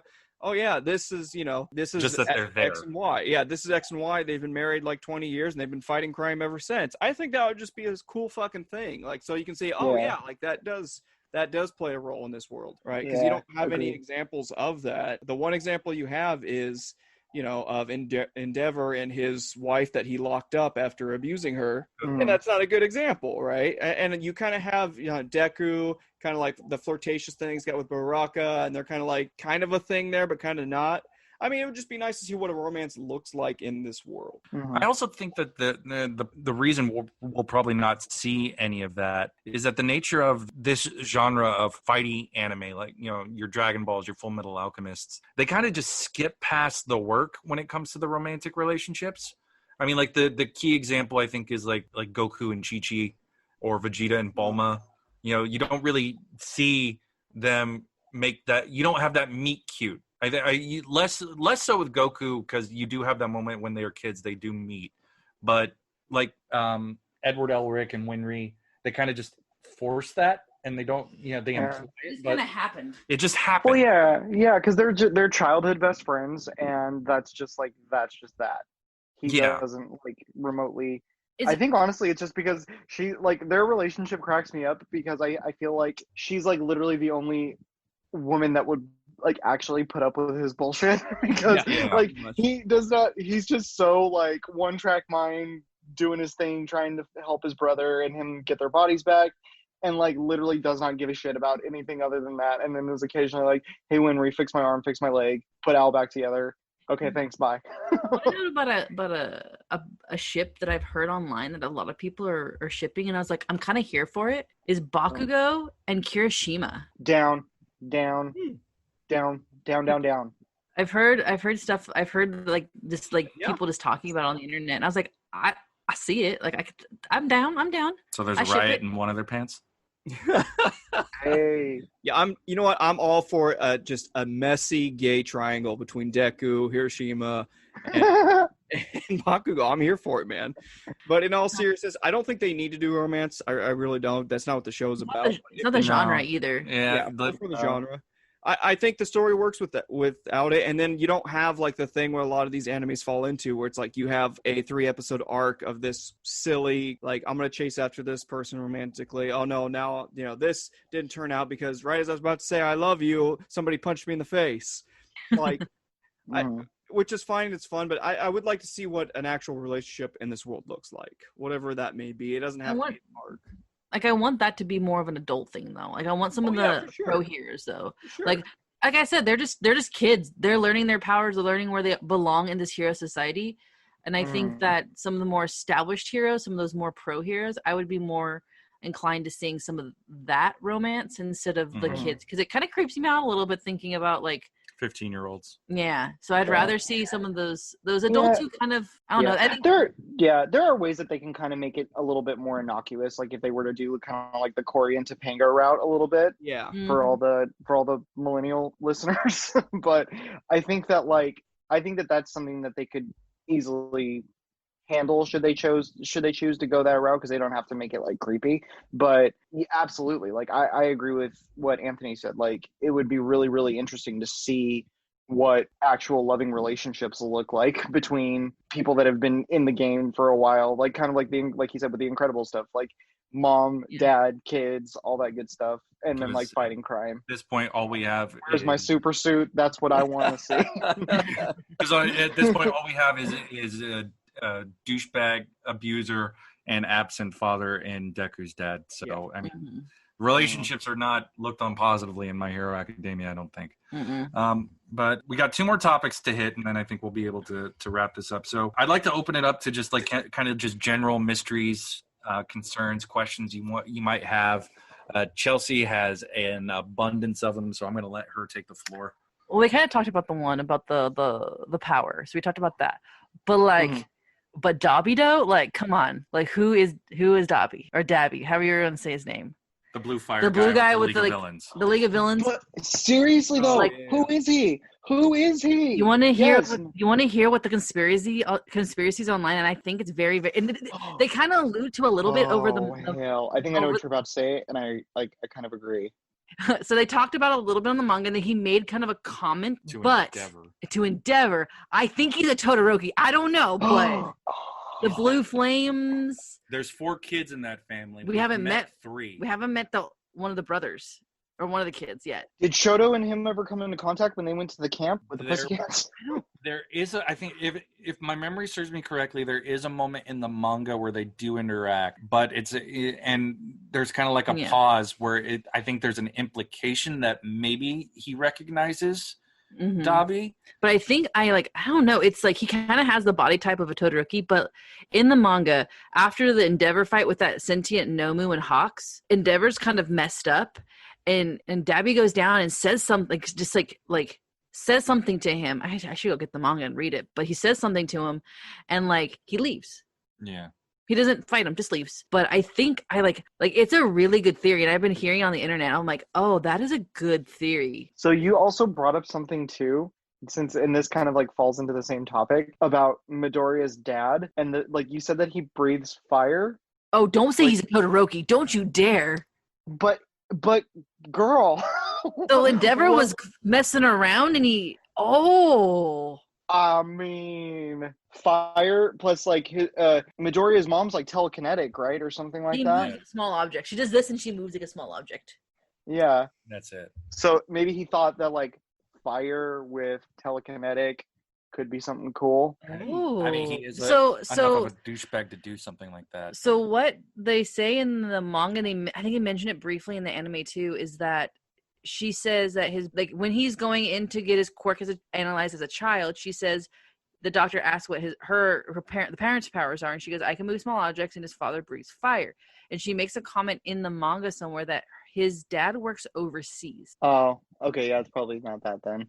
this is just that they're there. X and Y. Yeah, this is X and Y. They've been married like 20 years and they've been fighting crime ever since. I think that would just be a cool fucking thing. Like so you can say, like that does play a role in this world, right? Because you don't have any examples of that. The one example you have is, of Endeavor and his wife that he locked up after abusing her. And that's not a good example, right? And you kind of have, Deku, kind of like the flirtatious thing he's got with Baraka, and they're kind of a thing there, but kind of not. I mean, it would just be nice to see what a romance looks like in this world. I also think that the reason we'll probably not see any of that is that the nature of this genre of fighty anime, like, your Dragon Balls, your Full Metal Alchemists, they kind of just skip past the work when it comes to the romantic relationships. I mean, like the key example I think is like Goku and Chi-Chi, or Vegeta and Bulma. You don't really see them make that. You don't have that meet cute. Less so with Goku, because you do have that moment when they are kids, they do meet. But like Edward Elric and Winry, they kind of just force that, and they don't, they employ it. It kind of happened. It just happened. Well, yeah, because they're childhood best friends, and that's just that. He doesn't like remotely. I think honestly, it's just because she like their relationship cracks me up, because I feel like she's like literally the only woman that would like actually put up with his bullshit, because he does not. He's just so like one track mind, doing his thing, trying to help his brother and him get their bodies back, and like literally does not give a shit about anything other than that. And then there's occasionally like, hey, Winry, fix my arm, fix my leg, put Al back together. Okay, thanks. Bye. What I know about a ship that I've heard online that a lot of people are shipping, and I was like, I'm kind of here for it. Is Bakugo and Kirishima. Down. I've heard stuff. I've heard like just like people just talking about it on the internet, and I was like, I see it. Like I'm down. So there's I a ship riot it. in one of their pants. Hey. Yeah, you know what? I'm all for just a messy gay triangle between Deku, Hiroshima, and Bakugo. I'm here for it, man. But in all seriousness, I don't think they need to do romance. I really don't. That's not what the show's about. It's not the genre either. Yeah, Yeah, for the genre. I think the story works without it, and then you don't have like the thing where a lot of these animes fall into, where it's like you have a 3-episode arc of this silly, like, I'm gonna chase after this person romantically. Oh no, now this didn't turn out because right as I was about to say I love you, somebody punched me in the face. Like, which is fine, it's fun, but I would like to see what an actual relationship in this world looks like, whatever that may be. It doesn't have to be an arc. Like, I want that to be more of an adult thing, though. Like, I want some of the pro heroes, though. Sure. Like I said, they're just kids. They're learning their powers. They're learning where they belong in this hero society. And I think that some of the more established heroes, some of those more pro heroes, I would be more inclined to seeing some of that romance instead of the kids, because it kind of creeps me out a little bit thinking about like 15-year-olds. Yeah, so I'd rather see some of those adults who kind of, I don't know. I think there are ways that they can kind of make it a little bit more innocuous, like if they were to do kind of like the Cory and Topanga route a little bit. Yeah. For all the millennial listeners, but I think that that's something that they could easily handle should they choose to go that route, because they don't have to make it like creepy. But yeah, absolutely, like I agree with what Anthony said. Like, it would be really, really interesting to see what actual loving relationships look like between people that have been in the game for a while, like kind of like he said with the Incredible stuff, like mom, dad, kids, all that good stuff, and then like fighting crime. At this point, all we have is my super suit. That's what I want to see. Because at this point, all we have is a douchebag abuser and absent father and Deku's dad. So I mean, relationships are not looked on positively in My Hero Academia, I don't think. But we got 2 more topics to hit, and then I think we'll be able to wrap this up. So I'd like to open it up to just like kind of just general mysteries, concerns, questions you might have. Chelsi has an abundance of them, so I'm going to let her take the floor. Well, we kind of talked about the one about the power, so we talked about that. But like, but Dobby though, like, come on, like who is Dobby or Dabby, however you're going to say his name? The blue fire. The blue guy with the the villains. The League of Villains. But seriously though, like, who is he? Who is he? You want to hear? You want to hear what the conspiracies online? And I think it's very, very. And they kind of allude to a little bit over the. Hell, I think I know what you're about to say, and I kind of agree. So they talked about it a little bit on the manga, and then he made kind of a comment. To Endeavor, I think he's a Todoroki. I don't know, but the Blue Flames. There's 4 kids in that family. We haven't met 3. We haven't met one of the brothers or one of the kids yet. Did Shoto and him ever come into contact when they went to the camp with the Pussycats? There is I think if my memory serves me correctly, there is a moment in the manga where they do interact, but and there's kind of like a pause where I think there's an implication that maybe he recognizes Dobby. But I think I don't know, it's like he kind of has the body type of a Todoroki, but in the manga, after the Endeavor fight with that sentient Nomu and Hawks, Endeavor's kind of messed up, and Dabby goes down and says something, just like says something to him. I should go get the manga and read it, but he says something to him, and like he leaves. Yeah. He doesn't fight him, just leaves. But I think I like it's a really good theory, and I've been hearing on the internet. I'm like, oh, that is a good theory. So you also brought up something too, and this kind of like falls into the same topic about Midoriya's dad, and like you said that he breathes fire. Oh, don't say he's a Todoroki! Don't you dare! But girl. So Endeavor was messing around, and he. Oh. I mean, fire plus like Midoriya's mom's like telekinetic, right, or something like that. Moves a small object. She does this, and she moves like a small object. Yeah, that's it. So maybe he thought that like fire with telekinetic could be something cool. Ooh. I mean, he is enough of a douchebag to do something like that. So what they say in the manga, I think they mention it briefly in the anime too, is that she says that his, like, when he's going in to get his quirk analyzed as a child, she says the doctor asks what the parents' powers are, and she goes, I can move small objects, and his father breathes fire. And she makes a comment in the manga somewhere that his dad works overseas. Oh, okay, yeah, it's probably not that then.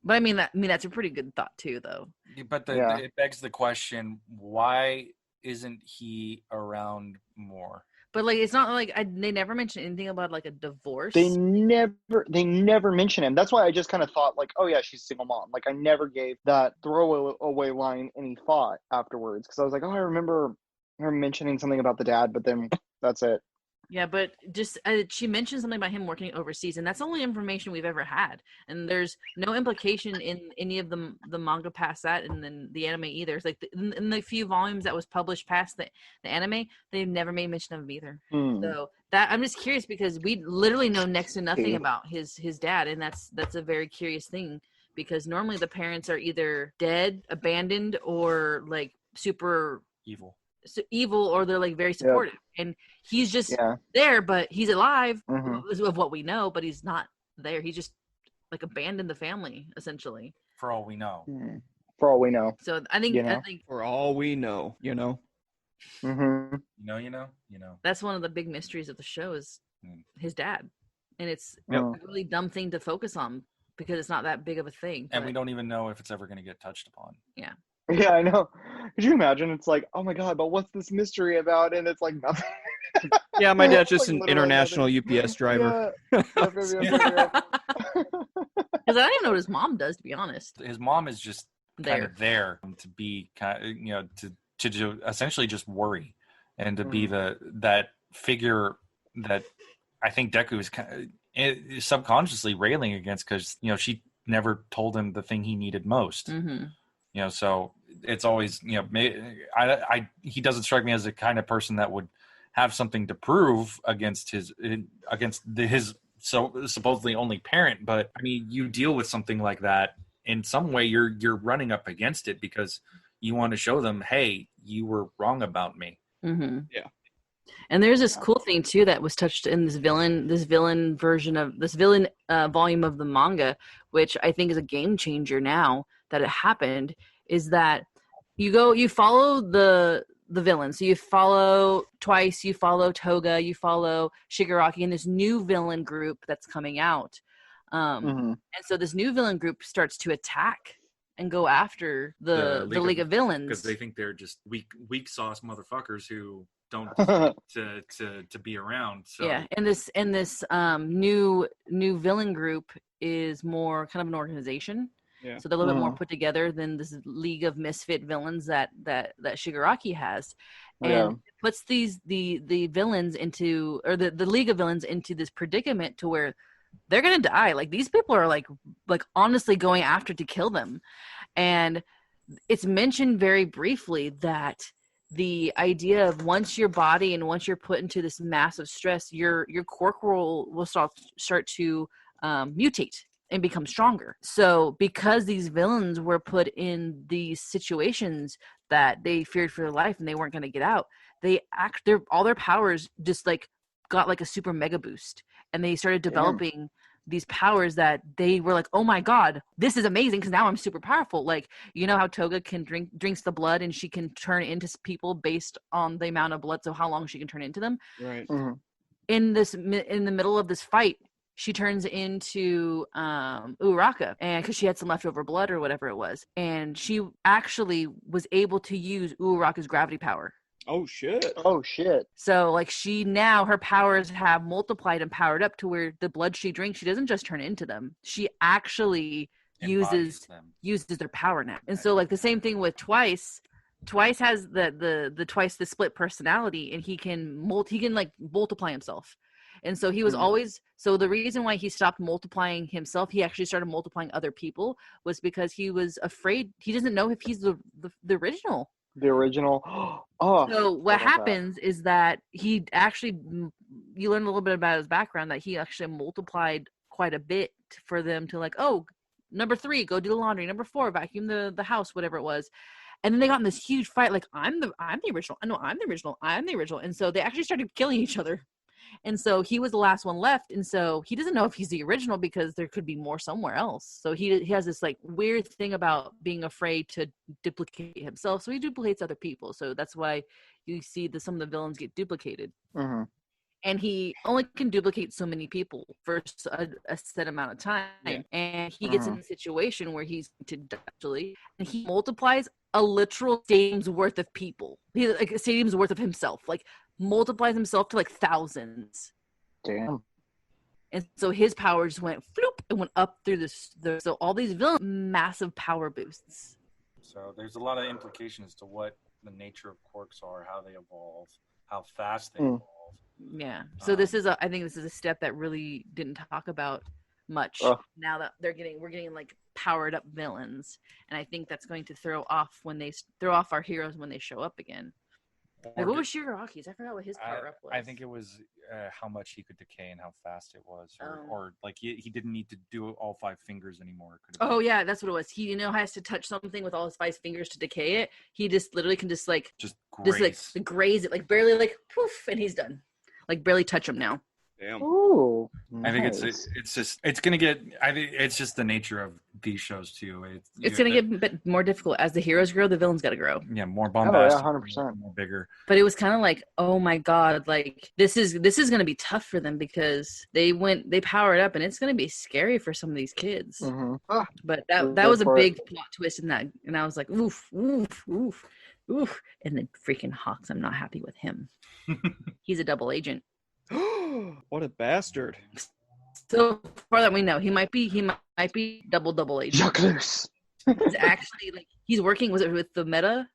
But I mean that's a pretty good thought too, though. But Yeah. it begs the question: why isn't he around more? But like, it's not like they never mention anything about like a divorce. They never mention him. That's why I just kind of thought like, oh yeah, she's a single mom. Like I never gave that throwaway line any thought afterwards, because I was like, oh, I remember her mentioning something about the dad, but then that's it. Yeah, but just she mentioned something about him working overseas, and that's the only information we've ever had. And there's no implication in any of the manga past that, and then the anime either. It's like in the few volumes that was published past the anime, they've never made mention of him either. So that I'm just curious, because we literally know next to nothing about his dad, and that's a very curious thing, because normally the parents are either dead, abandoned, or like super evil, or they're like very supportive. And he's just there, but he's alive of what we know, but he's not there. He just like abandoned the family essentially, for all we know. For all we know. So I think for all we know, You know. that's one of the big mysteries of the show is his dad, and it's a really dumb thing to focus on because it's not that big of a thing, and we don't even know if it's ever going to get touched upon. Yeah, I know. Could you imagine? It's like, oh my god, but what's this mystery about? And it's like nothing. Yeah, my dad's just Like, an international UPS driver. Yeah. because I don't even know what his mom does, to be honest. His mom is just kind There. of there to be kind of, to essentially just worry, and to be that figure that I think Deku is kind of subconsciously railing against, because she never told him the thing he needed most. So it's always, he doesn't strike me as the kind of person that would have something to prove against his supposedly only parent. But I mean, you deal with something like that in some way, you're running up against it because you want to show them, hey, you were wrong about me. Yeah. And there's this cool thing too that was touched in this villain volume of the manga, which I think is a game changer now that it happened, is that you follow the villains. So you follow Twice, you follow Toga, you follow Shigaraki, and this new villain group that's coming out. And so this new villain group starts to attack and go after the League of Villains, because they think they're just weak sauce motherfuckers who don't to be around. So yeah, and this new villain group is more kind of an organization. Yeah. So they're a little bit more put together than this League of Misfit Villains that Shigaraki has, and it puts the villains into, or the League of Villains into this predicament to where they're gonna die. Like, these people are like honestly going after to kill them, and it's mentioned very briefly that the idea of once your body and once you're put into this massive stress, your quirk will start to mutate and become stronger. So because these villains were put in these situations that they feared for their life and they weren't going to get out, all their powers just like got like a super mega boost, and they started developing these powers that they were like, oh my god, this is amazing because now I'm super powerful. Like, you know how Toga can drinks the blood and she can turn into people based on the amount of blood, so how long she can turn into them. Right. In the middle of this fight, she turns into Uraraka, and because she had some leftover blood or whatever it was, and she actually was able to use Uraraka's gravity power. Oh shit. So like, her powers have multiplied and powered up to where the blood she drinks, she doesn't just turn into them, she actually uses their power now. And so like the same thing with Twice has the Twice the split personality, and he can like multiply himself. And so he was always, so the reason why he stopped multiplying himself, he actually started multiplying other people, was because he was afraid. He doesn't know if he's the original. The original. Oh. So what happens is that he actually, you learn a little bit about his background, that he actually multiplied quite a bit for them to like, oh, number 3, go do the laundry. Number 4, vacuum the house, whatever it was. And then they got in this huge fight, like, I'm the original. No, I'm the original. I'm the original. And so they actually started killing each other. And so he was the last one left. And so he doesn't know if he's the original because there could be more somewhere else. So he has this like weird thing about being afraid to duplicate himself. So he duplicates other people. So that's why you see some of the villains get duplicated. Mm-hmm. And he only can duplicate so many people for a set amount of time. Yeah. And he gets in a situation where he's to actually, and he multiplies a literal stadium's worth of people. He's like a stadium's worth of himself, like multiplies himself to like thousands. Damn. And so his power just went floop and went up through so all these villains, massive power boosts. So there's a lot of implications to what the nature of quirks are, how they evolve, how fast they evolve. Yeah. So I think this is a step that really didn't talk about much. Now that we're getting like powered up villains, and I think that's going to throw off our heroes when they show up again. Like, what was Shigaraki's? I forgot what his power up was. I think it was how much he could decay and how fast it was, or like he didn't need to do all 5 fingers anymore. Yeah, that's what it was. He has to touch something with all his 5 fingers to decay it. He just literally can just graze it, like barely like poof, and he's done. Like barely touch him now. Damn. Ooh, nice. I think it's gonna get. I think it's just the nature of these shows too. It's gonna get a bit more difficult as the heroes grow. The villains got to grow. Yeah, more bombastic. 100%. More bigger. But it was kind of like, oh my god, like this is gonna be tough for them because they powered up, and it's gonna be scary for some of these kids. Mm-hmm. But that was a big plot twist in that, and I was like, oof, oof, oof, oof. And then freaking Hawks, I'm not happy with him. He's a double agent. What a bastard! So far that we know, he might be double agent. He's actually like he's working. Was it with the Meta?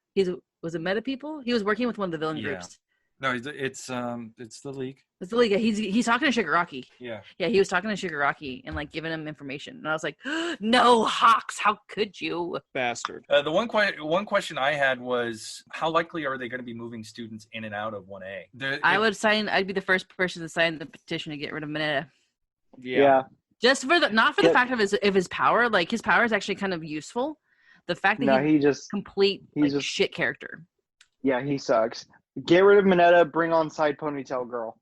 Was it Meta people? He was working with one of the villain groups. No, it's the League. It's the League. He's talking to Shigaraki. Yeah, he was talking to Shigaraki and like giving him information. And I was like, no, Hawks, how could you, bastard? The one question I had was, how likely are they going to be moving students in and out of 1A? I'd be the first person to sign the petition to get rid of Mineta. Yeah. Just for the fact of his power. Like his power is actually kind of useful. The fact that he's just complete shit character. Yeah, he sucks. Get rid of Mineta, bring on Side Ponytail Girl.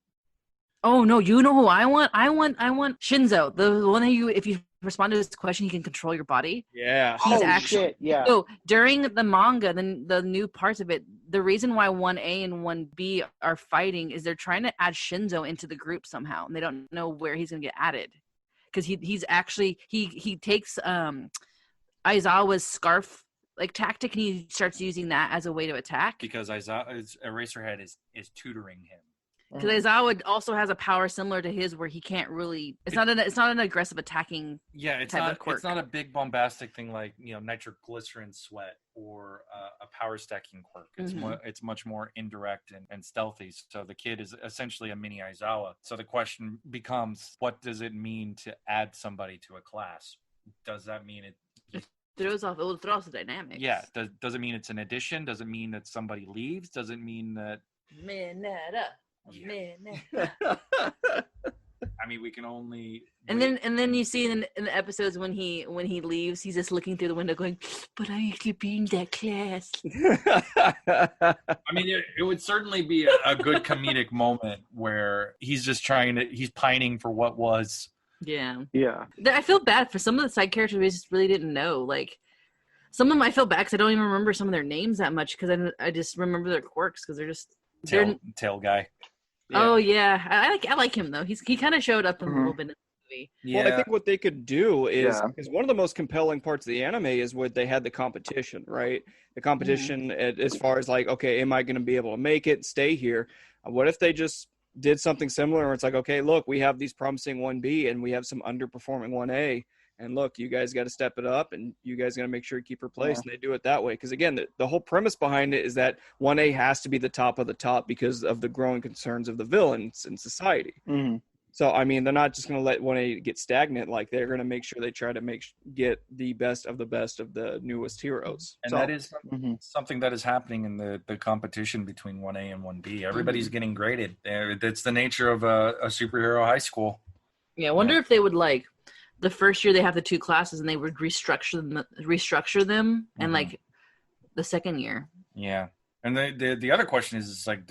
Oh no, you know who I want? I want Shinzo, the one that if you respond to this question, he can control your body. Yeah. Shit, yeah. So during the manga, the new parts of it, the reason why 1A and 1B are fighting is they're trying to add Shinzo into the group somehow, and they don't know where he's gonna get added. Because he's actually he takes Aizawa's scarf like tactic, and he starts using that as a way to attack. Because Eraserhead is tutoring him. Because Aizawa also has a power similar to his, where he can't really. It's not an aggressive attacking. Yeah, it's not a big bombastic thing like nitroglycerin sweat or a power stacking quirk. It's much more indirect and stealthy. So the kid is essentially a mini Aizawa. So the question becomes, what does it mean to add somebody to a class? Does that mean it throws off the dynamics? Yeah. Does it mean it's an addition? Does it mean that somebody leaves? Does it mean that Mineta? Yeah. I mean, we can only. And then you see in the episodes when he leaves, he's just looking through the window, going, "But I used to be in that class." I mean, it would certainly be a good comedic moment where he's just he's pining for what was. Yeah. Yeah. I feel bad for some of the side characters we just really didn't know. Like, some of them I feel bad because I don't even remember some of their names that much because I just remember their quirks because they're just tail guy. Yeah. Oh yeah, I like him though. He kind of showed up a little bit in the movie. Yeah. Well, I think what they could do is because one of the most compelling parts of the anime is what they had the competition, right? The competition as far as like, okay, am I going to be able to make it, stay here? What if they just did something similar where it's like, okay, look, we have these promising 1B and we have some underperforming 1A. And look, you guys got to step it up, and you guys got to make sure you keep your place. And they do it that way. Because, again, the whole premise behind it is that 1A has to be the top of the top because of the growing concerns of the villains in society. Mm-hmm. So, I mean, they're not just going to let 1A get stagnant. Like, they're going to make sure they try to get the best of the newest heroes. And that is something that is happening in the competition between 1A and 1B. Everybody's getting graded. That's the nature of a superhero high school. Yeah, I wonder if they would, like, the first year they have the 2 classes and they would restructure them and like the second year. Yeah. And the other question is like,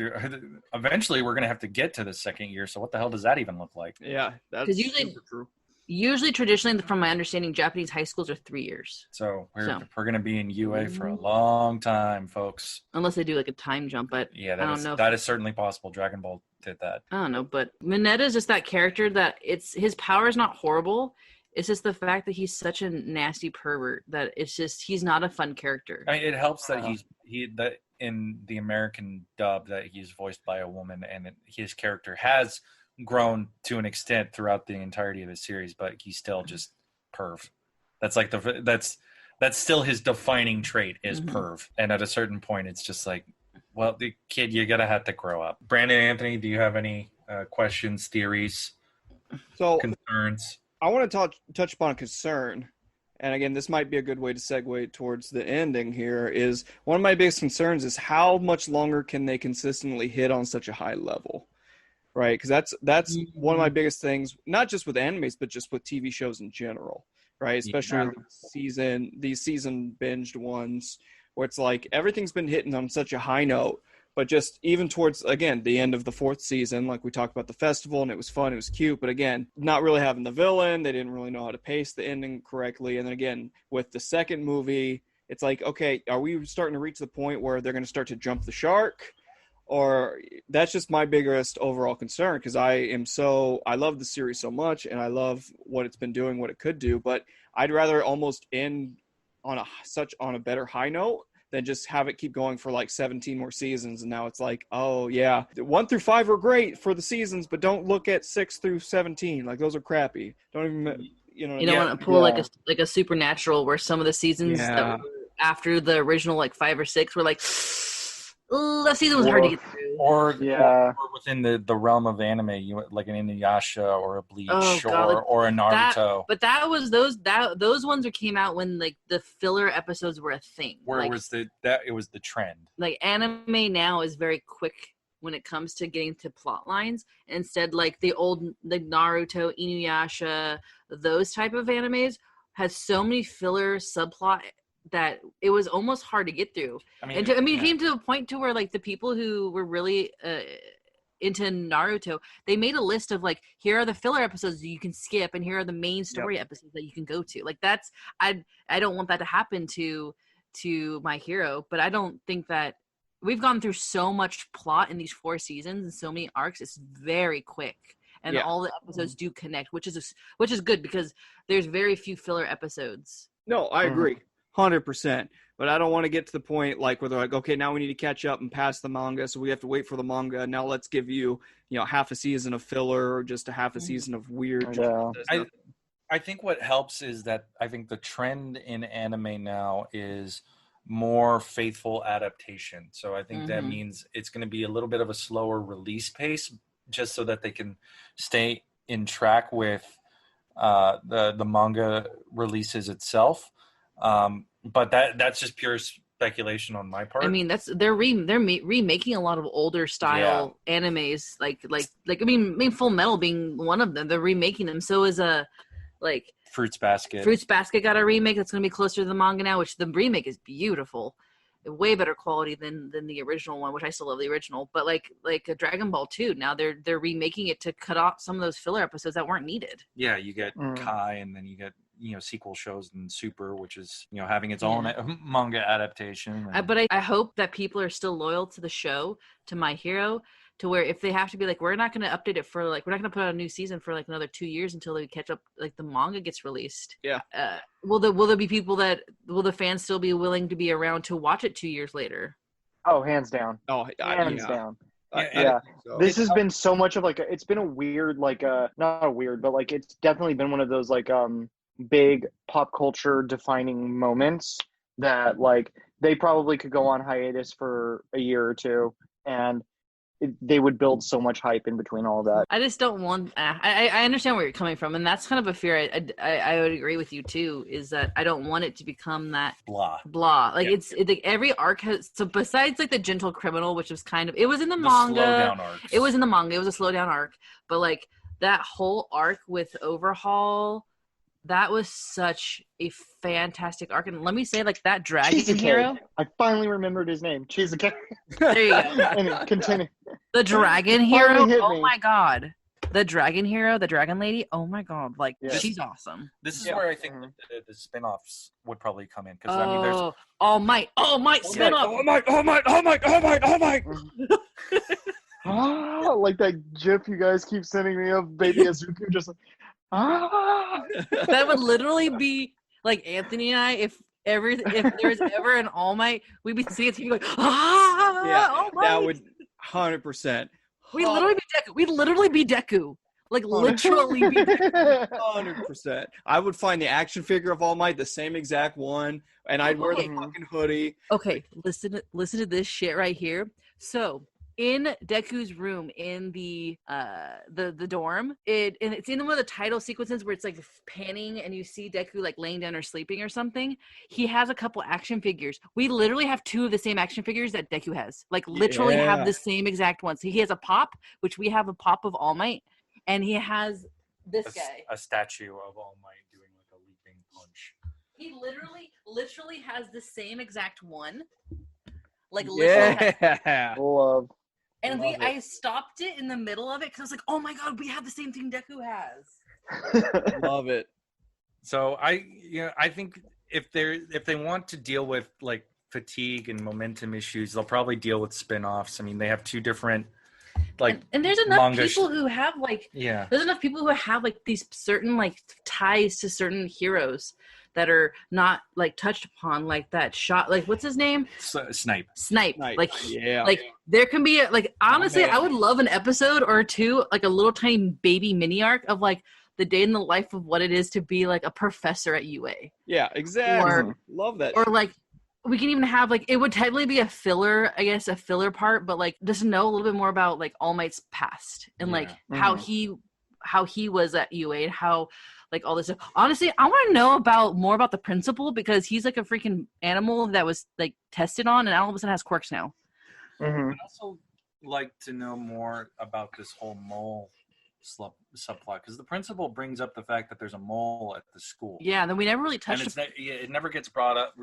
eventually we're going to have to get to the second year. So what the hell does that even look like? Yeah, that's 'Cause usually- super true. Usually, traditionally, from my understanding, Japanese high schools are 3 years. So we're going to be in UA for a long time, folks. Unless they do like a time jump, but Yeah, I don't know. that is certainly possible. Dragon Ball did that. I don't know, but Mineta is just that character that his power is not horrible. It's just the fact that he's such a nasty pervert that it's just he's not a fun character. I mean, it helps that that in the American dub that he's voiced by a woman, and his character has grown to an extent throughout the entirety of the series, but he's still just perv. That's like that's still his defining trait is perv. And at a certain point, it's just like, well, the kid, you gotta have to grow up. Brandon, Anthony, do you have any questions, theories, concerns? I want to touch upon a concern, and again, this might be a good way to segue towards the ending here, is one of my biggest concerns is how much longer can they consistently hit on such a high level, right? Because that's one of my biggest things, not just with animes, but just with TV shows in general, right? Especially these season binged ones, where it's like everything's been hitting on such a high note, but just even towards, again, the end of the 4th season, like we talked about the festival, and it was fun, it was cute, but again, not really having the villain, they didn't really know how to pace the ending correctly, and then again, with the second movie, it's like, okay, are we starting to reach the point where they're going to start to jump the shark? Or that's just my biggest overall concern, because I love the series so much, and I love what it's been doing, what it could do, but I'd rather almost end on a better high note than just have it keep going for like 17 more seasons. And now it's like, oh yeah, 1 through 5 are great for the seasons, but don't look at 6 through 17. Like those are crappy. Don't even, you know. You don't want to pull like a Supernatural where some of the seasons that were after the original like 5 or 6 were like, oh, that season was hard to get through. Or within the realm of anime, like an Inuyasha or a Bleach or a Naruto. But that was those ones that came out when like the filler episodes were a thing. Where like, it was the trend. Like anime now is very quick when it comes to getting to plot lines. Instead, like the Naruto, Inuyasha, those type of animes has so many filler subplot that it was almost hard to get through. It came to a point to where like the people who were really into Naruto, they made a list of like, here are the filler episodes that you can skip, and here are the main story episodes that you can go to. Like that's I don't want that to happen to My Hero, but I don't think that we've gone through so much plot in these 4 seasons and so many arcs. It's very quick. And all the episodes do connect, which is good because there's very few filler episodes. No, I agree. 100%, but I don't want to get to the point like where they're like, okay, now we need to catch up and pass the manga, so we have to wait for the manga. Now let's give you, half a season of filler or just a half a season of weird. I think what helps is that I think the trend in anime now is more faithful adaptation. So I think that means it's going to be a little bit of a slower release pace, just so that they can stay in track with the manga releases itself. But that's just pure speculation on my part. I mean, they're remaking a lot of older style animes, like Full Metal being one of them. They're remaking them. So is Fruits Basket. Fruits Basket got a remake that's going to be closer to the manga now, which the remake is beautiful, way better quality than the original one, which I still love the original. But like a Dragon Ball 2, now they're remaking it to cut off some of those filler episodes that weren't needed. Yeah, you get Kai, and then you get sequel shows and Super, which is having its own manga adaptation. But I hope that people are still loyal to the show, to My Hero, to where if they have to be like, we're not going to update it for like, we're not going to put out a new season for like another 2 years until they catch up, like the manga gets released. Yeah. Will there be people will the fans still be willing to be around to watch it 2 years later? Oh, hands down. Oh, hands down. So. This has been so much of it's been a weird, not a weird, but it's definitely been one of those big pop culture defining moments that they probably could go on hiatus for a year or two, and they would build so much hype in between all that. I just don't want. I understand where you're coming from, and that's kind of a fear. I would agree with you too. Is that I don't want it to become that blah. It's every arc has. So besides the Gentle Criminal, which was it was in the manga. It was in the manga. It was a slow down arc, but that whole arc with Overhaul That was such a fantastic arc. And let me say, like, that dragon Cheesecake. hero. I finally remembered his name. Cheesecake. There you go. And continue. The dragon Finally hero. hit Oh me. my god. The dragon hero, the dragon lady. Oh my god. Like, Yes. she's awesome. This is Yeah. where I think the spin-offs would probably come in because I mean, there's Oh, All Might spin up. Oh my! Like that GIF you guys keep sending me of Baby Azuku just like, That would literally be like Anthony and I. If there's ever an All Might, we'd be sitting at TV going, Yeah, All Might. that would 100%. We'd literally be Deku. We'd literally be Deku. Like literally be Deku. 100%. I would find the action figure of All Might, the same exact one, and I'd wear the Okay. fucking hoodie. Okay, listen to this shit right here. So in Deku's room in the dorm, it's in one of the title sequences where it's like panning and you see Deku like laying down or sleeping or something. He has a couple action figures. We literally have two of the same action figures that Deku has. Like literally Yeah. have the same exact ones. He has a pop, which we have a pop of All Might, and he has this guy. a statue of All Might doing like a leaping punch. He literally has the same exact one. Like literally has Yeah. love. And Love I stopped it in the middle of it because I was like, "Oh my god, we have the same thing Deku has." Love it. So I think if they want to deal with like fatigue and momentum issues, they'll probably deal with spin-offs. I mean, they have two different like and there's enough manga people who have like yeah. there's enough people who have like these certain like ties to certain heroes that are not like touched upon, like that shot, like what's his name, Snipe. Snipe. Nice. Like Yeah. like there can be like honestly, man. I would love an episode or two, like a little tiny baby mini arc of like the day in the life of what it is to be like a professor at UA. Yeah, exactly. Or- Love that. Or like we can even have like it would technically be a filler, I guess, a filler part, but like just know a little bit more about like All Might's past and like how he was at UA and how like all this stuff. Honestly, I want to know more about the principal because he's like a freaking animal that was like tested on and all of a sudden has quirks now. Mhm. I'd also like to know more about this whole mole subplot because the principal brings up the fact that there's a mole at the school. Yeah, and then we never really And touched it never gets brought up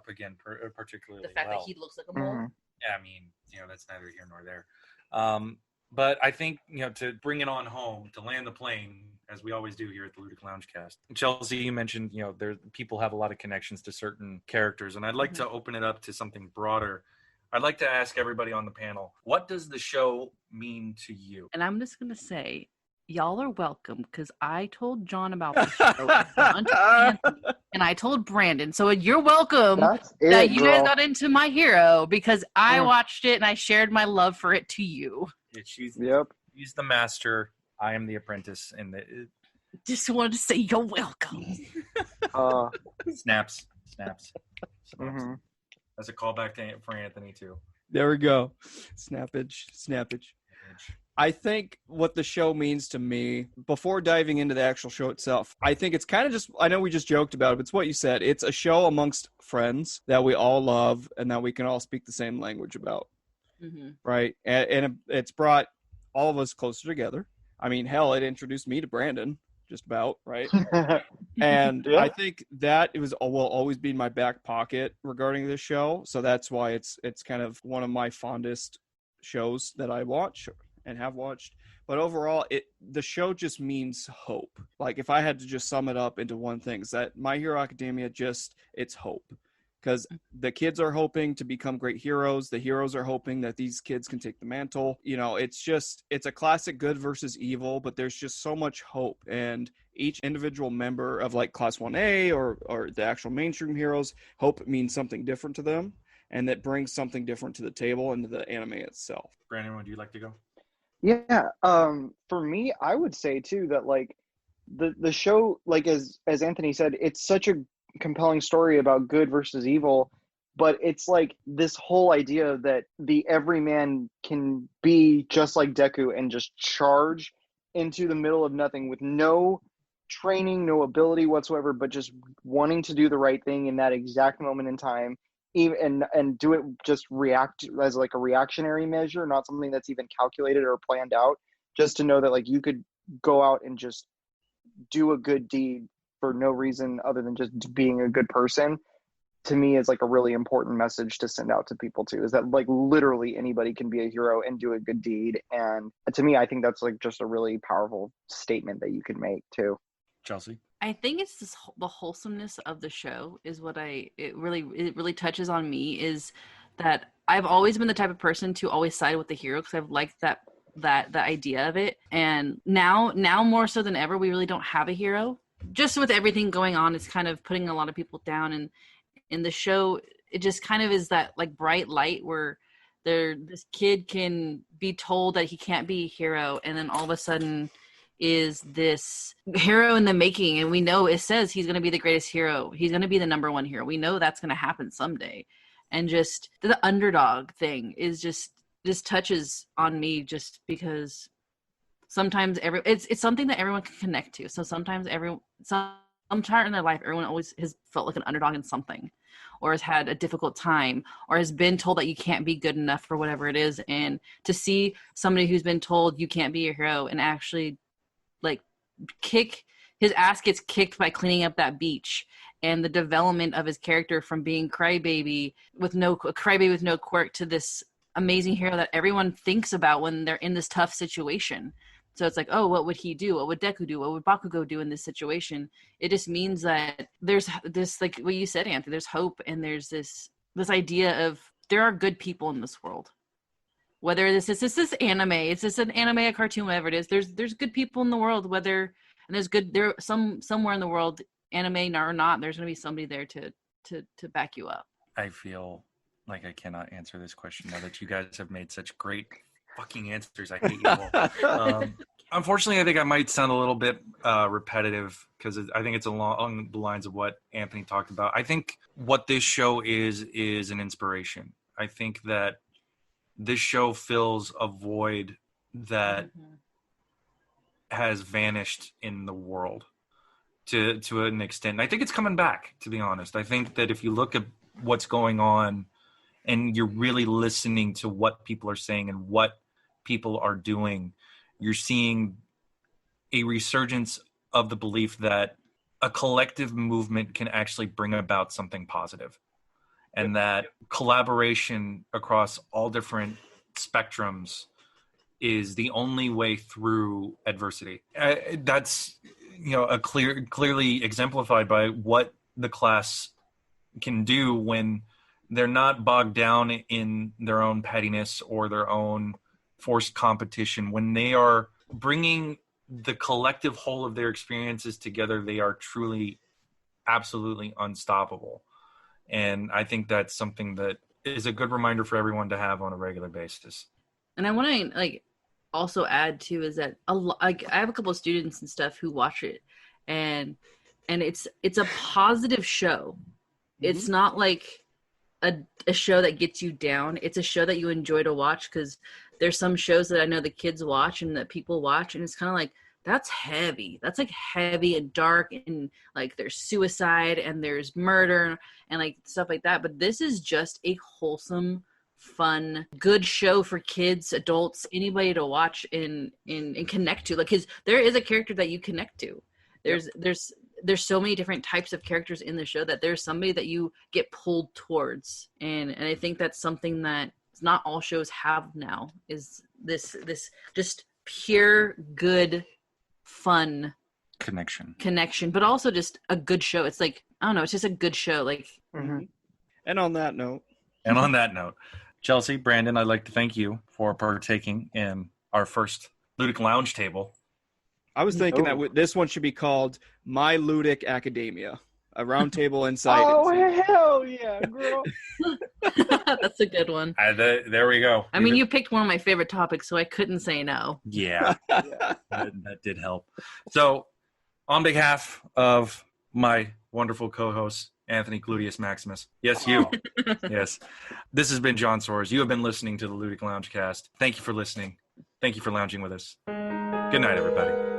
again, particularly the fact well. that he looks like a mole. Mhm. Yeah, I mean, that's neither here nor there. But I think, to bring it on home, to land the plane, as we always do here at the Ludic Loungecast. Chelsea, you mentioned, people have a lot of connections to certain characters, and I'd like to open it up to something broader. I'd like to ask everybody on the panel, what does the show mean to you? And I'm just gonna say, y'all are welcome because I told John about the show, John told Anthony, and I told Brandon. So you're welcome That's it, that you guys girl. got into My Hero because I Mm. watched it and I shared my love for it to you. She's Yep. the master. I am the apprentice. And Just wanted to say you're welcome. snaps. Mhm. That's a callback for Anthony, too. There we go. Snappage. I think what the show means to me, before diving into the actual show itself, I think it's kind of just, I know we just joked about it, but it's what you said. It's a show amongst friends that we all love and that we can all speak the same language about, right? And it's brought all of us closer together. I mean, hell, it introduced me to Brandon, just about, right? And Yeah. I think that will always be in my back pocket regarding this show. So that's why it's kind of one of my fondest shows that I watch and have watched. But overall, the show just means hope. Like if I had to just sum it up into one thing, is that My Hero Academia it's hope. Because the kids are hoping to become great heroes. The heroes are hoping that these kids can take the mantle. It's a classic good versus evil, but there's just so much hope. And each individual member of like Class 1A or the actual mainstream heroes, hope means something different to them. And that brings something different to the table and to the anime itself. Brandon, would you like to go? Yeah. For me, I would say too that like the show, like as Anthony said, it's such a compelling story about good versus evil, but it's like this whole idea that the everyman can be just like Deku and just charge into the middle of nothing with no training, no ability whatsoever, but just wanting to do the right thing in that exact moment in time, even and do it, just react as like a reactionary measure, not something that's even calculated or planned out, just to know that like you could go out and just do a good deed for no reason other than just being a good person, to me is like a really important message to send out to people too, is that like literally anybody can be a hero and do a good deed. And to me, I think that's like just a really powerful statement that you can make too. Chelsi? I think it's this, the wholesomeness of the show is what it really touches on me, is that I've always been the type of person to always side with the hero because I've liked the idea of it. And now more so than ever, we really don't have a hero. Just with everything going on, it's kind of putting a lot of people down. And in the show, it just kind of is that like bright light where this kid can be told that he can't be a hero, and then all of a sudden is this hero in the making, and we know it says he's going to be the greatest hero. He's going to be the number one hero. We know that's going to happen someday. And just the underdog thing is just touches on me, just because sometimes it's something that everyone can connect to. So sometimes some time in their life, everyone always has felt like an underdog in something, or has had a difficult time, or has been told that you can't be good enough for whatever it is. And to see somebody who's been told you can't be a hero and actually like his ass gets kicked by cleaning up that beach, and the development of his character from being crybaby with no quirk to this amazing hero that everyone thinks about when they're in this tough situation. So it's like, oh, what would he do? What would Deku do? What would Bakugo do in this situation? It just means that there's this, like what you said, Anthony, there's hope, and there's this idea of there are good people in this world. Whether this is anime, it's just an anime, a cartoon, whatever it is, there's good people in the world, somewhere in the world, anime or not, there's going to be somebody there to back you up. I feel like I cannot answer this question now that you guys have made such great fucking answers. I hate you all. Unfortunately, I think I might sound a little bit repetitive because I think it's along the lines of what Anthony talked about. I think what this show is an inspiration. I think that this show fills a void that has vanished in the world to an extent. And I think it's coming back, to be honest. I think that if you look at what's going on and you're really listening to what people are saying and what people are doing, you're seeing a resurgence of the belief that a collective movement can actually bring about something positive, and that collaboration across all different spectrums is the only way through adversity. That's clearly exemplified by what the class can do when they're not bogged down in their own pettiness or their own forced competition. When they are bringing the collective whole of their experiences together, they are truly, absolutely unstoppable. And I think that's something that is a good reminder for everyone to have on a regular basis. And I want to also add too is that I have a couple of students and stuff who watch it, and it's a positive show. It's not like a show that gets you down. It's a show that you enjoy to watch, because there's some shows that I know the kids watch and that people watch, and it's kind of like, that's heavy. That's like heavy and dark, and like there's suicide and there's murder and like stuff like that. But this is just a wholesome, fun, good show for kids, adults, anybody to watch and connect to. Like, there is a character that you connect to. There's so many different types of characters in the show that there's somebody that you get pulled towards. And I think that's something that not all shows have now, is this just pure good fun connection, but also just a good show. It's like, I don't know, it's just a good show. Like, And on that note, Chelsi, Brandon, I'd like to thank you for partaking in our first Ludic Lounge table. I was thinking that this one should be called My Ludic Academia, a roundtable inside. Oh, hell yeah, girl. That's a good one. There we go. I mean, you picked one of my favorite topics, so I couldn't say no. Yeah, that did help. So, on behalf of my wonderful co-host, Anthony Gluteus Maximus. Yes, you. Yes. This has been John Soares. You have been listening to the Ludic Loungecast. Thank you for listening. Thank you for lounging with us. Good night, everybody.